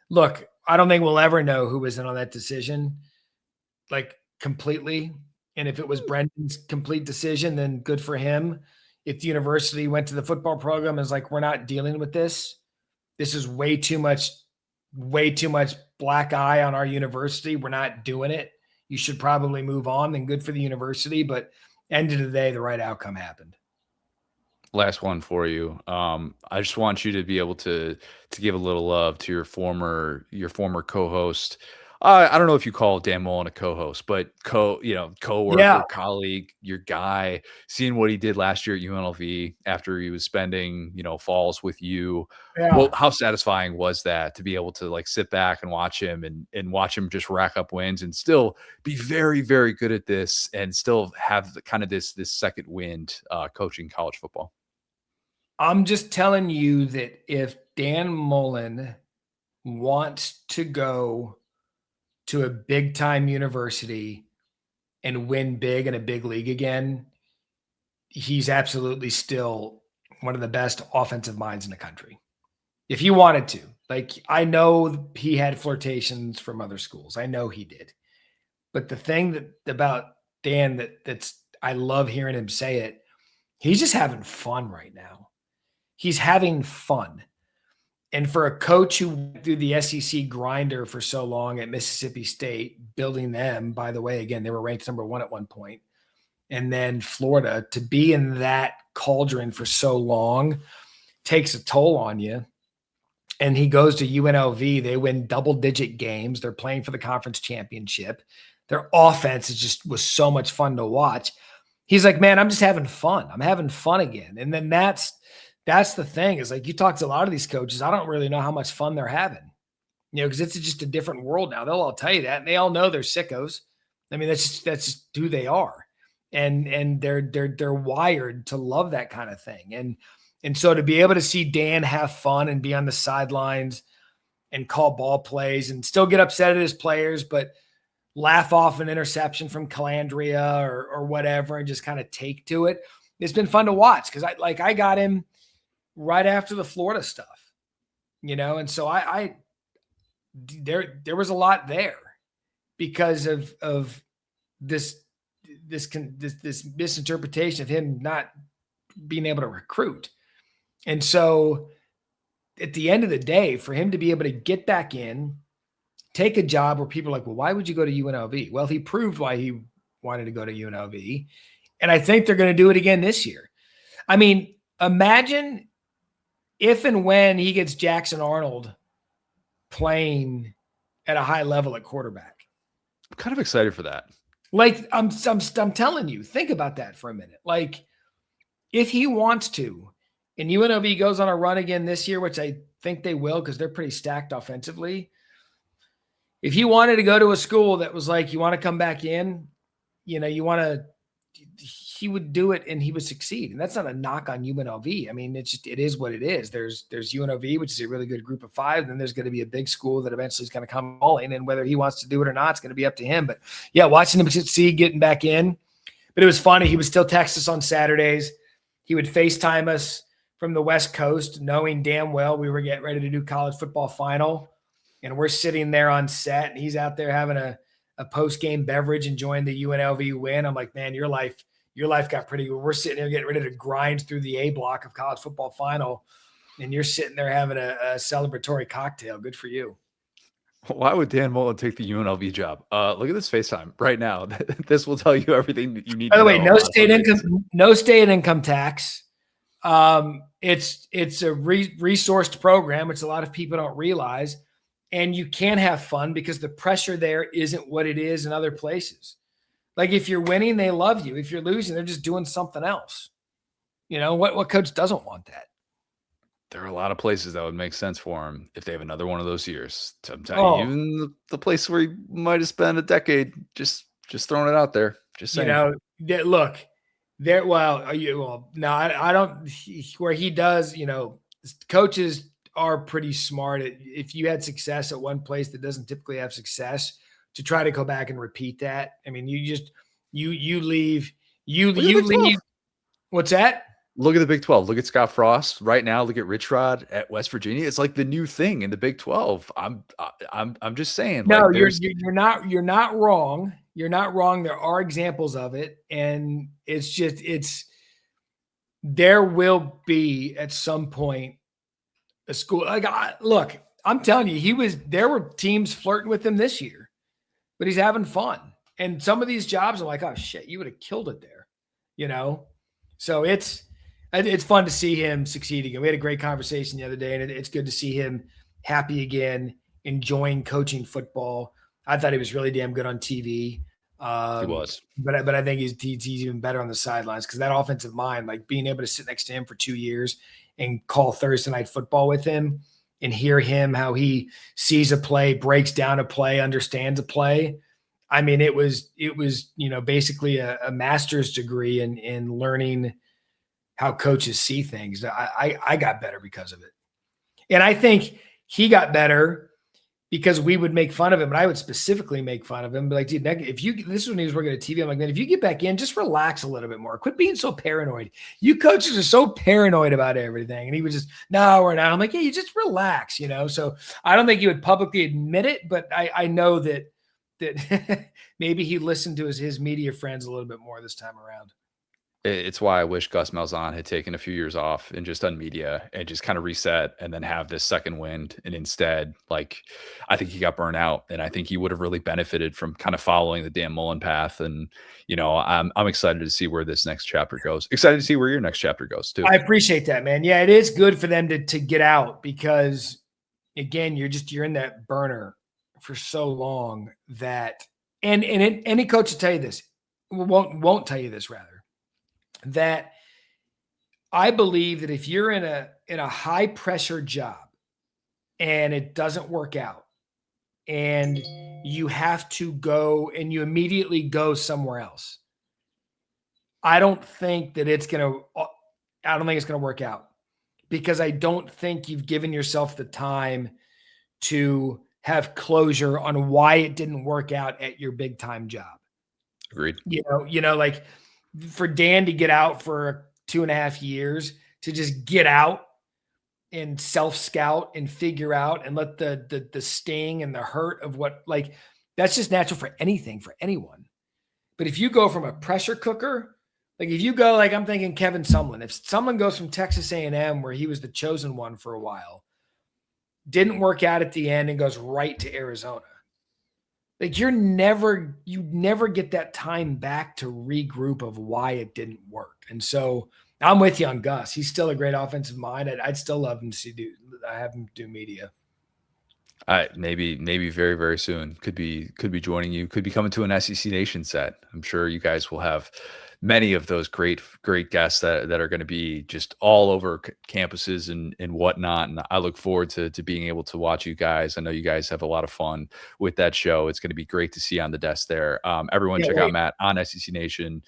[SPEAKER 3] look, I don't think we'll ever know who was in on that decision, like completely. And if it was Brendan's complete decision, then good for him. If the university went to the football program and was like, we're not dealing with this. This is way too much black eye on our university. We're not doing it. You should probably move on. Then good for the university. But end of the day, the right outcome happened.
[SPEAKER 1] Last one for you. I just want you to be able to give a little love to your former co-host. I don't know if you call Dan Mullen a co-host, but coworker, colleague, your guy, seeing what he did last year at UNLV after he was spending, falls with you.
[SPEAKER 3] Yeah.
[SPEAKER 1] Well, how satisfying was that to be able to like sit back and watch him and watch him just rack up wins and still be very, very good at this and still have the, kind of this second wind coaching college football?
[SPEAKER 3] I'm just telling you that if Dan Mullen wants to go to a big time university and win big in a big league again, he's absolutely still one of the best offensive minds in the country. If he wanted to, like, I know he had flirtations from other schools. I know he did. But the thing about Dan that's I love hearing him say it, he's just having fun right now. He's having fun. And for a coach who went through the SEC grinder for so long at Mississippi State, building them, by the way, again, they were ranked number 1 at one point, and then Florida, to be in that cauldron for so long takes a toll on you. And he goes to UNLV. They win double-digit games. They're playing for the conference championship. Their offense was so much fun to watch. He's like, man, I'm just having fun. I'm having fun again. And then that's the thing, is like, you talk to a lot of these coaches, I don't really know how much fun they're having, because it's just a different world now. They'll all tell you that, and they all know they're sickos. I mean, that's just who they are. And they're wired to love that kind of thing. And so to be able to see Dan have fun and be on the sidelines and call ball plays and still get upset at his players, but laugh off an interception from Calandria or whatever and just kind of take to it, it's been fun to watch, because I got him right after the Florida stuff, and so there was a lot there because of this misinterpretation of him not being able to recruit. And so at the end of the day, for him to be able to get back in, take a job where people are like, well, why would you go to UNLV? Well, he proved why he wanted to go to UNLV. And I think they're going to do it again this year. I mean, imagine if and when he gets Jackson Arnold playing at a high level at quarterback.
[SPEAKER 1] I'm kind of excited for that.
[SPEAKER 3] Like, I'm telling you, think about that for a minute. Like, if he wants to, and UNLV goes on a run again this year, which I think they will because they're pretty stacked offensively. If he wanted to go to a school that was like, you want to come back in, he would do it and he would succeed. And that's not a knock on UNLV. I mean, it is what it is. There's UNLV, which is a really good group of 5. Then there's going to be a big school that eventually is going to come all in, and whether he wants to do it or not, it's going to be up to him. But yeah, watching him succeed, getting back in. But it was funny. He would still text us on Saturdays. He would FaceTime us from the West Coast, knowing damn well we were getting ready to do college football final. And we're sitting there on set, and he's out there having a post-game beverage, enjoying the UNLV win. I'm like, man, your life got pretty good. We're sitting there getting ready to grind through the A block of college football final, and you're sitting there having a celebratory cocktail. Good for you.
[SPEAKER 1] Why would Dan Mullen take the UNLV job? Look at this FaceTime right now. This will tell you everything that you need.
[SPEAKER 3] By the way, no state income tax. It's a resourced program, which a lot of people don't realize. And you can have fun because the pressure there isn't what it is in other places. Like if you're winning, they love you. If you're losing, they're just doing something else. What coach doesn't want that?
[SPEAKER 1] There are a lot of places that would make sense for him if they have another one of those years. I'm telling you, even the place where he might have spent a decade, just throwing it out there. Just saying.
[SPEAKER 3] Look, there. Well, no, I don't. Where he does, coaches are pretty smart. If you had success at one place that doesn't typically have success, to try to go back and repeat that. I mean, you leave. What's that?
[SPEAKER 1] Look at the Big 12. Look at Scott Frost right now. Look at Rich Rod at West Virginia. It's like the new thing in the Big 12. I'm just saying.
[SPEAKER 3] No, like you're not wrong. You're not wrong. There are examples of it, and there will be at some point a school. Look, I'm telling you, there were teams flirting with him this year, but he's having fun. And some of these jobs are like, oh shit, you would have killed it there, So it's fun to see him succeed again. We had a great conversation the other day, and it's good to see him happy again, enjoying coaching football. I thought he was really damn good on TV.
[SPEAKER 1] He was,
[SPEAKER 3] but I think he's even better on the sidelines because that offensive mind, like being able to sit next to him for 2 years and call Thursday night football with him and hear him, how he sees a play, breaks down a play, understands a play. I mean, it was basically a master's degree in learning how coaches see things. I got better because of it. And I think he got better because we would make fun of him, and I would specifically make fun of him. But like, dude, this is when he was working at TV. I'm like, man, if you get back in, just relax a little bit more. Quit being so paranoid. You coaches are so paranoid about everything. And he was just, no, we're not. I'm like, yeah, you just relax, So I don't think he would publicly admit it, but I know that maybe he listened to his media friends a little bit more this time around.
[SPEAKER 1] It's why I wish Gus Malzahn had taken a few years off and just done media and just kind of reset and then have this second wind. And instead, I think he got burnt out, and I think he would have really benefited from kind of following the Dan Mullen path. And, I'm excited to see where this next chapter goes. Excited to see where your next chapter goes too.
[SPEAKER 3] I appreciate that, man. Yeah, it is good for them to get out because, again, you're in that burner for so long that, and any coach will tell you this, won't tell you this rather. That I believe that if you're in a high pressure job and it doesn't work out and you have to go and you immediately go somewhere else, I don't think it's going to work out because I don't think you've given yourself the time to have closure on why it didn't work out at your big time job.
[SPEAKER 1] Agreed.
[SPEAKER 3] Like, for Dan to get out for 2.5 years, to just get out and self-scout and figure out and let the sting and the hurt of that's just natural for anything, for anyone. But if you go from a pressure cooker, if you go, I'm thinking Kevin Sumlin, if someone goes from Texas A&M where he was the chosen one for a while, didn't work out at the end and goes right to Arizona. You never get that time back to regroup of why it didn't work. And so I'm with you on Gus. He's still a great offensive mind. I'd still love him to have him do media.
[SPEAKER 1] Maybe very, very soon. Could be joining you. Could be coming to an SEC Nation set. I'm sure you guys will have many of those great guests that are going to be just all over campuses and whatnot. And I look forward to being able to watch you guys. I know you guys have a lot of fun with that show. It's going to be great to see on the desk there. Everyone check out Matt on SEC Nation.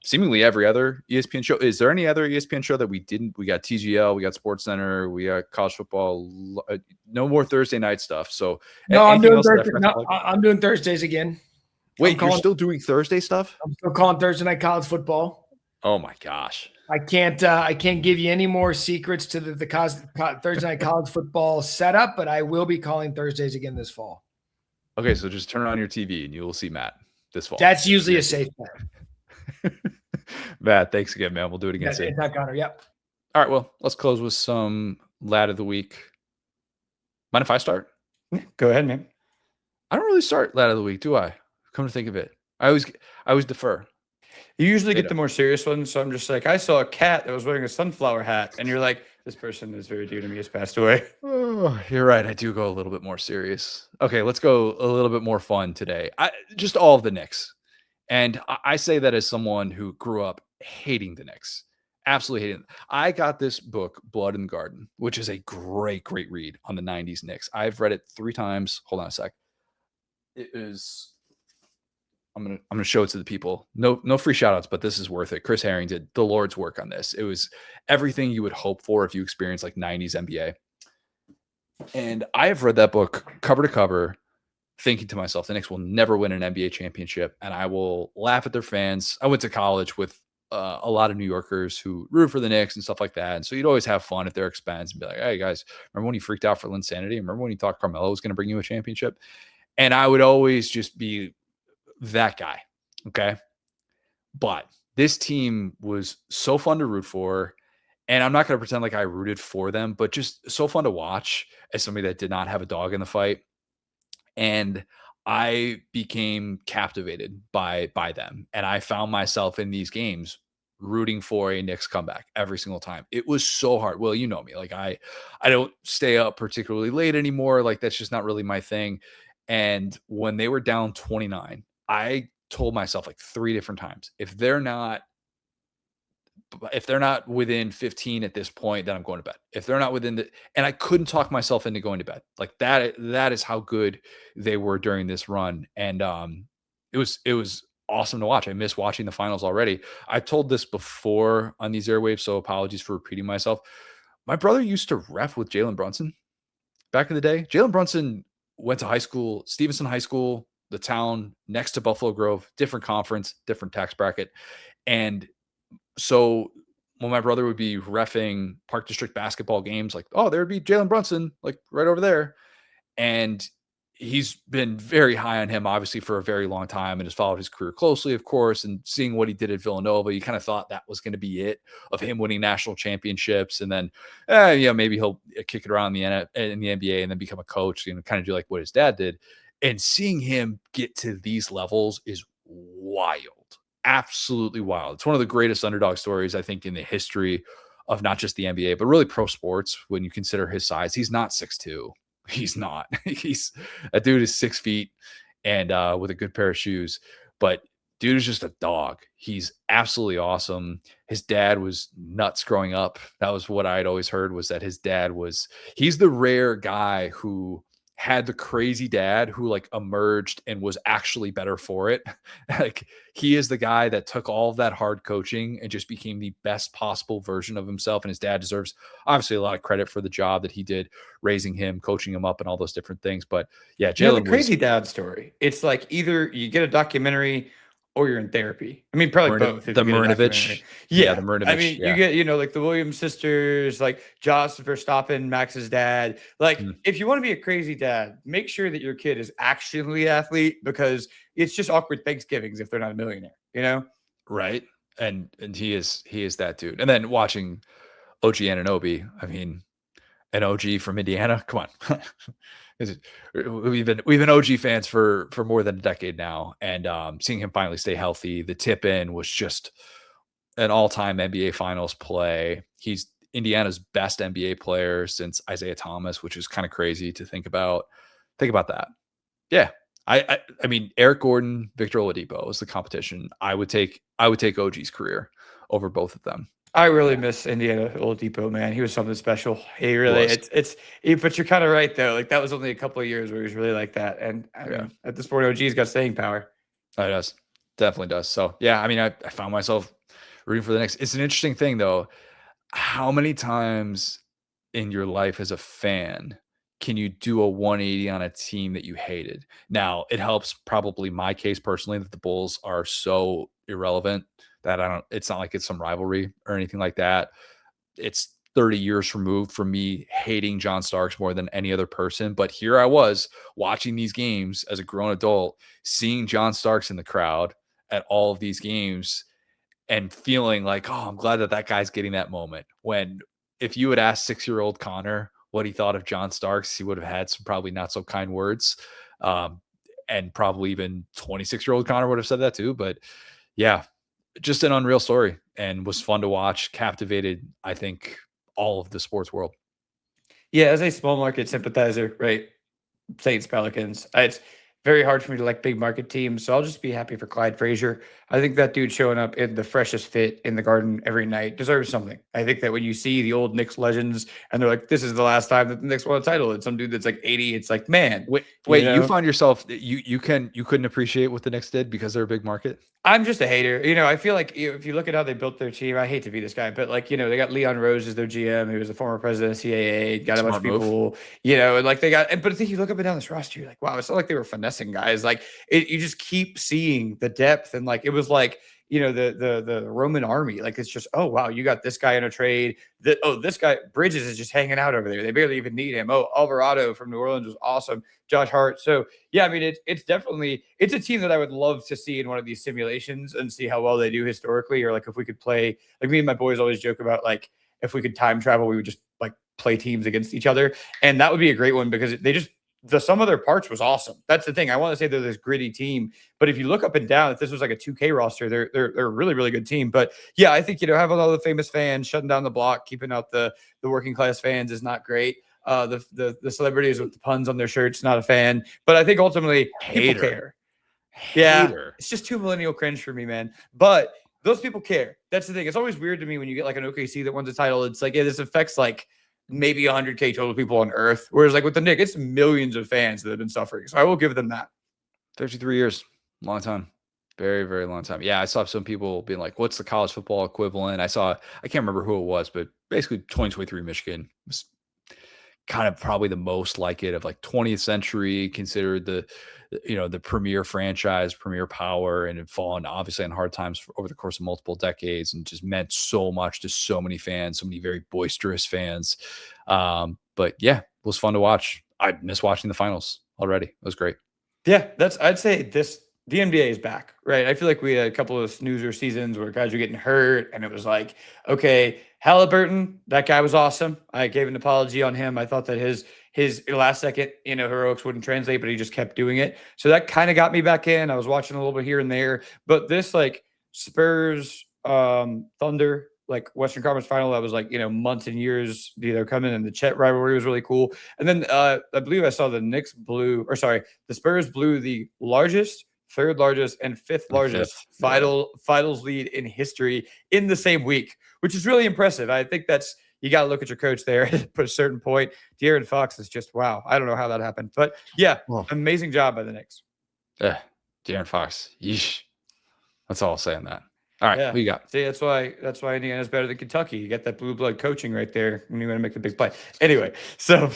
[SPEAKER 1] Seemingly every other ESPN show. Is there any other ESPN show that we didn't? We got TGL, we got Sports Center, we got college football. No more Thursday night stuff. So
[SPEAKER 3] no, I'm doing Thursday. No, I'm doing Thursdays again.
[SPEAKER 1] Wait, you're still doing Thursday stuff?
[SPEAKER 3] I'm still calling Thursday night college football.
[SPEAKER 1] Oh my gosh.
[SPEAKER 3] I can't give you any more secrets to the Thursday night college football setup, but I will be calling Thursdays again this fall.
[SPEAKER 1] Okay, so just turn on your TV and you will see Matt this fall.
[SPEAKER 3] That's usually a safe bet.
[SPEAKER 1] Matt, thanks again, man. We'll do it again soon.
[SPEAKER 3] Connor, yep.
[SPEAKER 1] All right, well, let's close with some lad of the week. Mind if I start?
[SPEAKER 2] Go ahead, man.
[SPEAKER 1] I don't really start lad of the week, do I? Come to think of it, I always defer.
[SPEAKER 2] You usually get the more serious ones, so I'm just like, I saw a cat that was wearing a sunflower hat, and you're like, this person is very dear to me, has passed away.
[SPEAKER 1] Oh, you're right. I do go a little bit more serious. Okay, let's go a little bit more fun today. Just all of the Knicks, and I say that as someone who grew up hating the Knicks, absolutely hating them. I got this book, Blood in the Garden, which is a great read on the '90s Knicks. I've read it 3 times. Hold on a sec. It is. I'm gonna show it to the people. No free shout outs, but this is worth it. Chris Herring did the Lord's work on this. It was everything you would hope for if you experience like 90s NBA. And I have read that book cover to cover, thinking to myself, the Knicks will never win an NBA championship, and I will laugh at their fans. I went to college with a lot of New Yorkers who root for the Knicks and stuff like that. And so you'd always have fun at their expense and be like, hey guys, remember when you freaked out for Linsanity? Remember when you thought Carmelo was going to bring you a championship? And I would always just be that guy. Okay. But this team was so fun to root for. And I'm not going to pretend like I rooted for them, but just so fun to watch as somebody that did not have a dog in the fight. And I became captivated by them. And I found myself in these games rooting for a Knicks comeback every single time. It was so hard. Well, you know me, like I don't stay up particularly late anymore. Like that's just not really my thing. And when they were down 29, I told myself like 3 different times, if they're not within 15 at this point, then I'm going to bed. If they're not within and I couldn't talk myself into going to bed. Like that is how good they were during this run. And it was awesome to watch. I miss watching the finals already. I've told this before on these airwaves, so apologies for repeating myself. My brother used to ref with Jalen Brunson back in the day. Jalen Brunson went to high school, Stevenson High School, the town next to Buffalo Grove, different conference, different tax bracket. And so when my brother would be reffing Park District basketball games, like, oh, there'd be Jalen Brunson, like right over there. And he's been very high on him, obviously, for a very long time and has followed his career closely, of course, and seeing what he did at Villanova, you kind of thought that was going to be it, of him winning national championships. And then, maybe he'll kick it around in the NBA and then become a coach, kind of do like what his dad did. And seeing him get to these levels is wild, absolutely wild. It's one of the greatest underdog stories, I think, in the history of not just the NBA, but really pro sports when you consider his size. He's not 6'2". He's not. That dude is 6 feet and with a good pair of shoes. But dude is just a dog. He's absolutely awesome. His dad was nuts growing up. That was what I had always heard, was that his dad he's the rare guy who had the crazy dad who like emerged and was actually better for it. Like he is the guy that took all of that hard coaching and just became the best possible version of himself. And his dad deserves obviously a lot of credit for the job that he did raising him, coaching him up and all those different things. But yeah, Jalen,
[SPEAKER 2] the crazy dad story. It's like either you get a documentary or you're in therapy. I mean, probably both.
[SPEAKER 1] The Mrnovich.
[SPEAKER 2] Yeah,
[SPEAKER 1] the Mrnovich.
[SPEAKER 2] I mean, you get, like the Williams sisters, like Josh Verstappen, Max's dad. Like, if you want to be a crazy dad, make sure that your kid is actually an athlete, because it's just awkward Thanksgivings if they're not a millionaire,
[SPEAKER 1] Right. And he is that dude. And then watching OG Anunoby, I mean, an OG from Indiana. Come on. We've been OG fans for more than a decade now, and seeing him finally stay healthy, the tip in was just an all-time NBA Finals play. He's Indiana's best NBA player since Isaiah Thomas, which is kind of crazy to think about. Think about that. Yeah, I mean, Eric Gordon, Victor Oladipo is the competition. I would take OG's career over both of them.
[SPEAKER 2] I really miss Indiana Oladipo, man. He was something special. He really, but you're kind of right though. Like that was only a couple of years where he was really like that. And I mean, at this point, OG's got staying power.
[SPEAKER 1] It does, definitely does. So yeah, I mean, I found myself rooting for the Knicks. It's an interesting thing though. How many times in your life as a fan can you do a 180 on a team that you hated? Now, it helps probably my case personally that the Bulls are so irrelevant that it's not like it's some rivalry or anything like that. It's 30 years removed from me hating John Starks more than any other person. But here I was watching these games as a grown adult, seeing John Starks in the crowd at all of these games and feeling like, oh, I'm glad that guy's getting that moment. When if you had asked 6-year-old Connor what he thought of John Starks, he would have had some probably not so kind words. And probably even 26-year-old Connor would have said that too. But yeah, just an unreal story and was fun to watch, captivated, I think, all of the sports world.
[SPEAKER 2] Yeah, as a small market sympathizer, right? Saints, Pelicans. It's very hard for me to like big market teams, so I'll just be happy for Clyde Frazier. I think that dude showing up in the freshest fit in the Garden every night deserves something. I think that when you see the old Knicks legends and they're like, this is the last time that the Knicks won a title, and some dude that's like 80, it's like, man.
[SPEAKER 1] Wait, you find yourself you couldn't appreciate what the Knicks did because they're a big market?
[SPEAKER 2] I'm just a hater. I feel like if you look at how they built their team, I hate to be this guy, but like, they got Leon Rose as their GM, who was the former president of CAA, got a bunch of people, and like but I think you look up and down this roster, you're like, wow, it's not like they were finessing guys. Like you just keep seeing the depth. And like, it was like, the Roman army, like, it's just, oh, wow, you got this guy in a trade this guy Bridges is just hanging out over there. They barely even need him. Oh, Alvarado from New Orleans was awesome. Josh Hart. So yeah, I mean, it's definitely, it's a team that I would love to see in one of these simulations and see how well they do historically. Or like, if we could play, like me and my boys always joke about, like, if we could time travel, we would just like play teams against each other. And that would be a great one because the sum of their parts was awesome. That's the thing. I want to say they're this gritty team, but if you look up and down, if this was like a 2K roster, they're a really, really good team. But yeah, I think, having all the famous fans shutting down the block, keeping out the working class fans is not great. The celebrities with the puns on their shirts, not a fan. But I think ultimately people care. Yeah, it's just too millennial cringe for me, man. But those people care. That's the thing. It's always weird to me when you get like an OKC that wins a title. It's like, yeah, this affects like maybe 100K total people on earth. Whereas like with the Knicks, it's millions of fans that have been suffering. So I will give them that.
[SPEAKER 1] 33 years, long time. Very, very long time. Yeah, I saw some people being like, what's the college football equivalent? I can't remember who it was, but basically 2023 Michigan was kind of probably the most like it of like 20th century, considered the premier franchise, premier power, and had fallen obviously on hard times over the course of multiple decades, and just meant so much to so many fans, so many very boisterous fans. But yeah, it was fun to watch. I miss watching the finals already. It was great.
[SPEAKER 2] Yeah, I'd say the NBA is back, right? I feel like we had a couple of snoozer seasons where guys were getting hurt, and it was like, okay, Halliburton, that guy was awesome. I gave an apology on him. I thought that his last second, heroics wouldn't translate, but he just kept doing it. So that kind of got me back in. I was watching a little bit here and there, but this like Spurs, Thunder, like Western Conference final, that was like, months and years, coming, and the Chet rivalry was really cool. And then I believe I saw the Spurs blew the largest, third largest, and fifth largest finals lead in history in the same week, which is really impressive. I think you got to look at your coach there at a certain point. De'Aaron Fox is just, wow. I don't know how that happened, but yeah, amazing job by the Knicks.
[SPEAKER 1] Yeah, De'Aaron Fox. Yeesh. That's all I'll say on that. All right, what you got?
[SPEAKER 2] See, that's why Indiana's better than Kentucky. You get that blue blood coaching right there when you want to make the big play. Anyway, so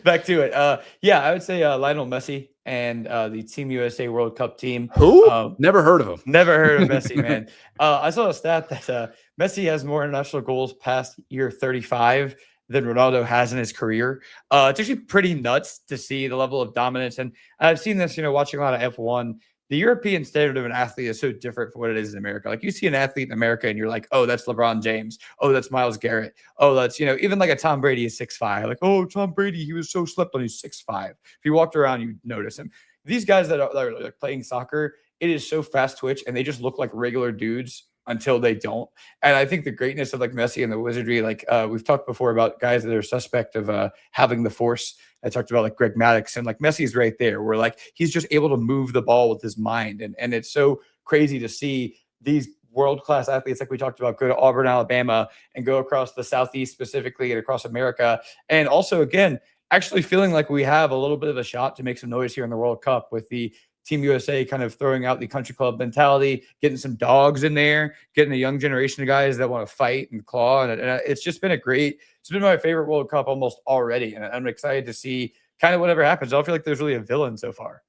[SPEAKER 2] back to it. I would say Lionel Messi and the Team USA World Cup team.
[SPEAKER 1] Who? Never heard of him.
[SPEAKER 2] Never heard of Messi, man. I saw a stat that Messi has more international goals past year 35 than Ronaldo has in his career. It's actually pretty nuts to see the level of dominance. And I've seen this, watching a lot of F1. The European standard of an athlete is so different from what it is in America. Like, you see an athlete in America and you're like, oh, that's LeBron James. Oh, that's Myles Garrett. Oh, that's, even like a Tom Brady is 6'5". Like, oh, Tom Brady, he was so slept on, he's 6'5". If you walked around, you notice him. These guys that are like playing soccer, it is so fast twitch, and they just look like regular dudes until they don't. And I think the greatness of like Messi and the wizardry, like we've talked before about guys that are suspect of having the force. I talked about like Greg Maddux, and like Messi's right there where like he's just able to move the ball with his mind. And it's so crazy to see these world-class athletes like we talked about go to Auburn, Alabama, and go across the Southeast specifically and across America. And also, again, actually feeling like we have a little bit of a shot to make some noise here in the World Cup with the Team USA kind of throwing out the country club mentality, getting some dogs in there, getting a young generation of guys that want to fight and claw. And it's just been it's been my favorite World Cup almost already. And I'm excited to see kind of whatever happens. I don't feel like there's really a villain so far.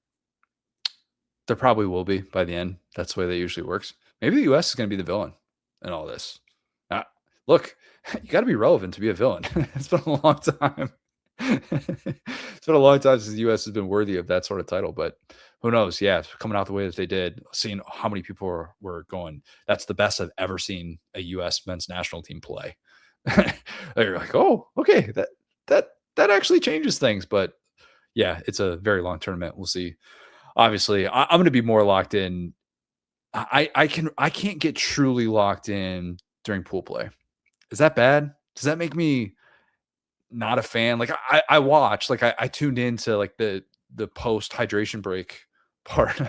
[SPEAKER 1] There probably will be by the end. That's the way that usually works. Maybe the U.S. is going to be the villain in all this. Look, you got to be relevant to be a villain. It's been a long time. It's been a long time since the U.S. has been worthy of that sort of title, but who knows? Yeah, coming out the way that they did, seeing how many people were going, that's the best I've ever seen a U.S. men's national team play. You're like, oh, okay, that actually changes things. But yeah, it's a very long tournament. We'll see. Obviously, I'm going to be more locked in. I can't get truly locked in during pool play. Is that bad? Does that make me not a fan? Like I watched, like I tuned into like the post hydration break part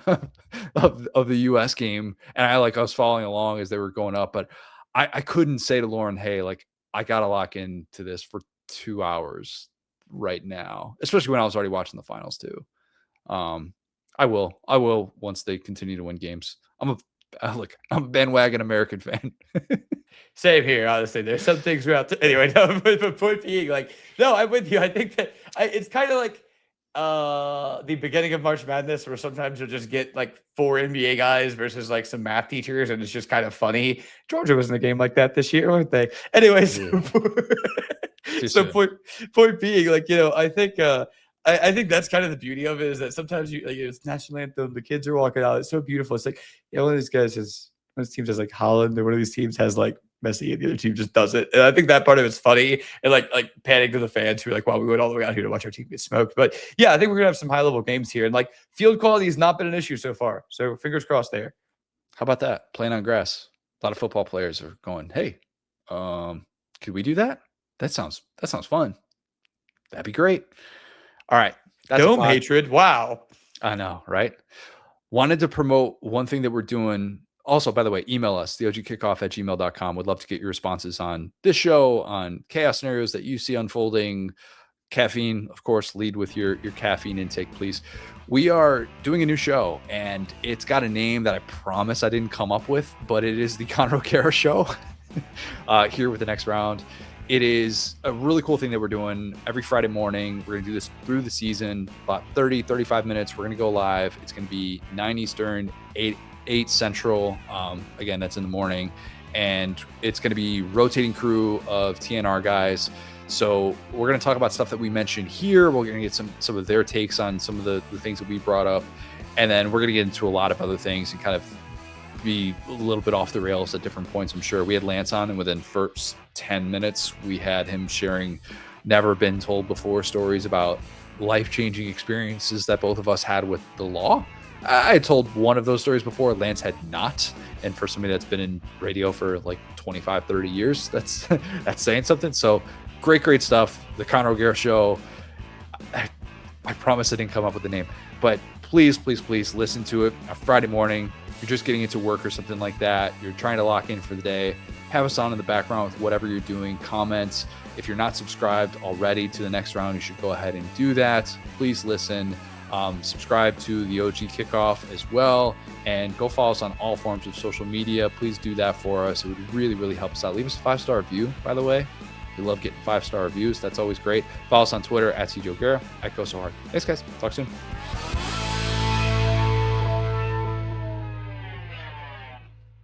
[SPEAKER 1] of the US game, and I was following along as they were going up, but I couldn't say to Lauren, hey, like I gotta lock into this for 2 hours right now, especially when I was already watching the finals too. I will once they continue to win games. I'm a bandwagon American fan.
[SPEAKER 2] Same here, honestly. There's some things we have to anyway. No, but point being, like, no, I'm with you. I think that it's kind of like the beginning of March Madness, where sometimes you'll just get like 4 NBA guys versus like some math teachers, and it's just kind of funny. Georgia was in a game like that this year, weren't they? Anyways, so point being, like, I think I think that's kind of the beauty of it, is that sometimes it's national anthem, the kids are walking out, it's so beautiful. It's like, one of these guys one of these teams has like Holland, or one of these teams has like Messi, and the other team just does it. And I think that part of it's funny, and like panning to the fans who are like, wow, we went all the way out here to watch our team get smoked. But yeah, I think we're gonna have some high level games here, and like field quality has not been an issue so far. So fingers crossed there.
[SPEAKER 1] How about that? Playing on grass. A lot of football players are going, hey, could we do that? That sounds fun. That'd be great. All right.
[SPEAKER 2] Dome hatred. Wow.
[SPEAKER 1] I know, right? Wanted to promote one thing that we're doing. Also, by the way, email us, theogkickoff@gmail.com. Would love to get your responses on this show, on chaos scenarios that you see unfolding. Caffeine, of course, lead with your caffeine intake, please. We are doing a new show, and it's got a name that I promise I didn't come up with, but it is the Conor O'Gara Show here with the next round. It is a really cool thing that we're doing every Friday morning. We're going to do this through the season, about 35 minutes. We're going to go live. It's going to be 9 Eastern, 8 Central. Again, that's in the morning. And it's going to be rotating crew of TNR guys. So we're going to talk about stuff that we mentioned here. We're going to get some of their takes on some of the things that we brought up. And then we're going to get into a lot of other things and kind of be a little bit off the rails at different points. I'm sure we had Lance on, and within first 10 minutes, we had him sharing never been told before stories about life-changing experiences that both of us had with the law. I had told one of those stories before. Lance had not. And for somebody that's been in radio for like 25, 30 years, that's saying something. So great stuff. The Conor O'Gara Show. I promise I didn't come up with the name, but please listen to it on Friday morning. You're just getting into work or something like that, you're trying to lock in for the day, have us on in the background with whatever you're doing. Comments. If you're not subscribed already to the next round, you should go ahead and do that. Please listen. Subscribe to the OG Kickoff as well, and go follow us on all forms of social media. Please do that for us. It would really help us out. Leave us a 5-star review, by the way. We love getting 5-star reviews. That's always great. Follow us on Twitter @CJO'Gara. Go So Hard. Thanks, guys. Talk soon.